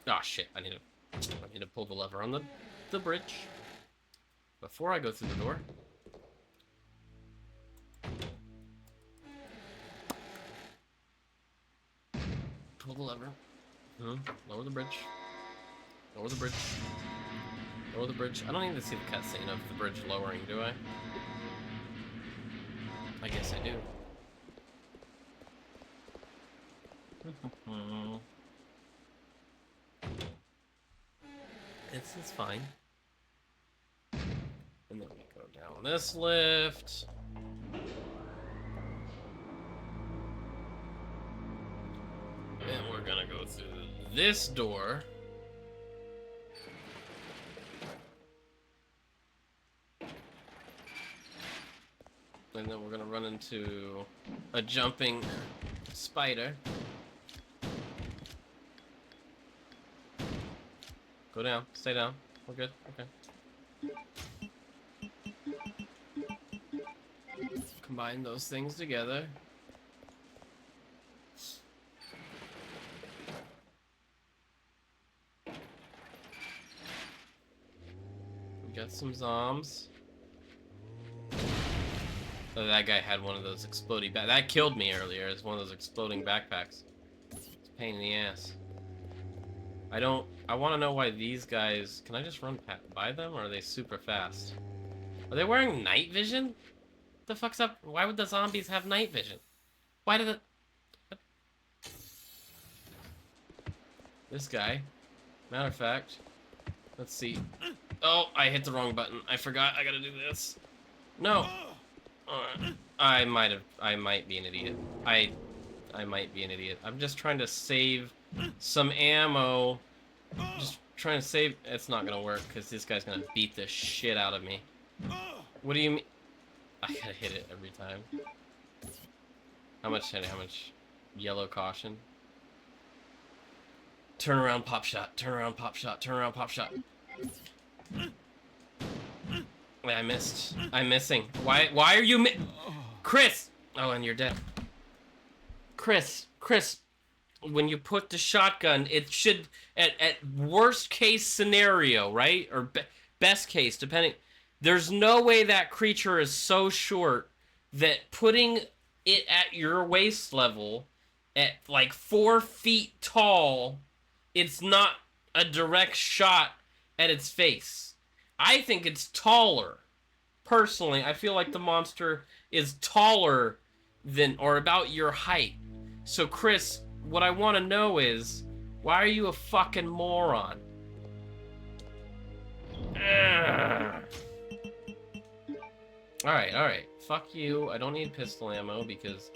Oh shit, I need to pull the lever on the bridge before I go through the door. Pull the lever. Lower the bridge. Lower the bridge. Lower the bridge. I don't need to see the cutscene of the bridge lowering, do I? I guess I do. It's fine. And then we go down this lift. And we're gonna go through this door. And then we're gonna run into a jumping spider. Go down, stay down. We're good, okay. Combine those things together. We got some zombs. Oh, that guy had one of those exploding that killed me earlier. It's one of those exploding backpacks. It's a pain in the ass. I want to know why these guys... Can I just run by them, or are they super fast? Are they wearing night vision? What the fuck's up? Why would the zombies have night vision? Why did it... This guy. Matter of fact, let's see. Oh, I hit the wrong button. I forgot. I gotta do this. No. I might be an idiot. I might be an idiot. I'm just trying to save some ammo. Just trying to save... It's not gonna work, because this guy's gonna beat the shit out of me. What do you mean? I gotta hit it every time. How much hit it? How much? Yellow caution. Turn around, pop shot. Turn around, pop shot. Turn around, pop shot. Wait, I missed. I'm missing. Why are you Chris! Oh, and you're dead. Chris, when you put the shotgun, it should, at worst case scenario, right? Or best case, depending. There's no way that creature is so short that putting it at your waist level, at like 4 feet tall, it's not a direct shot at its face. I think it's taller. Personally, I feel like the monster is taller than, or about your height. So, Chris, what I want to know is, why are you a fucking moron? Alright. Fuck you. I don't need pistol ammo because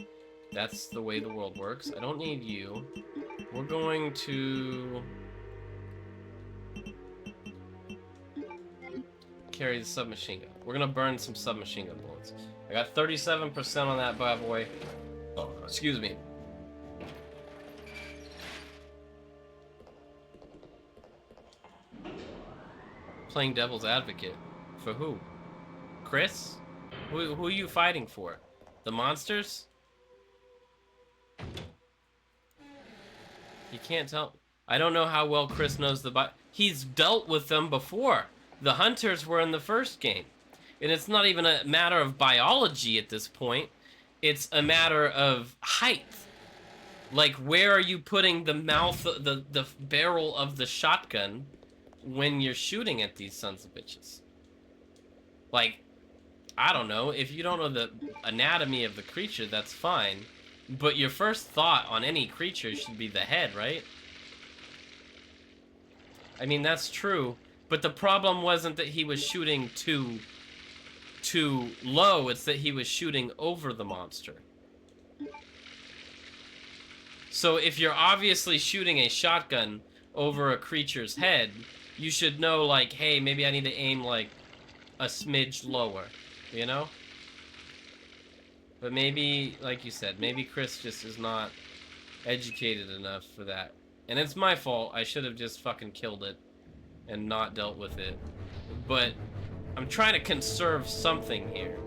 that's the way the world works. I don't need you. We're going to... carry the submachine gun. We're gonna burn some submachine gun bullets. I got 37% on that bad boy. Oh, excuse me. Playing devil's advocate. For who? Chris? Who are you fighting for? The monsters? You can't tell. I don't know how well Chris knows the he's dealt with them before. The hunters were in the first game. And it's not even a matter of biology at this point. It's a matter of height. Like, where are you putting the mouth, the barrel of the shotgun when you're shooting at these sons of bitches? Like, I don't know. If you don't know the anatomy of the creature, that's fine. But your first thought on any creature should be the head, right? I mean, that's true. But the problem wasn't that he was shooting too low. It's that he was shooting over the monster. So if you're obviously shooting a shotgun over a creature's head, you should know, like, hey, maybe I need to aim, like, a smidge lower, you know? But maybe, like you said, maybe Chris just is not educated enough for that. And it's my fault. I should have just fucking killed it and not dealt with it. But I'm trying to conserve something here.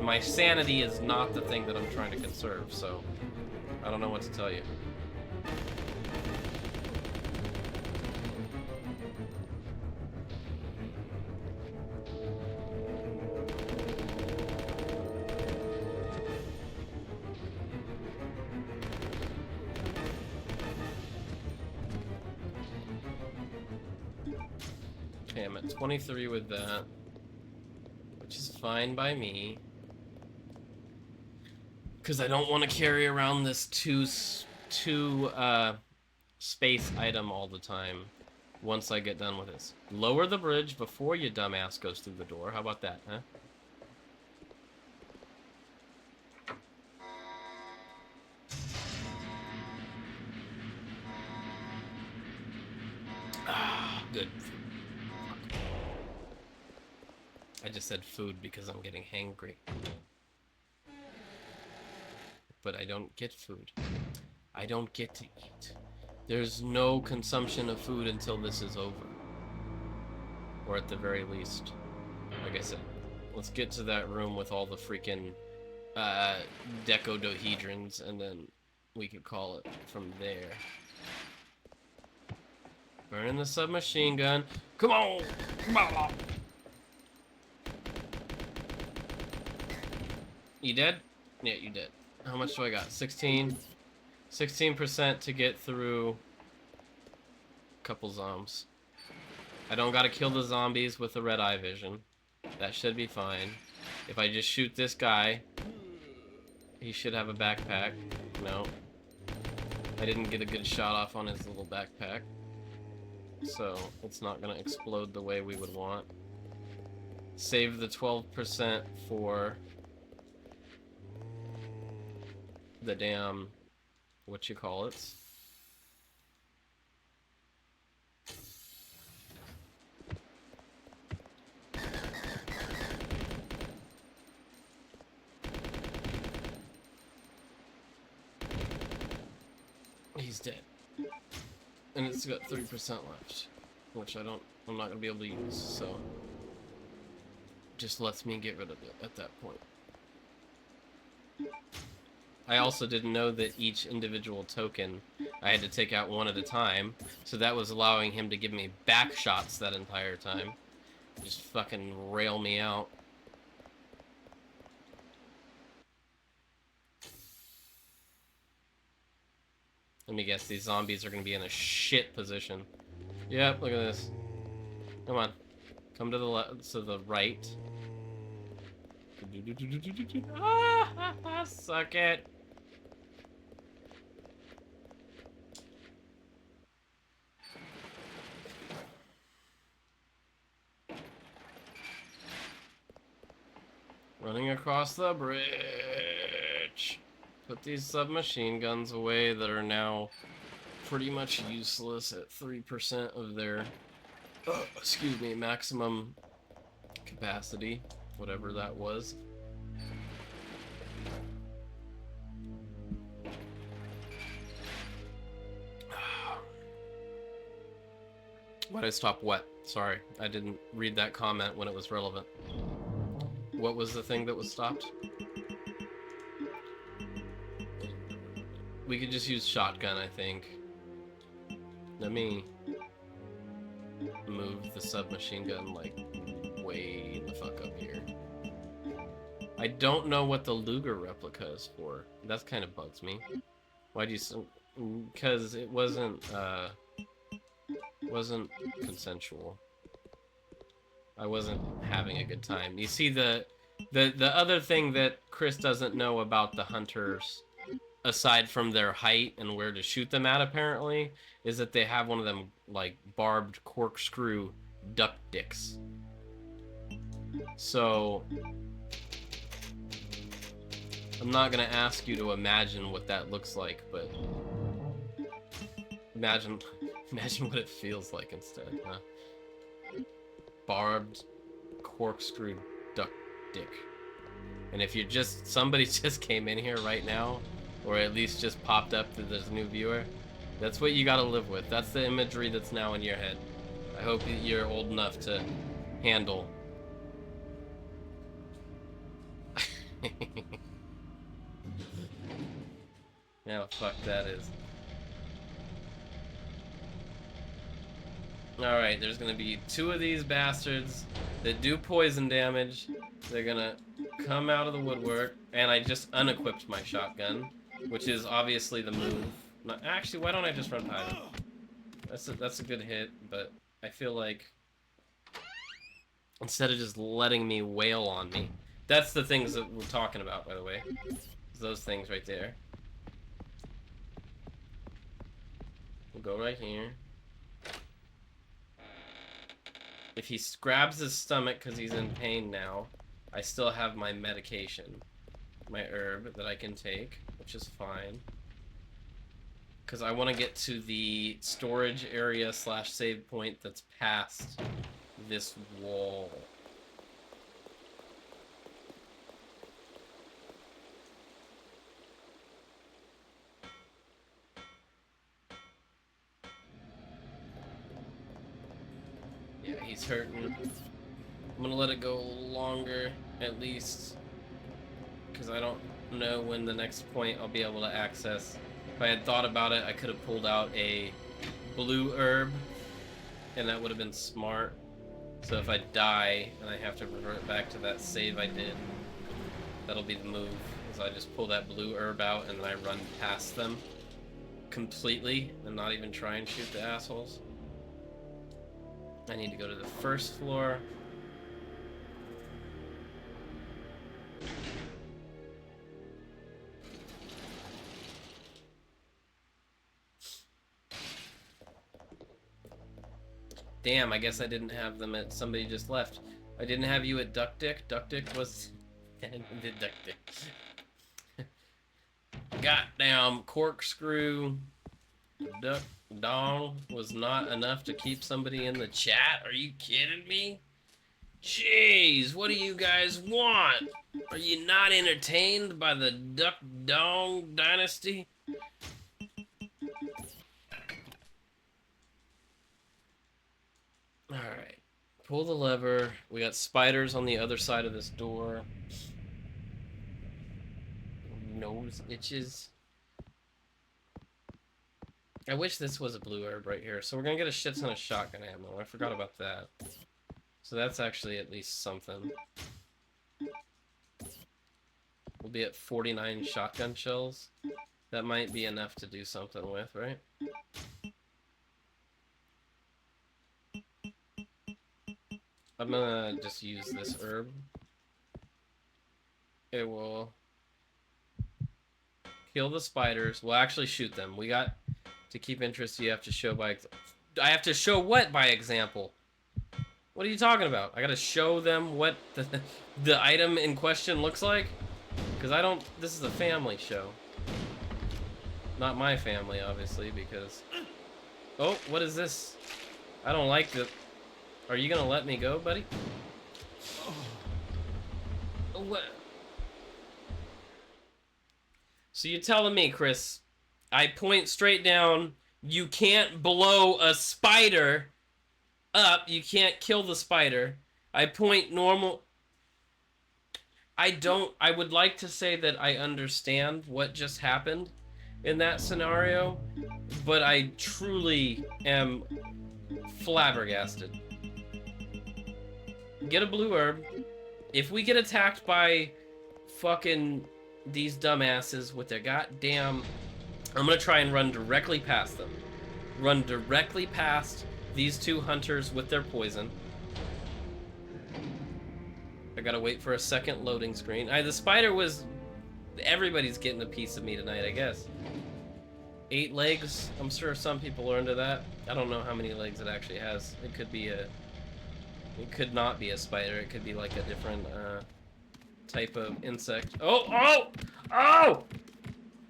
My sanity is not the thing that I'm trying to conserve, so I don't know what to tell you. Okay, I'm at 23 with that, which is fine by me. Because I don't want to carry around this two space item all the time once I get done with this. Lower the bridge before your dumbass goes through the door. How about that, huh? Ah, good. I just said food because I'm getting hangry. But I don't get food. I don't get to eat. There's no consumption of food until this is over. Or at the very least, like I said, let's get to that room with all the freaking decodahedrons, and then we could call it from there. Burning the submachine gun. Come on! Come on! You dead? Yeah, you did. How much do I got? 16? 16% to get through a couple zombies. I don't gotta kill the zombies with the red eye vision. That should be fine. If I just shoot this guy, he should have a backpack. No. I didn't get a good shot off on his little backpack. So, it's not gonna explode the way we would want. Save the 12% for the damn, what you call it. He's dead. And it's got 3% left, which I'm not gonna be able to use, so just lets me get rid of it at that point. I also didn't know that each individual token I had to take out one at a time, so that was allowing him to give me back shots that entire time. Just fucking rail me out. Let me guess, these zombies are gonna be in a shit position. Yep, look at this. Come on. Come to the left, to the right. Ah, suck it. Running across the bridge. Put these submachine guns away that are now pretty much useless at 3% of their, excuse me, maximum capacity, whatever that was. Why'd I stop what? Sorry, I didn't read that comment when it was relevant. What was the thing that was stopped? We could just use shotgun, I think. Let me move the submachine gun, like, way the fuck up here. I don't know what the Luger replica is for. That kind of bugs me. Why do you... Because it wasn't consensual. I wasn't having a good time. You see, the other thing that Chris doesn't know about the hunters, aside from their height and where to shoot them at, apparently, is that they have one of them, like, barbed corkscrew duck dicks. So, I'm not gonna ask you to imagine what that looks like, but imagine what it feels like instead, huh? Barbed corkscrew duck dick. And if you're somebody just came in here right now, or at least just popped up to this new viewer, that's what you gotta live with. That's the imagery that's now in your head. I hope that you're old enough to handle. Now, fuck that is. Alright, there's gonna be 2 of these bastards that do poison damage. They're gonna come out of the woodwork, and I just unequipped my shotgun, which is obviously the move. Actually, why don't I just run by them? That's a good hit, but I feel like instead of just letting me wail on me, that's the things that we're talking about, by the way. Those things right there. We'll go right here. If he grabs his stomach because he's in pain now, I still have my medication, my herb that I can take, which is fine. Because I want to get to the storage area / save point that's past this wall. Yeah, he's hurting. I'm gonna let it go longer, at least, because I don't know when the next point I'll be able to access. If I had thought about it, I could have pulled out a blue herb, and that would have been smart. So if I die and I have to revert back to that save I did, that'll be the move, is I just pull that blue herb out and then I run past them completely and not even try and shoot the assholes. I need to go to the first floor. Damn, I guess I didn't have them at... Somebody just left. I didn't have you at Duck Dick. Duck Dick was... the Duck Dick. Goddamn corkscrew duck dong was not enough to keep somebody in the chat? Are you kidding me? Jeez, what do you guys want? Are you not entertained by the Duck Dong dynasty? Alright. Pull the lever. We got spiders on the other side of this door. Nose itches. I wish this was a blue herb right here. So we're gonna get a shit ton of shotgun ammo. I forgot about that. So that's actually at least something. We'll be at 49 shotgun shells. That might be enough to do something with, right? I'm gonna just use this herb. It will kill the spiders. We'll actually shoot them. We got to keep interest. You have to show by... I have to show what by example? What are you talking about? I gotta show them what the item in question looks like? Because I don't... This is a family show. Not my family, obviously, because... Oh, what is this? I don't like the... Are you gonna let me go, buddy? What? So you're telling me, Chris, I point straight down, you can't blow a spider up, you can't kill the spider. I point normal... I would like to say that I understand what just happened in that scenario, but I truly am flabbergasted. Get a blue herb. If we get attacked by fucking these dumbasses with their goddamn... I'm gonna try and run directly past them. Run directly past these two hunters with their poison. I gotta wait for a second loading screen. The spider was... Everybody's getting a piece of me tonight, I guess. 8 legs. I'm sure some people are into that. I don't know how many legs it actually has. It could be a... It could not be a spider. It could be like a different type of insect. Oh! Oh! Oh!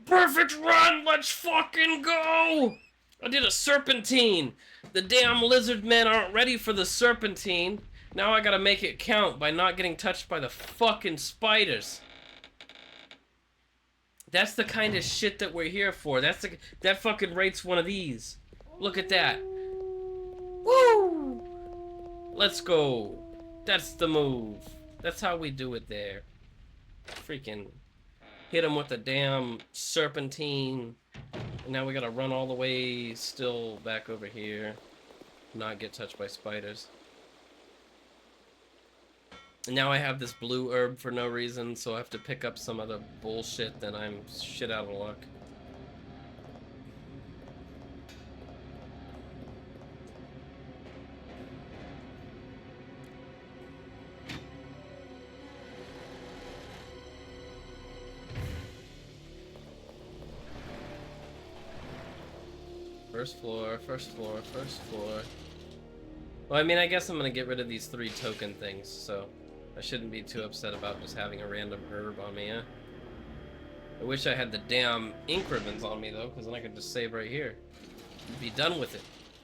Perfect run! Let's fucking go! I did a serpentine. The damn lizard men aren't ready for the serpentine. Now I gotta make it count by not getting touched by the fucking spiders. That's the kind of shit that we're here for. That fucking rates one of these. Look at that. Woo! Let's go. That's the move. That's how we do it there. Freaking hit him with the damn serpentine. And now we gotta run all the way still back over here. Not get touched by spiders. And now I have this blue herb for no reason, so I have to pick up some other bullshit, then I'm shit out of luck. First floor, first floor, first floor. Well, I mean, I guess I'm gonna get rid of these 3 token things, so I shouldn't be too upset about just having a random herb on me, eh? I wish I had the damn ink ribbons on me, though, because then I could just save right here. Be done with it.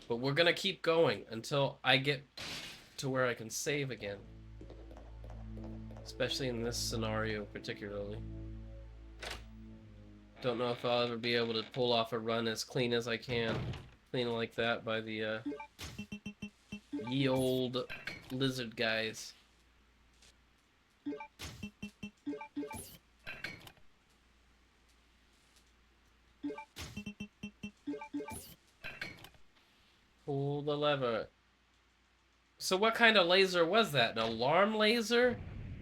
But we're gonna keep going until I get to where I can save again. Especially in this scenario, particularly. Don't know if I'll ever be able to pull off a run as clean as I can. Clean like that by the, ye old lizard guys. Pull the lever. So what kind of laser was that? An alarm laser?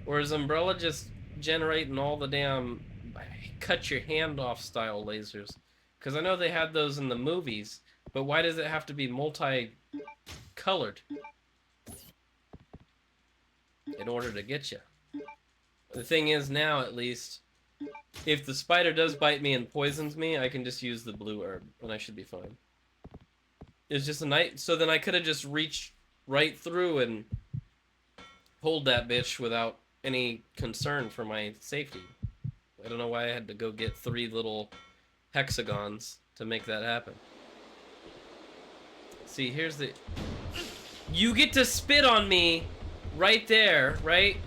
Or is Umbrella just generating all the damn cut your hand off style lasers? Because I know they had those in the movies, but why does it have to be multi-colored in order to get you? The thing is now, at least, if the spider does bite me and poisons me, I can just use the blue herb, and I should be fine. It's just a night, so then I could have just reached right through and pulled that bitch without any concern for my safety. I don't know why I had to go get 3 little hexagons to make that happen. See, here's the... You get to spit on me right there, right?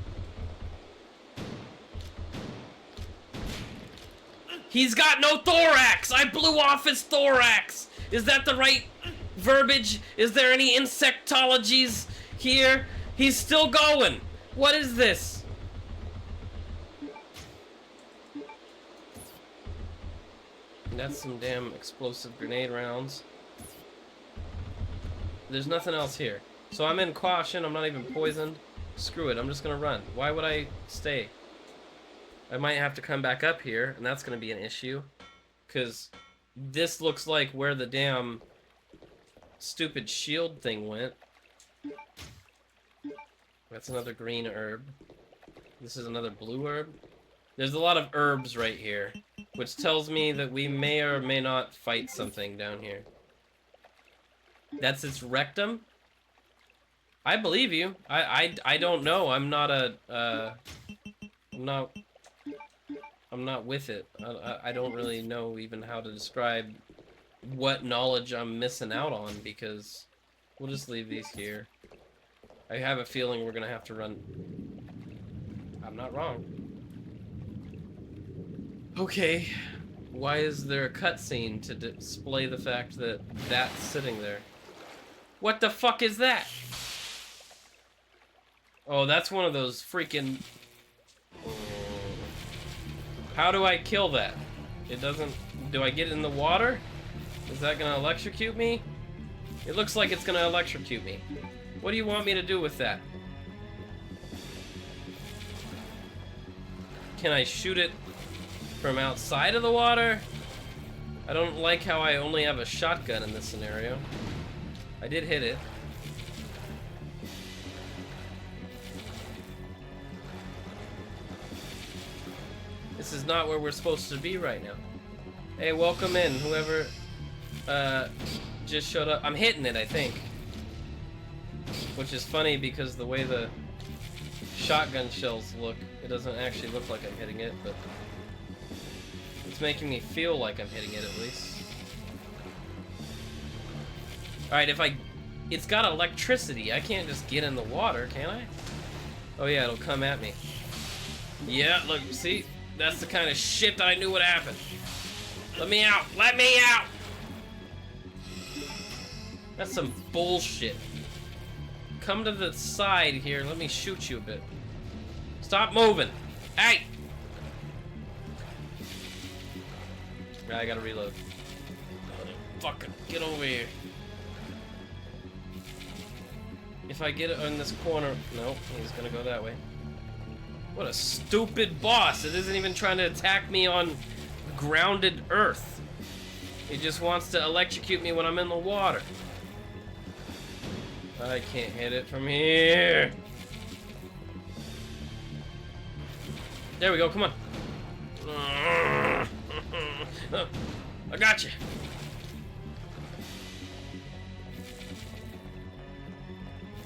He's got no thorax! I blew off his thorax! Is that the right verbiage? Is there any insectologies here? He's still going! What is this? That's some damn explosive grenade rounds. There's nothing else here. So I'm in caution, I'm not even poisoned. Screw it, I'm just gonna run. Why would I stay? I might have to come back up here, and that's gonna be an issue. Because this looks like where the damn stupid shield thing went. That's another green herb. This is another blue herb. There's a lot of herbs right here, which tells me that we may or may not fight something down here. That's its rectum? I believe you. I don't know. I'm not a, I'm not with it. I don't really know even how to describe what knowledge I'm missing out on, because we'll just leave these here. I have a feeling we're gonna have to run. I'm not wrong. Okay. Why is there a cutscene to display the fact that that's sitting there? What the fuck is that? Oh, that's one of those freaking... How do I kill that? It doesn't... Do I get it in the water? Is that gonna electrocute me? It looks like it's gonna electrocute me. What do you want me to do with that? Can I shoot it from outside of the water? I don't like how I only have a shotgun in this scenario. I did hit it. This is not where we're supposed to be right now. Hey, welcome in, whoever just showed up. I'm hitting it, I think. Which is funny because the way the shotgun shells look, it doesn't actually look like I'm hitting it, but it's making me feel like I'm hitting it at least. Alright, it's got electricity. I can't just get in the water, can I? Oh yeah, it'll come at me. Yeah, look, see? That's the kind of shit that I knew would happen. Let me out! Let me out! That's some bullshit. Come to the side here. Let me shoot you a bit. Stop moving! Hey! I gotta reload. Fucking get over here. If I get it in this corner... Nope, he's gonna go that way. What a stupid boss! It isn't even trying to attack me on grounded earth. It just wants to electrocute me when I'm in the water. I can't hit it from here. There we go, come on. I got you.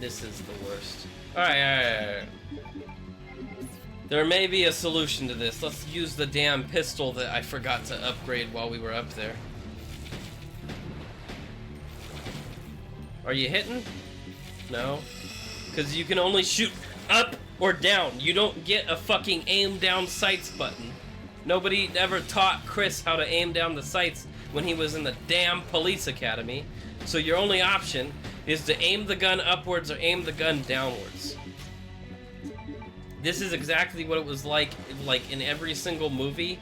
This is the worst. Alright. There may be a solution to this. Let's use the damn pistol that I forgot to upgrade while we were up there. Are you hitting? No. Because you can only shoot up or down. You don't get a fucking aim down sights button. Nobody ever taught Chris how to aim down the sights when he was in the damn police academy. So your only option is to aim the gun upwards or aim the gun downwards. This is exactly what it was like in every single movie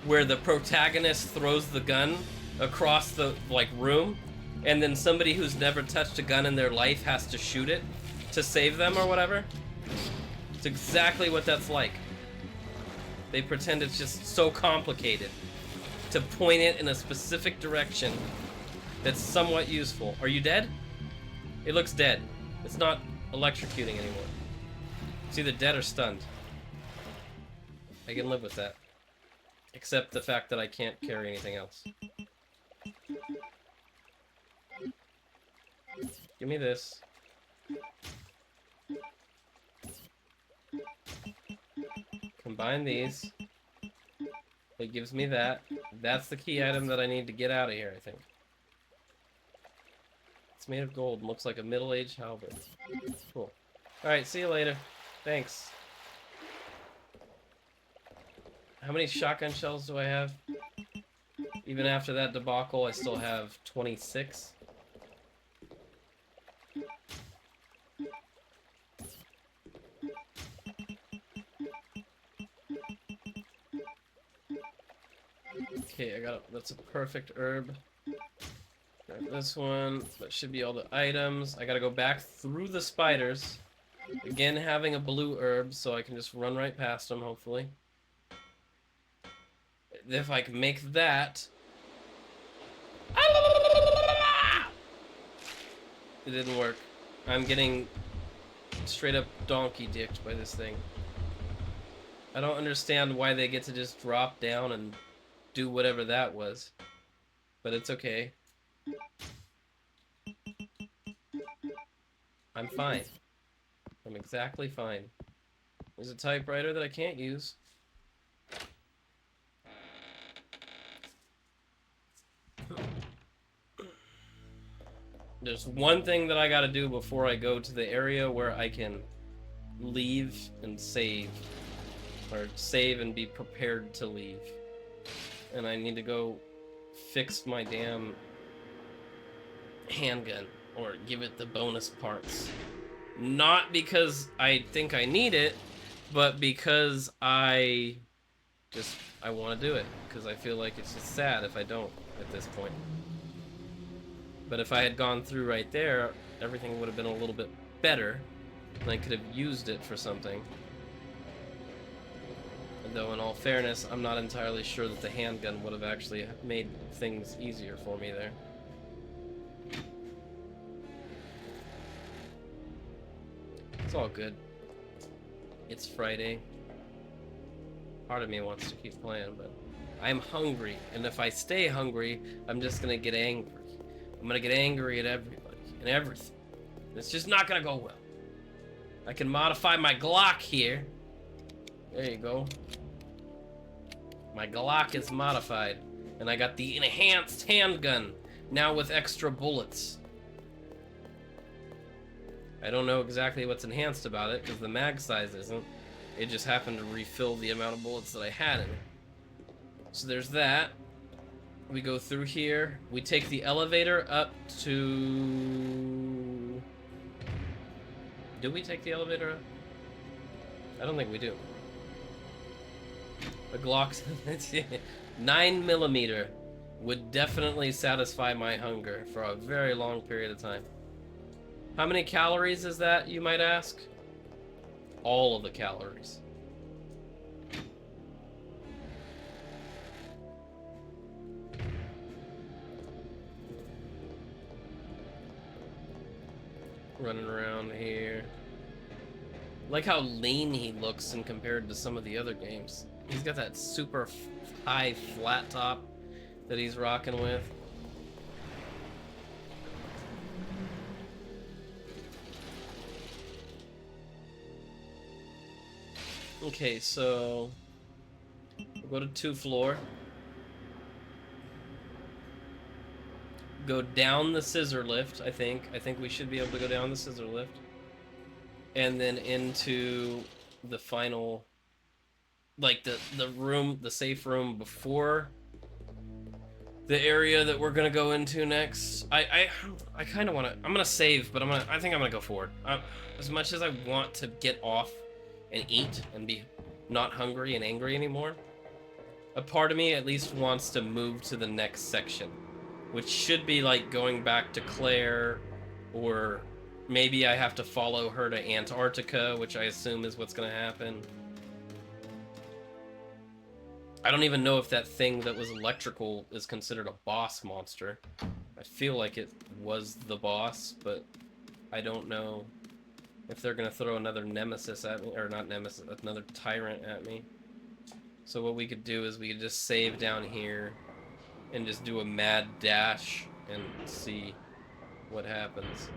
where the protagonist throws the gun across the room, and then somebody who's never touched a gun in their life has to shoot it to save them or whatever. It's exactly what that's like. They pretend it's just so complicated to point it in a specific direction that's somewhat useful. Are you dead? It looks dead. It's not electrocuting anymore. It's either dead or stunned. I can live with that. Except the fact that I can't carry anything else. Give me this. Combine these. It gives me that. That's the key item that I need to get out of here, I think. It's made of gold and looks like a middle-aged halberd. Cool. Alright, see you later. Thanks. How many shotgun shells do I have? Even after that debacle, I still have 26. Okay, I got it. That's a perfect herb. Grab this one. That should be all the items. I gotta go back through the spiders. Again, having a blue herb, so I can just run right past them, hopefully. If I can make that... It didn't work. I'm getting straight up donkey dicked by this thing. I don't understand why they get to just drop down and do whatever that was. But it's okay. I'm fine. I'm exactly fine. There's a typewriter that I can't use. There's one thing that I gotta do before I go to the area where I can leave and save. Or save and be prepared to leave. And I need to go fix my damn handgun. Or give it the bonus parts. Not because I think I need it, but because I want to do it. Because I feel like it's just sad if I don't at this point. But if I had gone through right there, everything would have been a little bit better. And I could have used it for something. Though in all fairness, I'm not entirely sure that the handgun would have actually made things easier for me there. It's all good. It's Friday. Part of me wants to keep playing, but I'm hungry, and if I stay hungry, I'm just gonna get angry. I'm gonna get angry at everybody and everything. It's just not gonna go well. I can modify my Glock here. There you go. My Glock is modified, and I got the enhanced handgun, now with extra bullets. I don't know exactly what's enhanced about it, because the mag size isn't. It just happened to refill the amount of bullets that I had in it. So there's that. We go through here. We take the elevator up to... Do we take the elevator up? I don't think we do. The Glock 9mm would definitely satisfy my hunger for a very long period of time. How many calories is that, you might ask? All of the calories. Running around here. Like how lean he looks in compared to some of the other games. He's got that super high flat top that he's rocking with. Okay, so we'll go to 2nd floor. Go down the scissor lift, I think. I think we should be able to go down the scissor lift. And then into the final, like the room, the safe room before the area that we're gonna go into next. I kind of want to. I'm gonna save, but I think I'm gonna go forward. As much as I want to get off and eat and be not hungry and angry anymore, a part of me at least wants to move to the next section, which should be like going back to Claire, or maybe I have to follow her to Antarctica, which I assume is what's gonna happen. I don't even know if that thing that was electrical is considered a boss monster. I feel like it was the boss, but I don't know if they're gonna throw another nemesis at me, or not nemesis, another tyrant at me. So what we could do is we could just save down here and just do a mad dash and see what happens.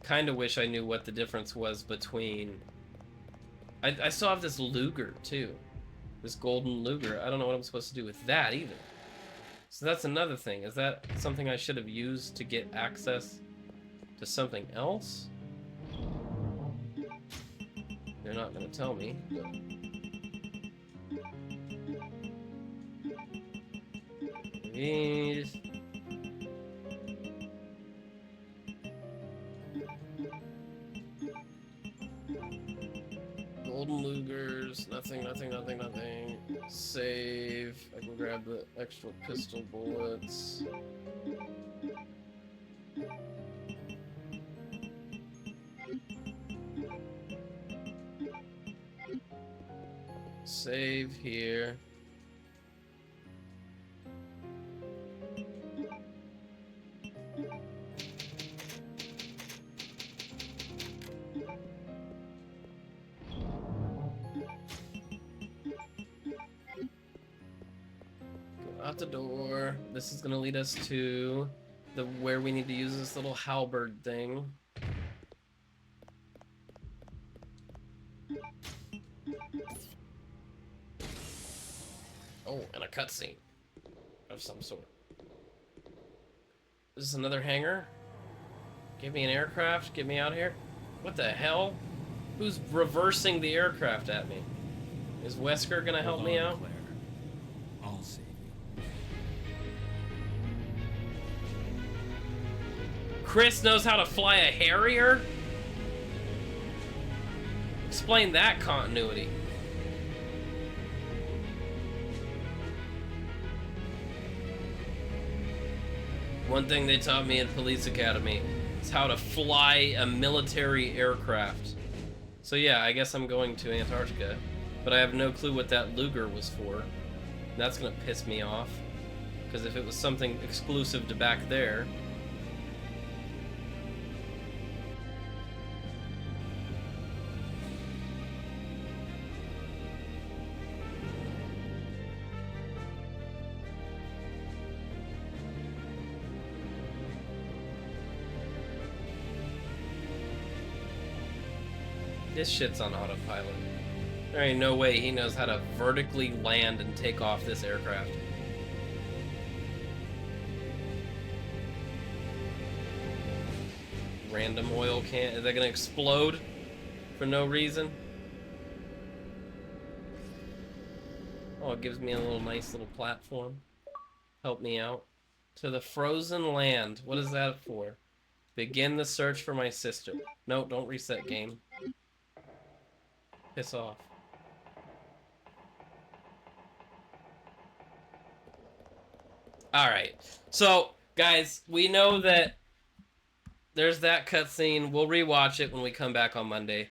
Kind of wish I knew what the difference was between... I still have this Luger too. This golden Luger. I don't know what I'm supposed to do with that either. So that's another thing. Is that something I should have used to get access to something else? They're not going to tell me. But... These... Golden Lugers, nothing. Save. I can grab the extra pistol bullets. Save here. Out the door. This is gonna lead us to the where we need to use this little halberd thing. Oh, and a cutscene of some sort. Is this another hangar? Give me an aircraft. Get me out of here. What the hell? Who's reversing the aircraft at me? Is Wesker gonna help me out? Claire. I'll save you. Chris knows how to fly a Harrier? Explain that continuity. One thing they taught me in Police Academy is how to fly a military aircraft. So yeah, I guess I'm going to Antarctica, but I have no clue what that Luger was for. That's gonna piss me off, because if it was something exclusive to back there. This shit's on autopilot. There ain't no way he knows how to vertically land and take off this aircraft. Random oil can. Is that gonna explode for no reason? Oh, it gives me a little nice little platform. Help me out. To the frozen land. What is that for? Begin the search for my sister. No, don't reset game. Piss off. Alright. So, guys, we know that there's that cutscene. We'll rewatch it when we come back on Monday.